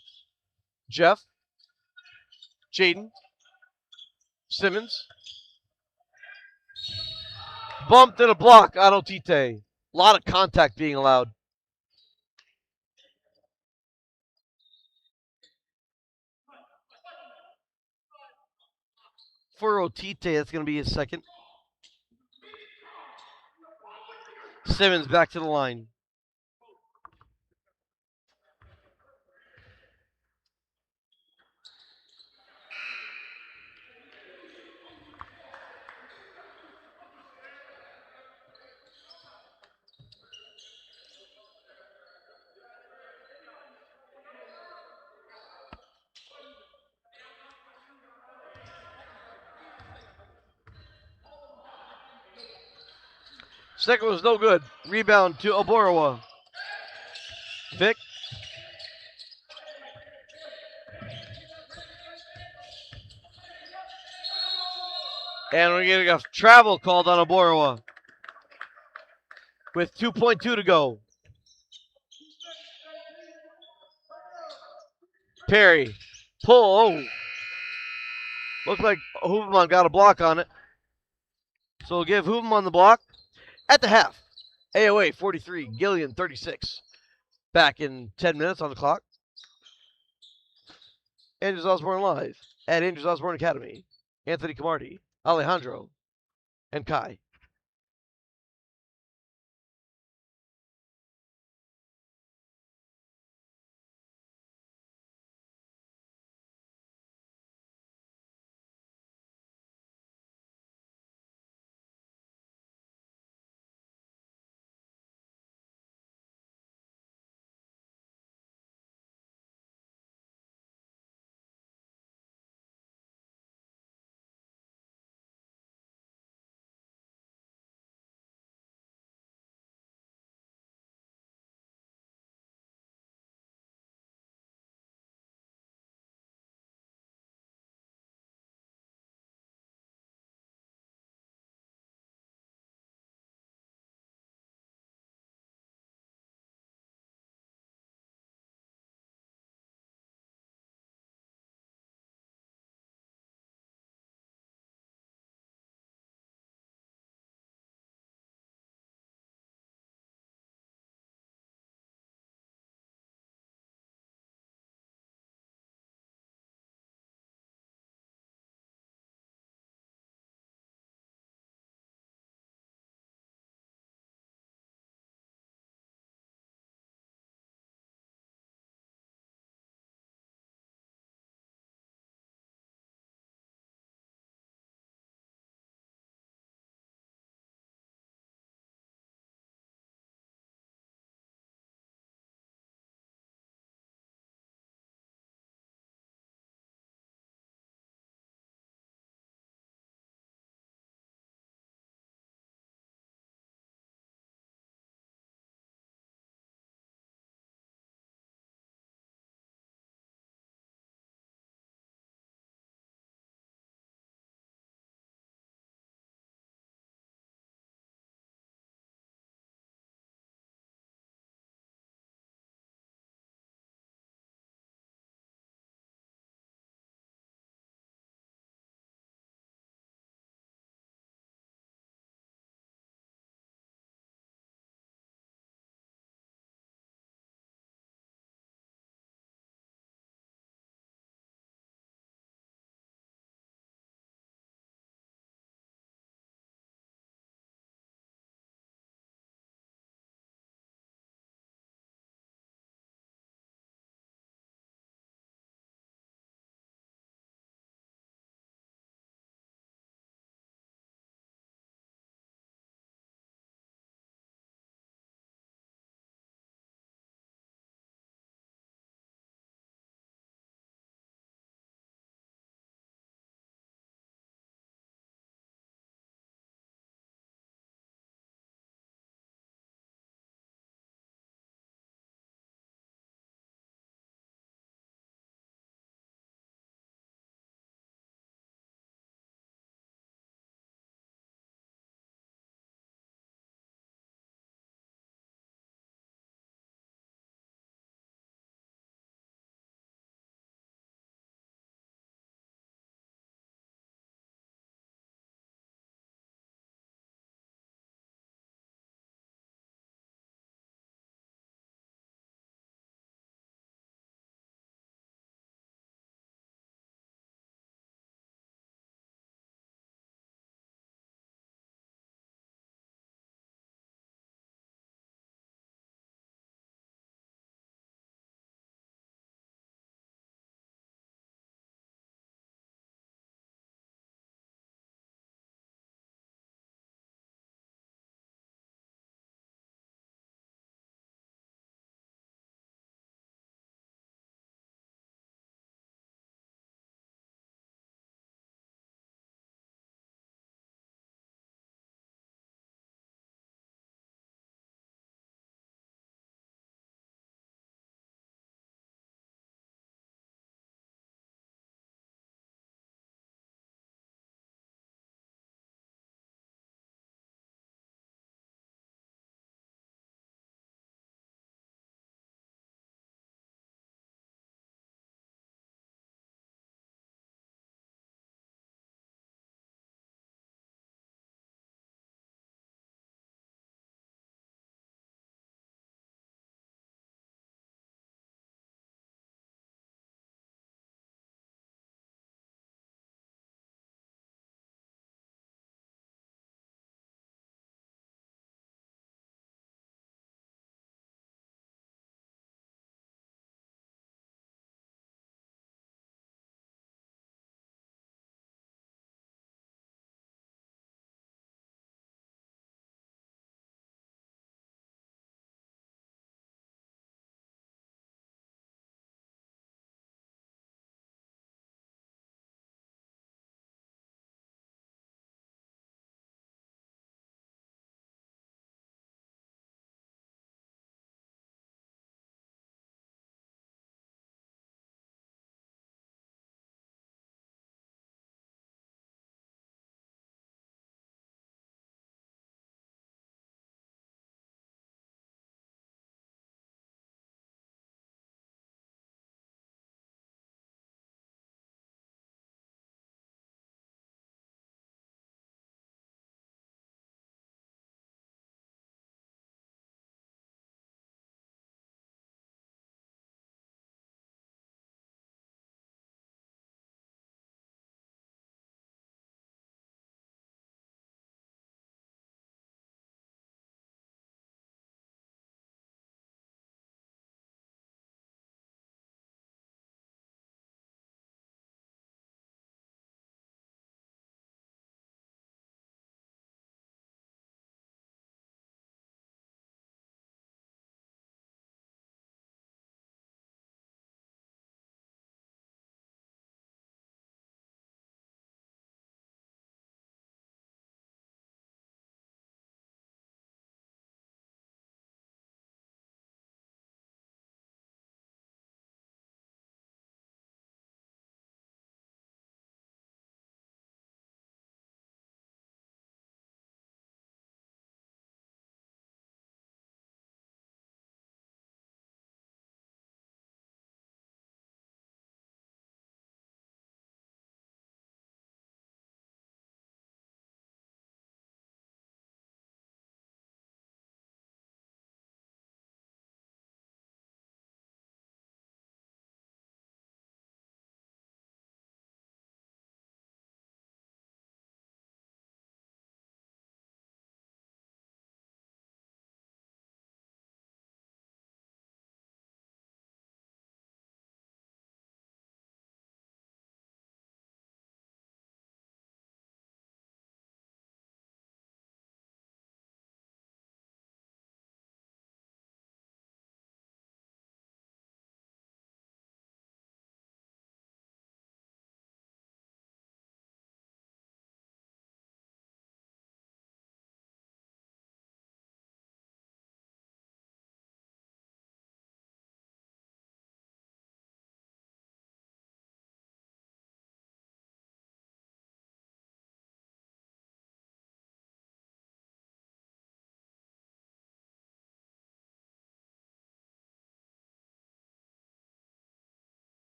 Jeff, Jaden, Simmons. Bumped and a block on Otite. A lot of contact being allowed. For Otite, that's going to be his second. Simmons back to the line. Second was no good. Rebound to Oborwa. Vic. And we're getting a travel called on Oborwa. With 2.2 to go. Perry. Pull. Oh. Looks like Hooverman got a block on it. So we'll give Hooverman the block at the half. AOA 43, Gillian 36. Back in 10 minutes on the clock. Andrews Osborne live at Andrews Osborne Academy. Anthony Camardi, Alejandro, and Kai.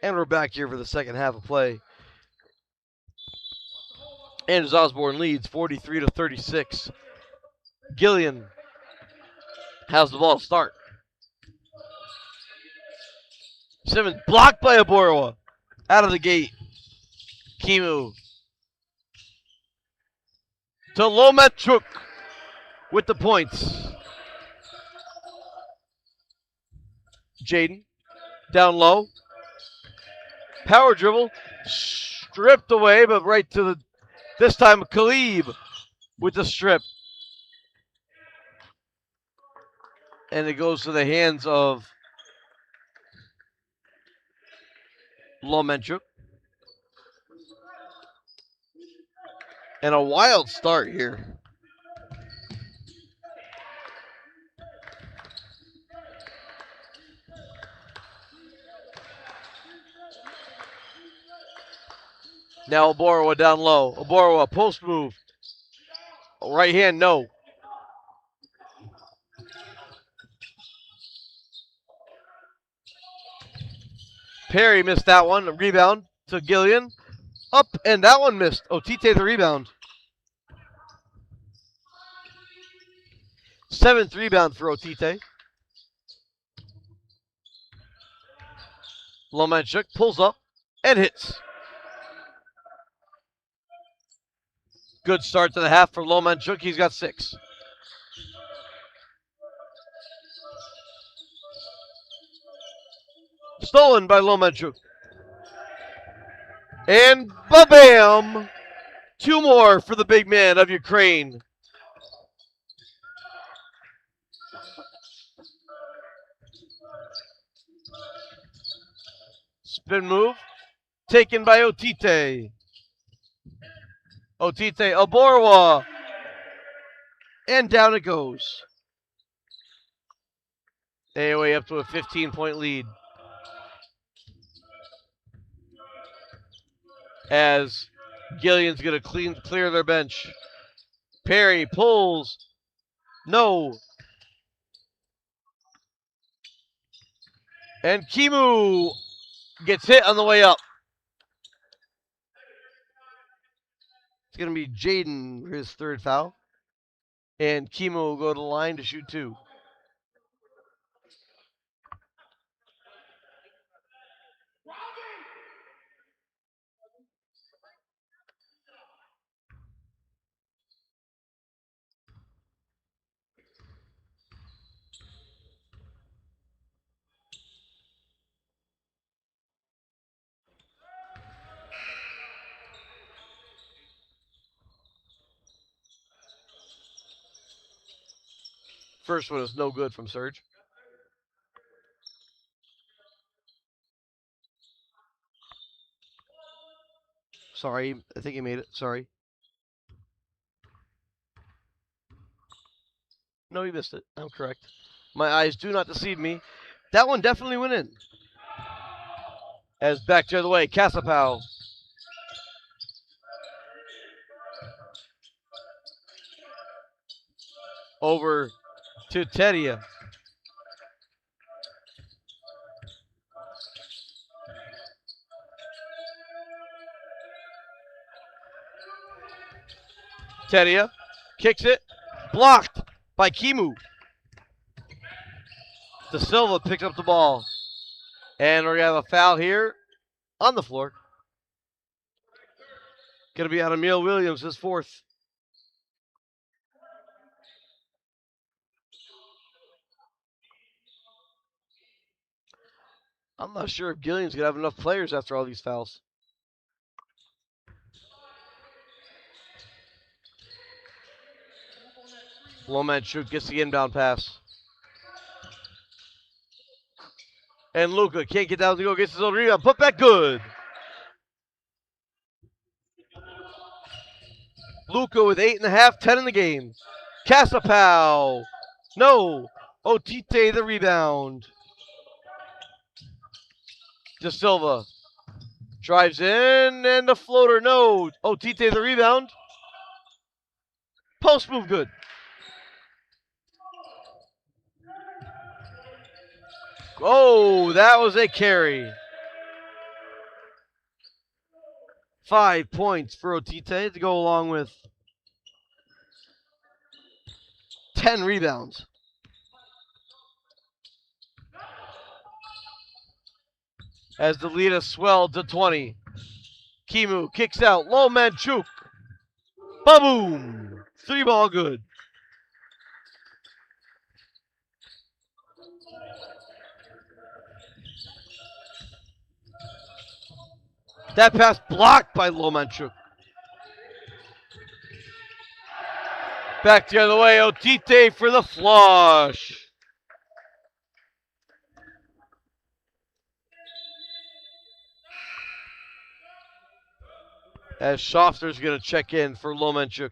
And we're back here for the second half of play. Andrews Osborne leads 43-36. Gillian has the ball start. Simmons blocked by Aborowa. Out of the gate. Kimu to Lomachuk with the points. Jaden down low. Power dribble. Stripped away, but right to the, this time Khalib with the strip. And it goes to the hands of Lomachuk. And a wild start here. Now Aborowa down low. Aborowa post move. Right hand, no. Perry missed that one. A rebound to Gillian. Up, and that one missed. Otite the rebound. 7th rebound for Otite. Lomachuk pulls up and hits. Good start to the half for Lomachuk. He's got 6. Stolen by Lomachuk. And ba-bam! 2 more for the big man of Ukraine. Spin move. Taken by Otite. Otite, Aborowa. And down it goes. AOA up to a 15-point lead. As Gillian's going to clear their bench. Perry pulls. No. And Kimu gets hit on the way up. It's going to be Jaden for his 3rd foul. And Kimu will go to the line to shoot 2. First one is no good from Serge. Sorry, I think he made it. Sorry. No, he missed it. I'm correct. My eyes do not deceive me. That one definitely went in. As back the other way, Kasapow. Over to Tedia. Tedia kicks it. Blocked by Kimu. De Silva picks up the ball. And we're going to have a foul here on the floor. Going to be on Emil Williams, his 4th. I'm not sure if Gillian's going to have enough players after all these fouls. Lomachuk gets the inbound pass. And Luka can't get down to go, gets his own rebound. Put back good. Luka with 8.5, 10 in the game. Kasapow. No. Otite the rebound. De Silva drives in and the floater. No. Otite the rebound. Post move good. Oh, that was a carry. 5 points for Otite to go along with 10 rebounds. As the lead has swelled to 20. Kimu kicks out. Lomanchuk. Ba-boom. 3-ball good. That pass blocked by Lomanchuk. Back the other way. Otite for the flush. As Schofter's going to check in for Lomanchuk.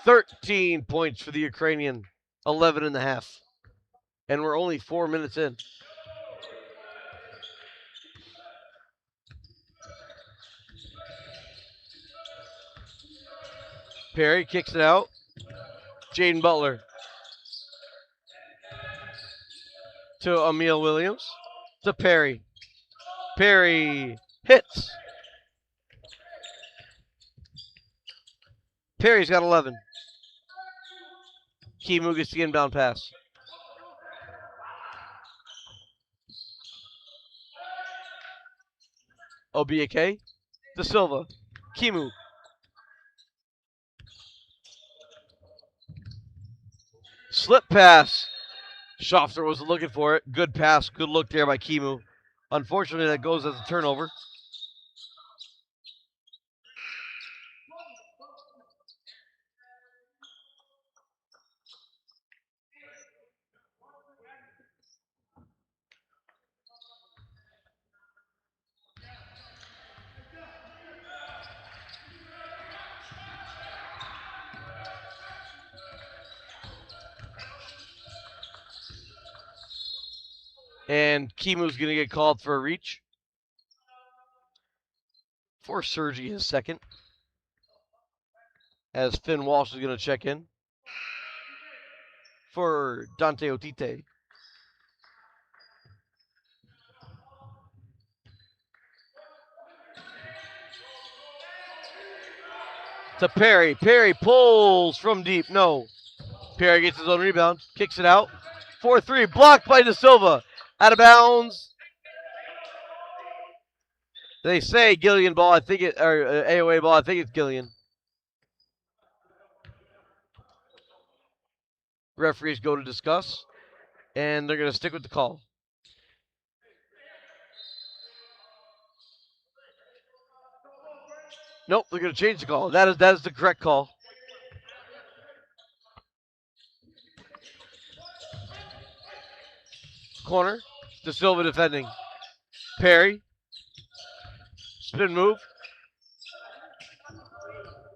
13 points for the Ukrainian. 11 and a half. And we're only 4 minutes in. Perry kicks it out. Jaden Butler to Emil Williams. To Perry. Perry hits. Perry's got 11. Kimu gets the inbound pass. Obiake to Silva. Kimu. Slip pass. Schofter was looking for it. Good pass. Good look there by Kimu. Unfortunately, that goes as a turnover. And Kimu's going to get called for a reach. For Sergi, his second. As Finn Walsh is going to check in. For Dante Otite. To Perry. Perry pulls from deep. No. Perry gets his own rebound. Kicks it out. 4-3. Blocked by De Silva. Out of bounds. They say Gillian ball. I think it, or AOA ball. I think it's Gillian. Referees go to discuss. And they're going to stick with the call. Nope, they're going to change the call. That is the correct call. Corner. De Silva defending. Perry. Spin move.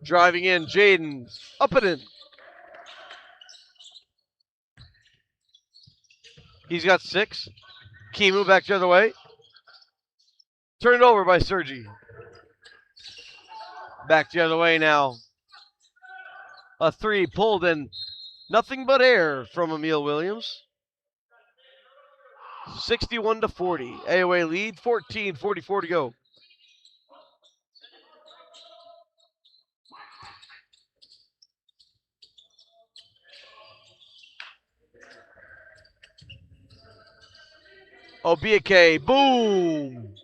Driving in. Jaden. Up and in. He's got 6. Kimu back the other way. Turned over by Sergi. Back the other way now. A 3 pulled in. Nothing but air from Emil Williams. 61-40. AOA lead. 14:44 to go. Obiake. Boom.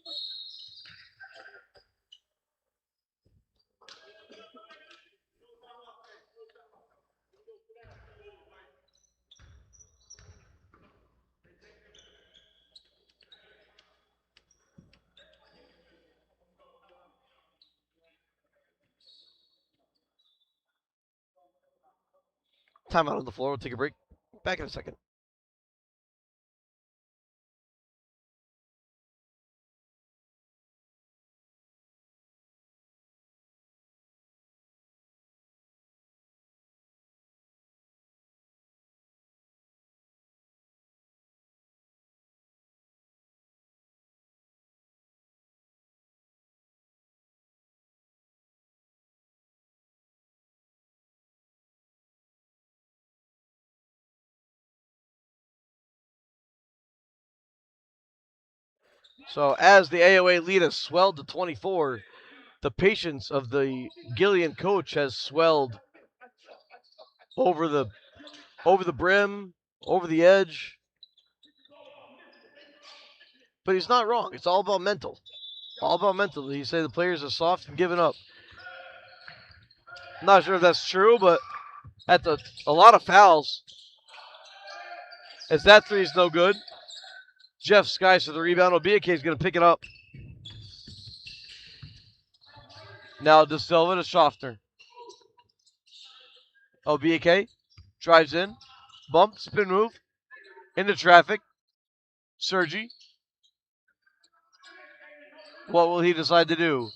Timeout on the floor. We'll take a break. Back in a second. So as the AOA lead has swelled to 24, the patience of the Gillian coach has swelled over the brim, over the edge. But he's not wrong. It's all about mental. All about mental. You say the players are soft and giving up. I'm not sure if that's true, but at a lot of fouls. As that three is no good. Jeff skies for the rebound. Obiake is going to pick it up. Now De Silva to Schaffner. Obiake drives in. Bump, spin move. Into traffic. Sergi. What will he decide to do?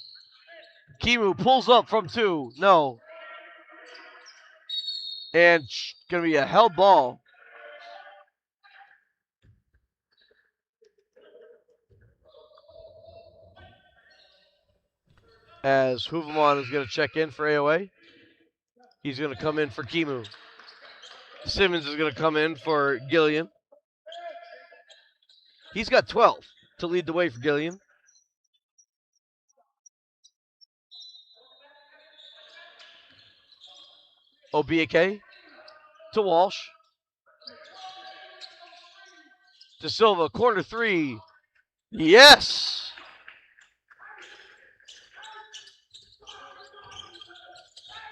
Kimu pulls up from 2. No. And going to be a held ball. As Huvemon is going to check in for AOA. He's going to come in for Kimu. Simmons is going to come in for Gillian. He's got 12 to lead the way for Gillian. Obiake to Walsh. De Silva, corner 3. Yes!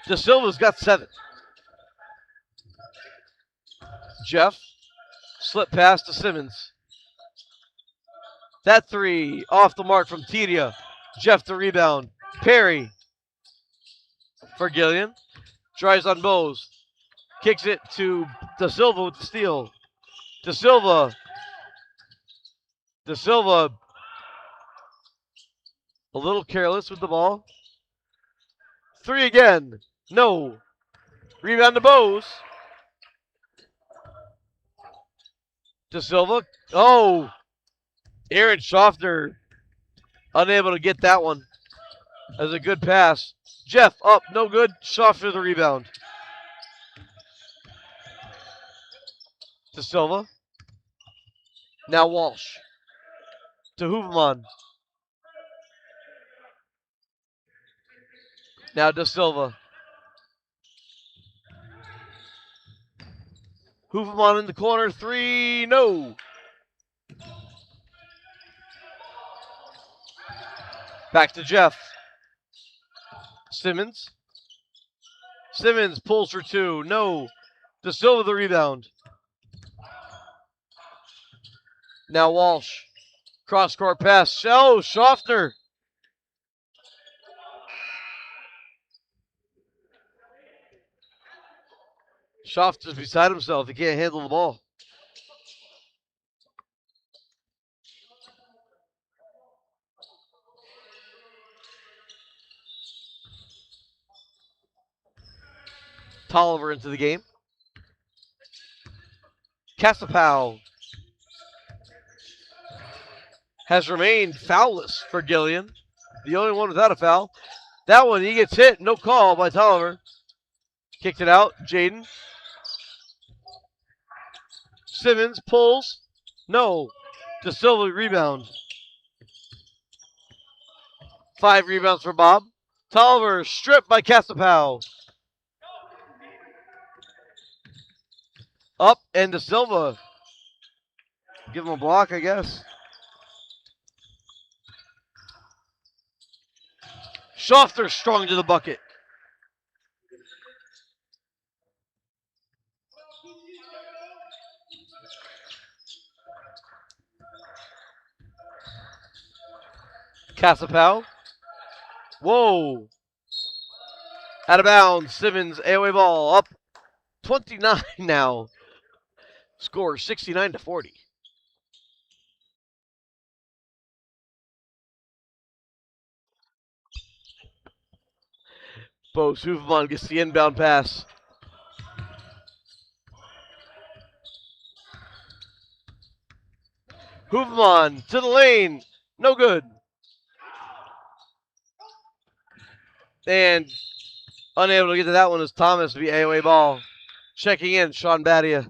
De Silva's got 7. Jeff, slip pass to Simmons. That 3 off the mark from Tidia. Jeff the rebound. Perry for Gillian. Drives on Bose. Kicks it to De Silva with the steal. De Silva. A little careless with the ball. 3 again. No. Rebound to Bose. De Silva. Oh. Aaron Schaffner unable to get that one. As a good pass. Jeff up. No good. Schaffner the rebound. De Silva. Now Walsh. To Huvemon. Now De Silva. Huvemon in the corner. 3. No. Back to Jeff. Simmons. Simmons pulls for 2. No. De Silva the rebound. Now Walsh. Cross-court pass. Oh, Schaffner. Schaffner's beside himself. He can't handle the ball. Tolliver into the game. Casapow has remained foulless for Gillian. The only one without a foul. That one, he gets hit. No call by Tolliver. Kicked it out. Jaden. Simmons pulls. No. De Silva rebound. 5 rebounds for Bob. Tolliver stripped by Casapow. Up and De Silva. Give him a block, I guess. Schaffner strong to the bucket. Casapow. Whoa. Out of bounds. Simmons, AOA ball. Up 29 now. Score 69-40. Bo Huvemon gets the inbound pass. Huvemon to the lane. No good. And unable to get to that one is Thomas via AOA ball. Checking in, Sean Badia.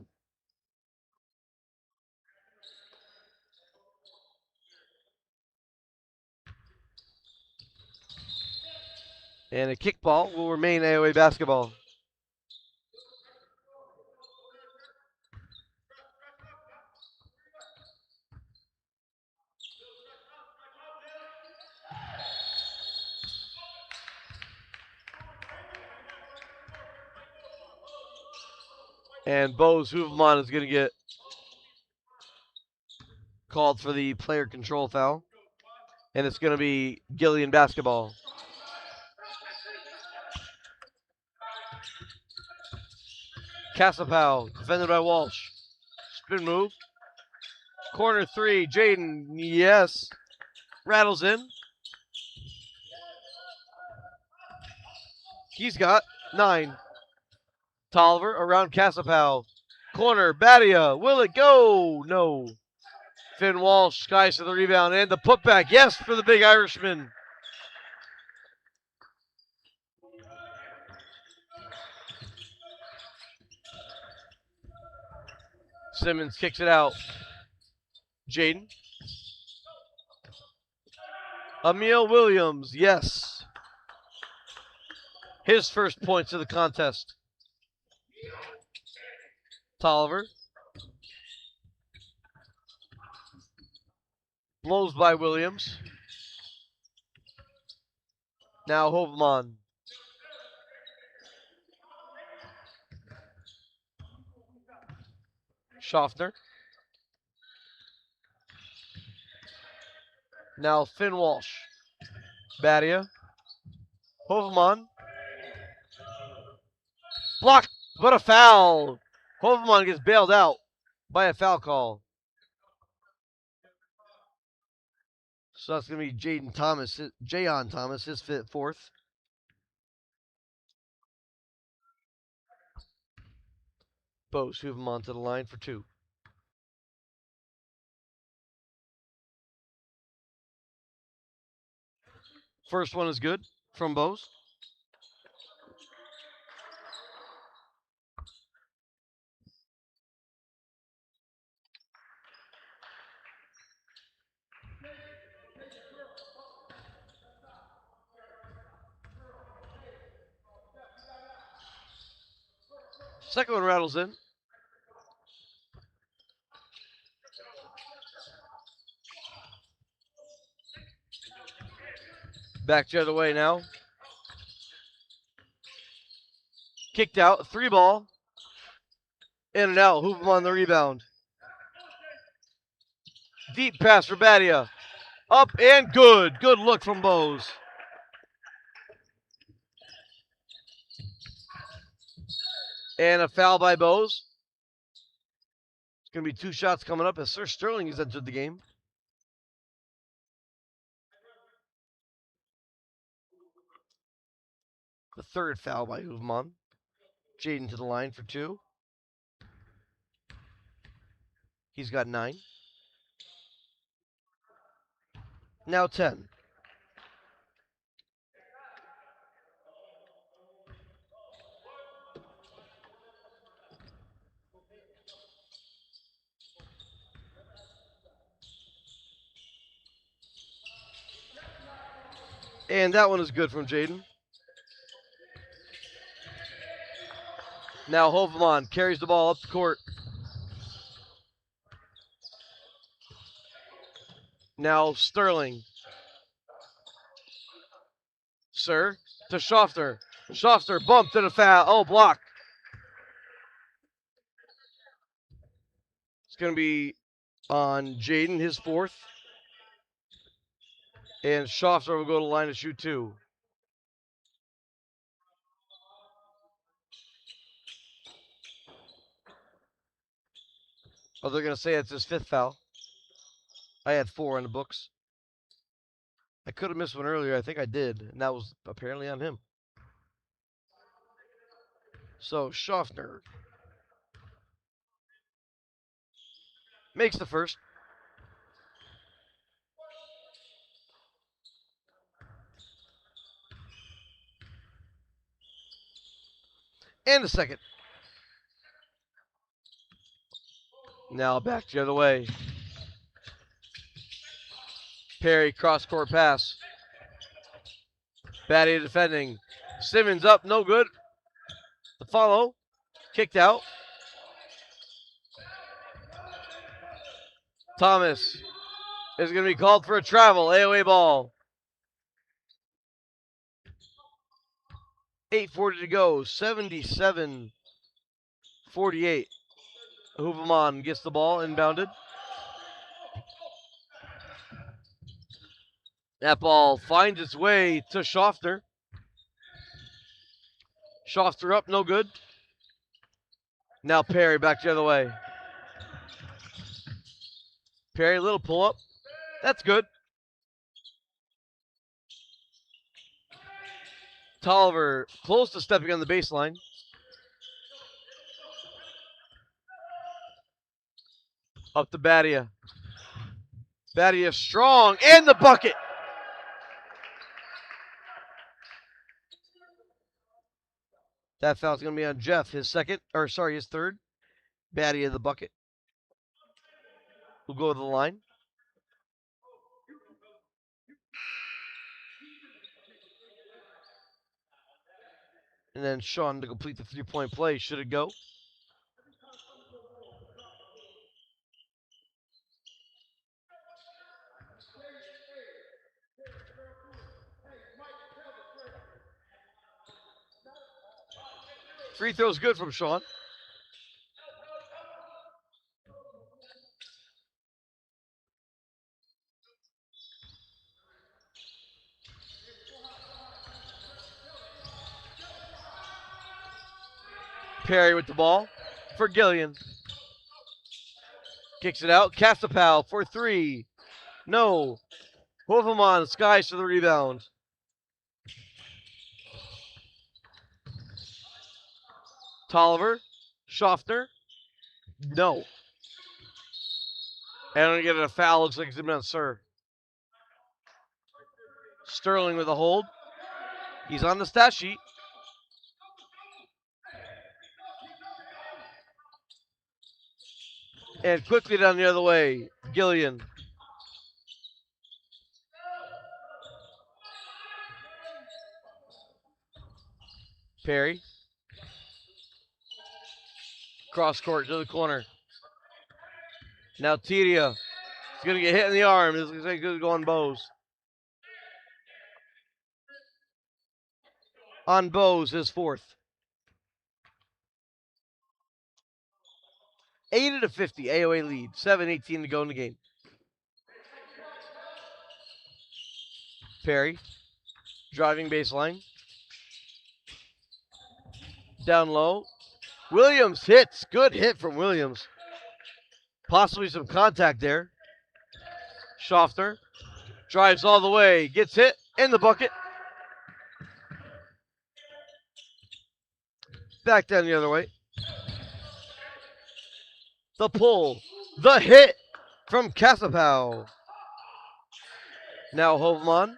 And a kickball will remain AOA basketball. And Bose Hoovermon is going to get called for the player control foul. And it's going to be Gillian basketball. Casapau, defended by Walsh. Spin move. Corner three, Jaden, yes. Rattles in. He's got 9. Tolliver around Casapau. Corner, Badia, will it go? No. Finn Walsh skies to the rebound and the putback, yes, for the big Irishman. Simmons kicks it out. Jaden. Emil Williams, yes. His first points of the contest. Tolliver. Blows by Williams. Now Hovman. Schaffner. Now Finn Walsh. Badia. Hovman. Blocked, but a foul. Hovman gets bailed out by a foul call. So that's going to be Jaden Thomas, Jayon Thomas, his 4th. Bose Hoovermon to the line for 2. First one is good from Bose. Second one rattles in. Back the other way now. Kicked out, 3 ball. In and out, Hoovermon on the rebound. Deep pass for Badia. Up and good. Good look from Bose. And a foul by Bose. It's going to be 2 shots coming up as Sir Sterling has entered the game. The 3rd foul by Hoovermon. Jaden to the line for 2. He's got 9. Now 10. And that one is good from Jaden. Now Hovman carries the ball up the court. Now Sterling. Sir to Schaffner. Schaffner bumped and a foul. Oh, block. It's going to be on Jaden, his 4th. And Schaffner will go to the line to shoot 2. Oh, they're going to say it's his 5th foul. I had 4 in the books. I could have missed one earlier. I think I did. And that was apparently on him. So Schaffner makes the first. And the second. Now back the other way. Perry cross-court pass. Badia defending. Simmons up, no good. The follow, kicked out. Thomas is going to be called for a travel. AOA ball. 8:40 to go. 77-48. Hooverman gets the ball inbounded. That ball finds its way to Schofter. Schofter up, no good. Now Perry back the other way. Perry, little pull up. That's good. Tolliver close to stepping on the baseline. Up to Badia. Badia strong and the bucket. That foul's going to be on Jeff, his third. Badia the bucket. Will go to the line. And then Sean to complete the three-point play. Should it go? Free throw's good from Sean. Perry with the ball for Gillian. Kicks it out. Castapal for three. No. Hovelman skies for the rebound. Tolliver. Schaffner. No. And I'm going to get a foul. Looks like it's been on Sir. Sterling with a hold. He's on the stat sheet. And quickly down the other way, Gillian. Perry. Cross court to the corner. Now Tidia. He's going to get hit in the arm. This looks like it's going Bose. On Bose, his fourth. 80-50, AOA lead. 7:18 to go in the game. Perry. Driving baseline. Down low. Williams hits. Good hit from Williams. Possibly some contact there. Schofter drives all the way. Gets hit in the bucket. Back down the other way. The pull. The hit from Casapau. Now Hovman.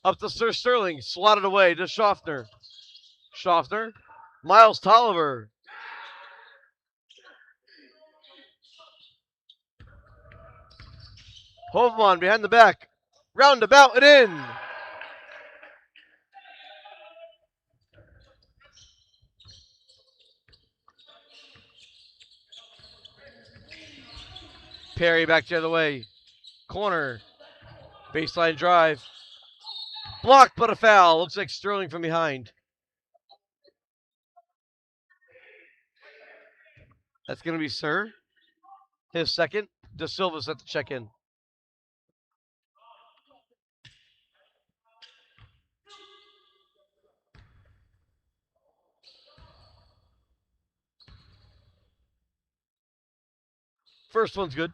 Up to Sir Sterling. Slotted away to Schofter. Schofter. Miles Tolliver. Hovman behind the back. Roundabout and in. Perry back the other way. Corner. Baseline drive. Blocked, but a foul. Looks like Sterling from behind. That's going to be Sir. His second. De Silva set to check in. First one's good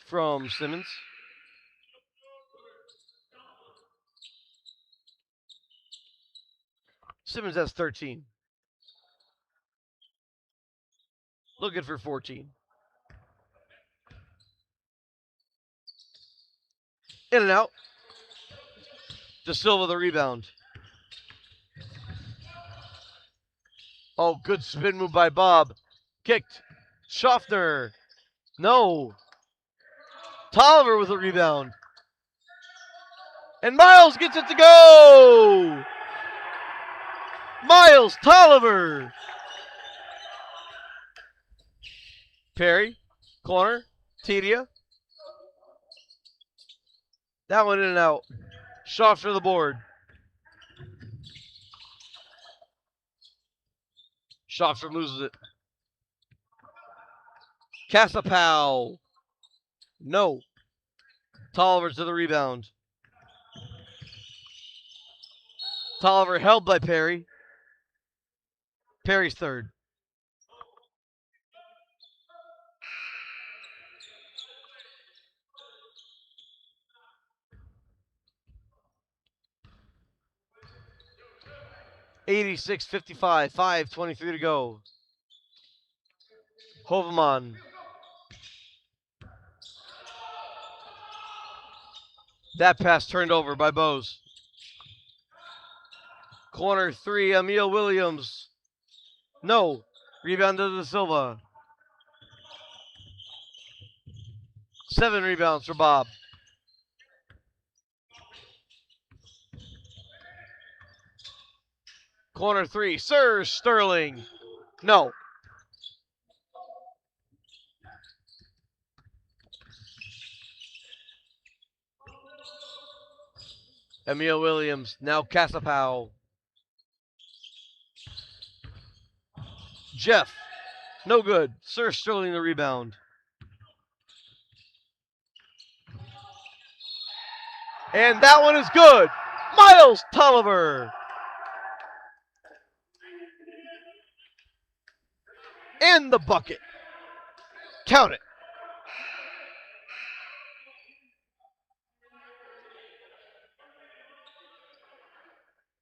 from Simmons. Simmons has 13. Looking for 14. In and out. De Silva the rebound. Oh, good spin move by Bob. Kicked. Schaffner. No. Tolliver with a rebound. And Miles gets it to go! Miles Tolliver! Perry, corner, Tedia. That one in and out. Shot for the board. Schaffner loses it. Casapow. No. Tolliver to the rebound. Tolliver held by Perry. Perry's third. $86-55, 5:23 to go. Hoveman. That pass turned over by Bose. Corner three, Emil Williams. No. Rebound to De Silva. 7 rebounds for Bob. Corner three, Sir Sterling. No. Emil Williams, now Casapow. Jeff, no good. Sir Sterling the rebound. And that one is good. Miles Tolliver. In the bucket. Count it.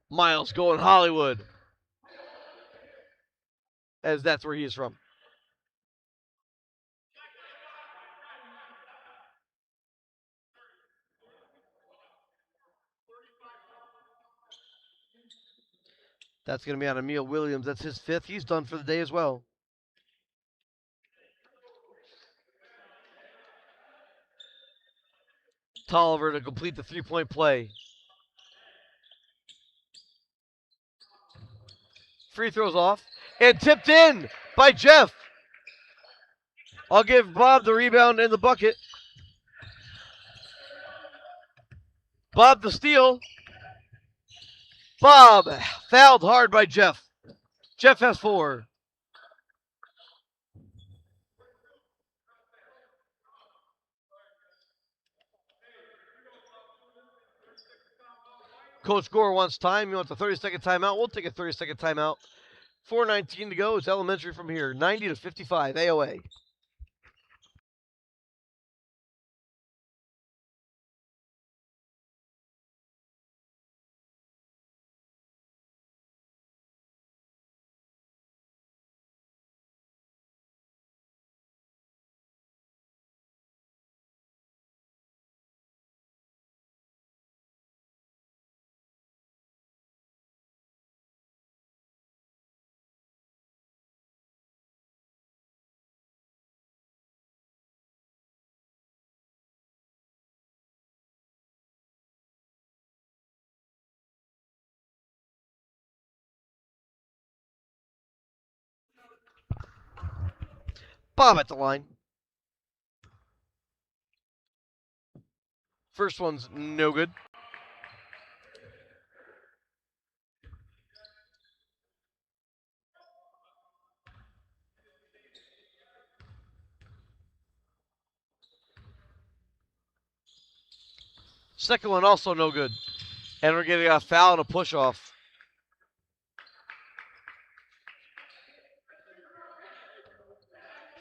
Miles going Hollywood. As that's where he is from. That's going to be on Emil Williams. That's his 5th. He's done for the day as well. Tolliver to complete the 3-point play. Free throws off. And tipped in by Jeff. I'll give Bob the rebound and the bucket. Bob the steal. Bob fouled hard by Jeff. Jeff has 4. Coach Gore wants time. He wants a 30-second timeout. We'll take a 30-second timeout. 4:19 to go. It's elementary from here. 90-55 AOA. Bob at the line. First one's no good. Second one also no good. And we're getting a foul and a push off.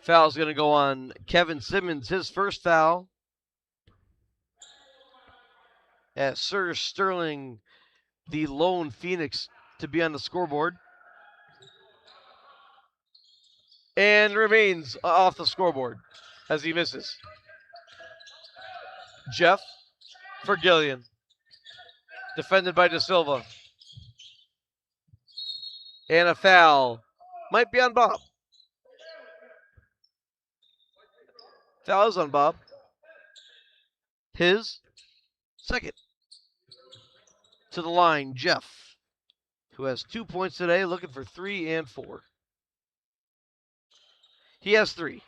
Foul's going to go on Kevin Simmons, his first foul. As Sir Sterling, the lone Phoenix, to be on the scoreboard. And remains off the scoreboard as he misses. Jeff for Gillian. Defended by De Silva. And a foul. Might be on Bob. Foul is on Bob. His second. To the line, Jeff, who has 2 points today, looking for 3 and 4. He has 3.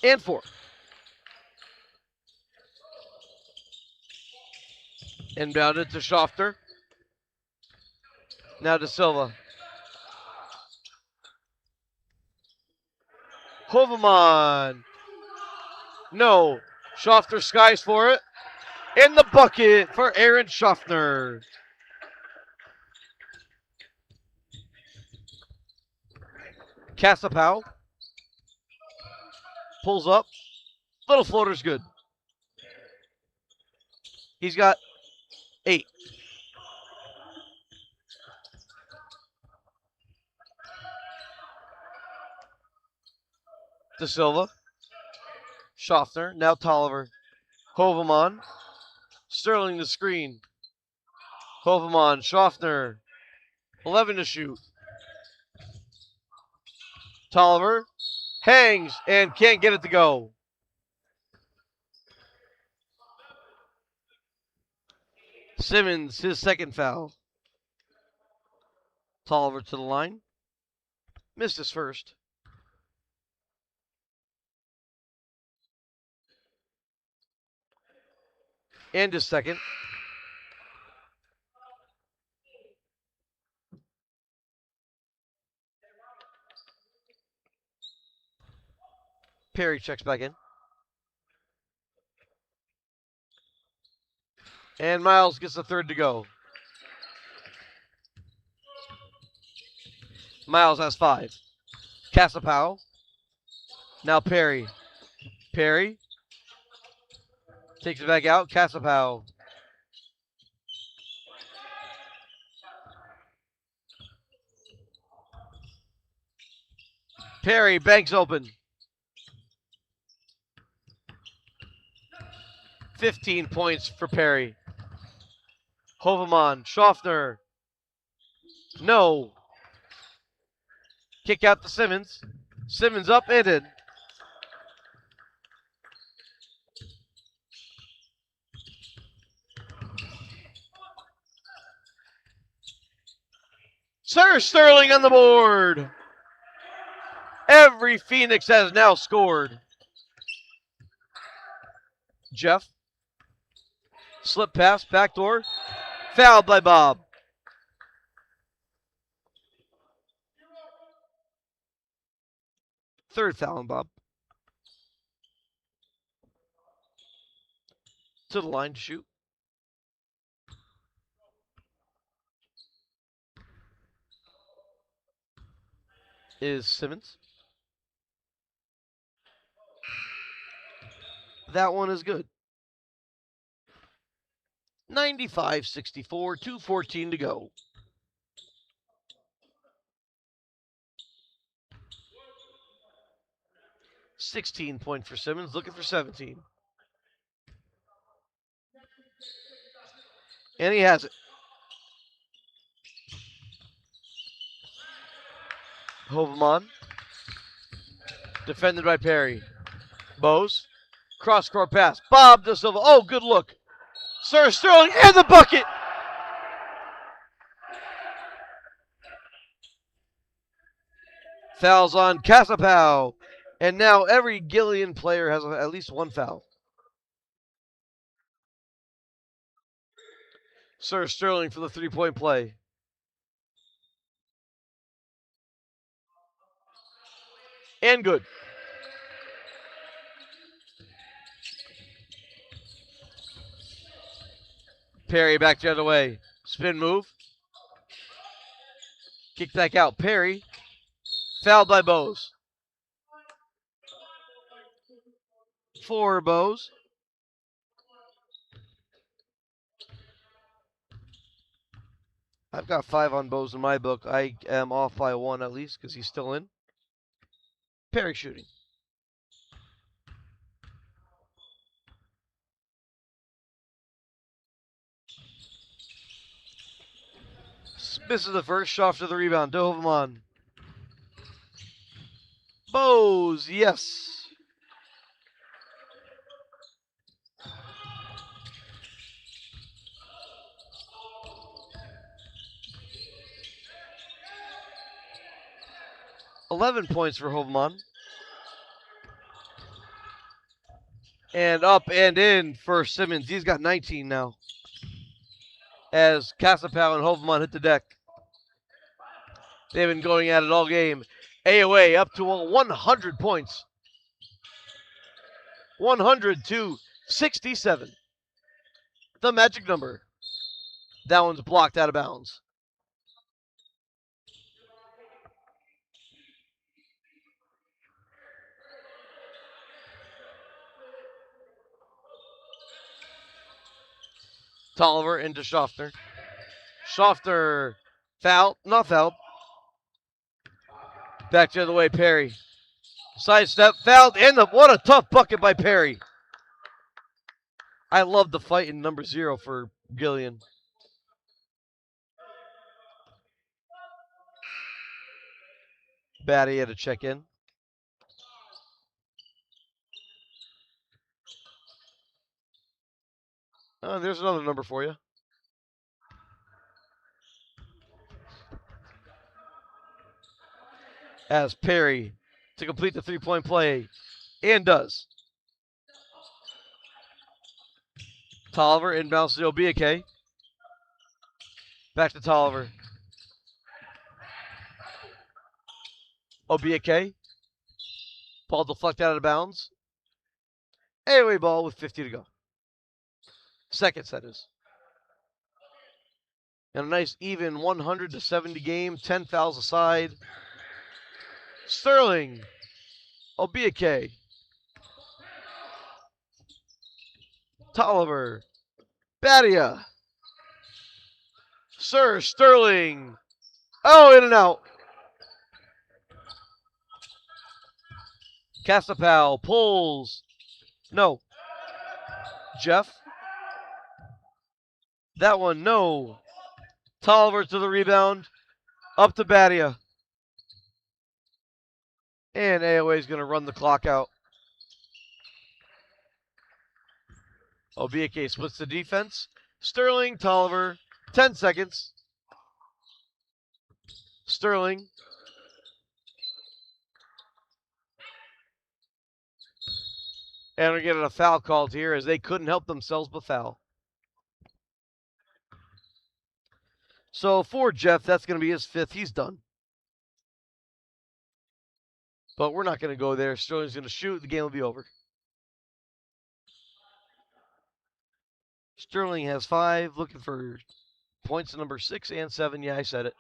And 4. Inbounded to Schaffner. Now to Silva. Hoveman. No. Schaffner skies for it. In the bucket for Aaron Schaffner. Kasapow. Pulls up. Little floater's good. He's got 8. De Silva. Schaffner. Now Tolliver. Hoveman. Sterling the screen. Hoveman. Schaffner. 11 to shoot. Tolliver. Hangs and can't get it to go. Simmons, his second foul. Tolliver to the line. Missed his first. And his second. Perry checks back in. And Miles gets the third to go. Miles has 5. Kasapow. Now Perry. Perry. Takes it back out. Kasapow. Perry banks open. 15 points for Perry. Hoveman. Schaffner. No. Kick out to Simmons. Simmons up and in. Sir Sterling on the board. Every Phoenix has now scored. Jeff. Slip pass, backdoor. Fouled by Bob. Third foul on Bob. To the line to shoot. Is Simmons. That one is good. 95-64, 2:14 to go. $16 for Simmons, looking for 17. And he has it. Hoveman. Defended by Perry. Bose. Cross-court pass. Bob De Silva. Oh, good look. Sir Sterling and the bucket. Fouls on Kasapow. And now every Gillian player has at least one foul. Sir Sterling for the three-point play. And good. Perry back the other way. Spin move. Kick back out. Perry. Fouled by Bose. For Bose. I've got 5 on Bose in my book. I am off by 1 at least because he's still in. Perry shooting. Misses the first. Schaff to the rebound. Doveman. Bose, yes. $11 points for Hovman. And up and in for Simmons. He's got 19 now. As Casapau and Hovman hit the deck. They've been going at it all game. AOA up to 100 points. 100 to 67. The magic number. That one's blocked out of bounds. Tolliver into Schaffner. Schaffner foul, not fouled. Back the other way, Perry. Sidestep, fouled, and what a tough bucket by Perry. I love the fight in number 0 for Gillian. Batty had to check in. Oh, there's another number for you. As Perry to complete the three-point play, and does. Tolliver inbounds to Obiake. Back to Tolliver. Obiake. Ball deflected out of bounds. AOA ball with 50 to go. Second set is. And a nice even 100 to 70 game. 10 fouls aside. Sterling. Obiake. Tolliver. Badia. Sir Sterling. Oh, in and out. Casapau pulls. No. Jeff. That one, no. Tolliver to the rebound. Up to Badia. And AOA is going to run the clock out. Obiake splits the defense. Sterling, Tolliver, 10 seconds. Sterling. And we're getting a foul called here as they couldn't help themselves but foul. So for Jeff, that's going to be his 5th. He's done. But we're not going to go there. Sterling's going to shoot. The game will be over. Sterling has 5. Looking for points number 6 and 7. Yeah, I said it.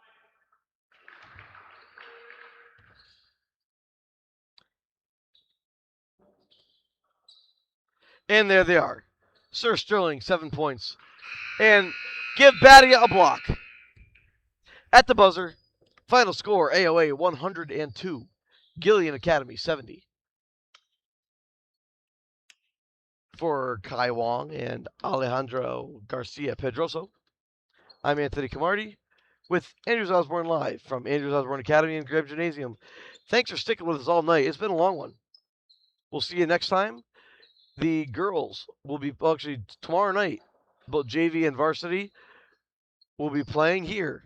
And there they are. Sir Sterling, 7 points. And give Badia a block. At the buzzer, final score, AOA 102. Gillian Academy 70. For Kai Wong and Alejandro Garcia Pedroso, I'm Anthony Camardi with Andrews Osborne Live from Andrews Osborne Academy and Graham Gymnasium. Thanks for sticking with us all night. It's been a long one. We'll see you next time. The girls will be, well, actually, tomorrow night, both JV and Varsity will be playing here.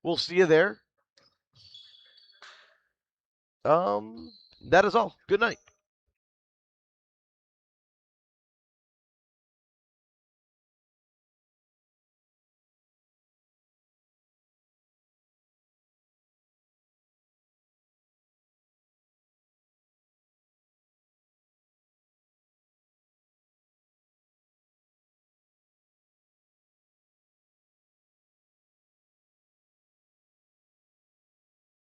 We'll see you there. That is all. Good night.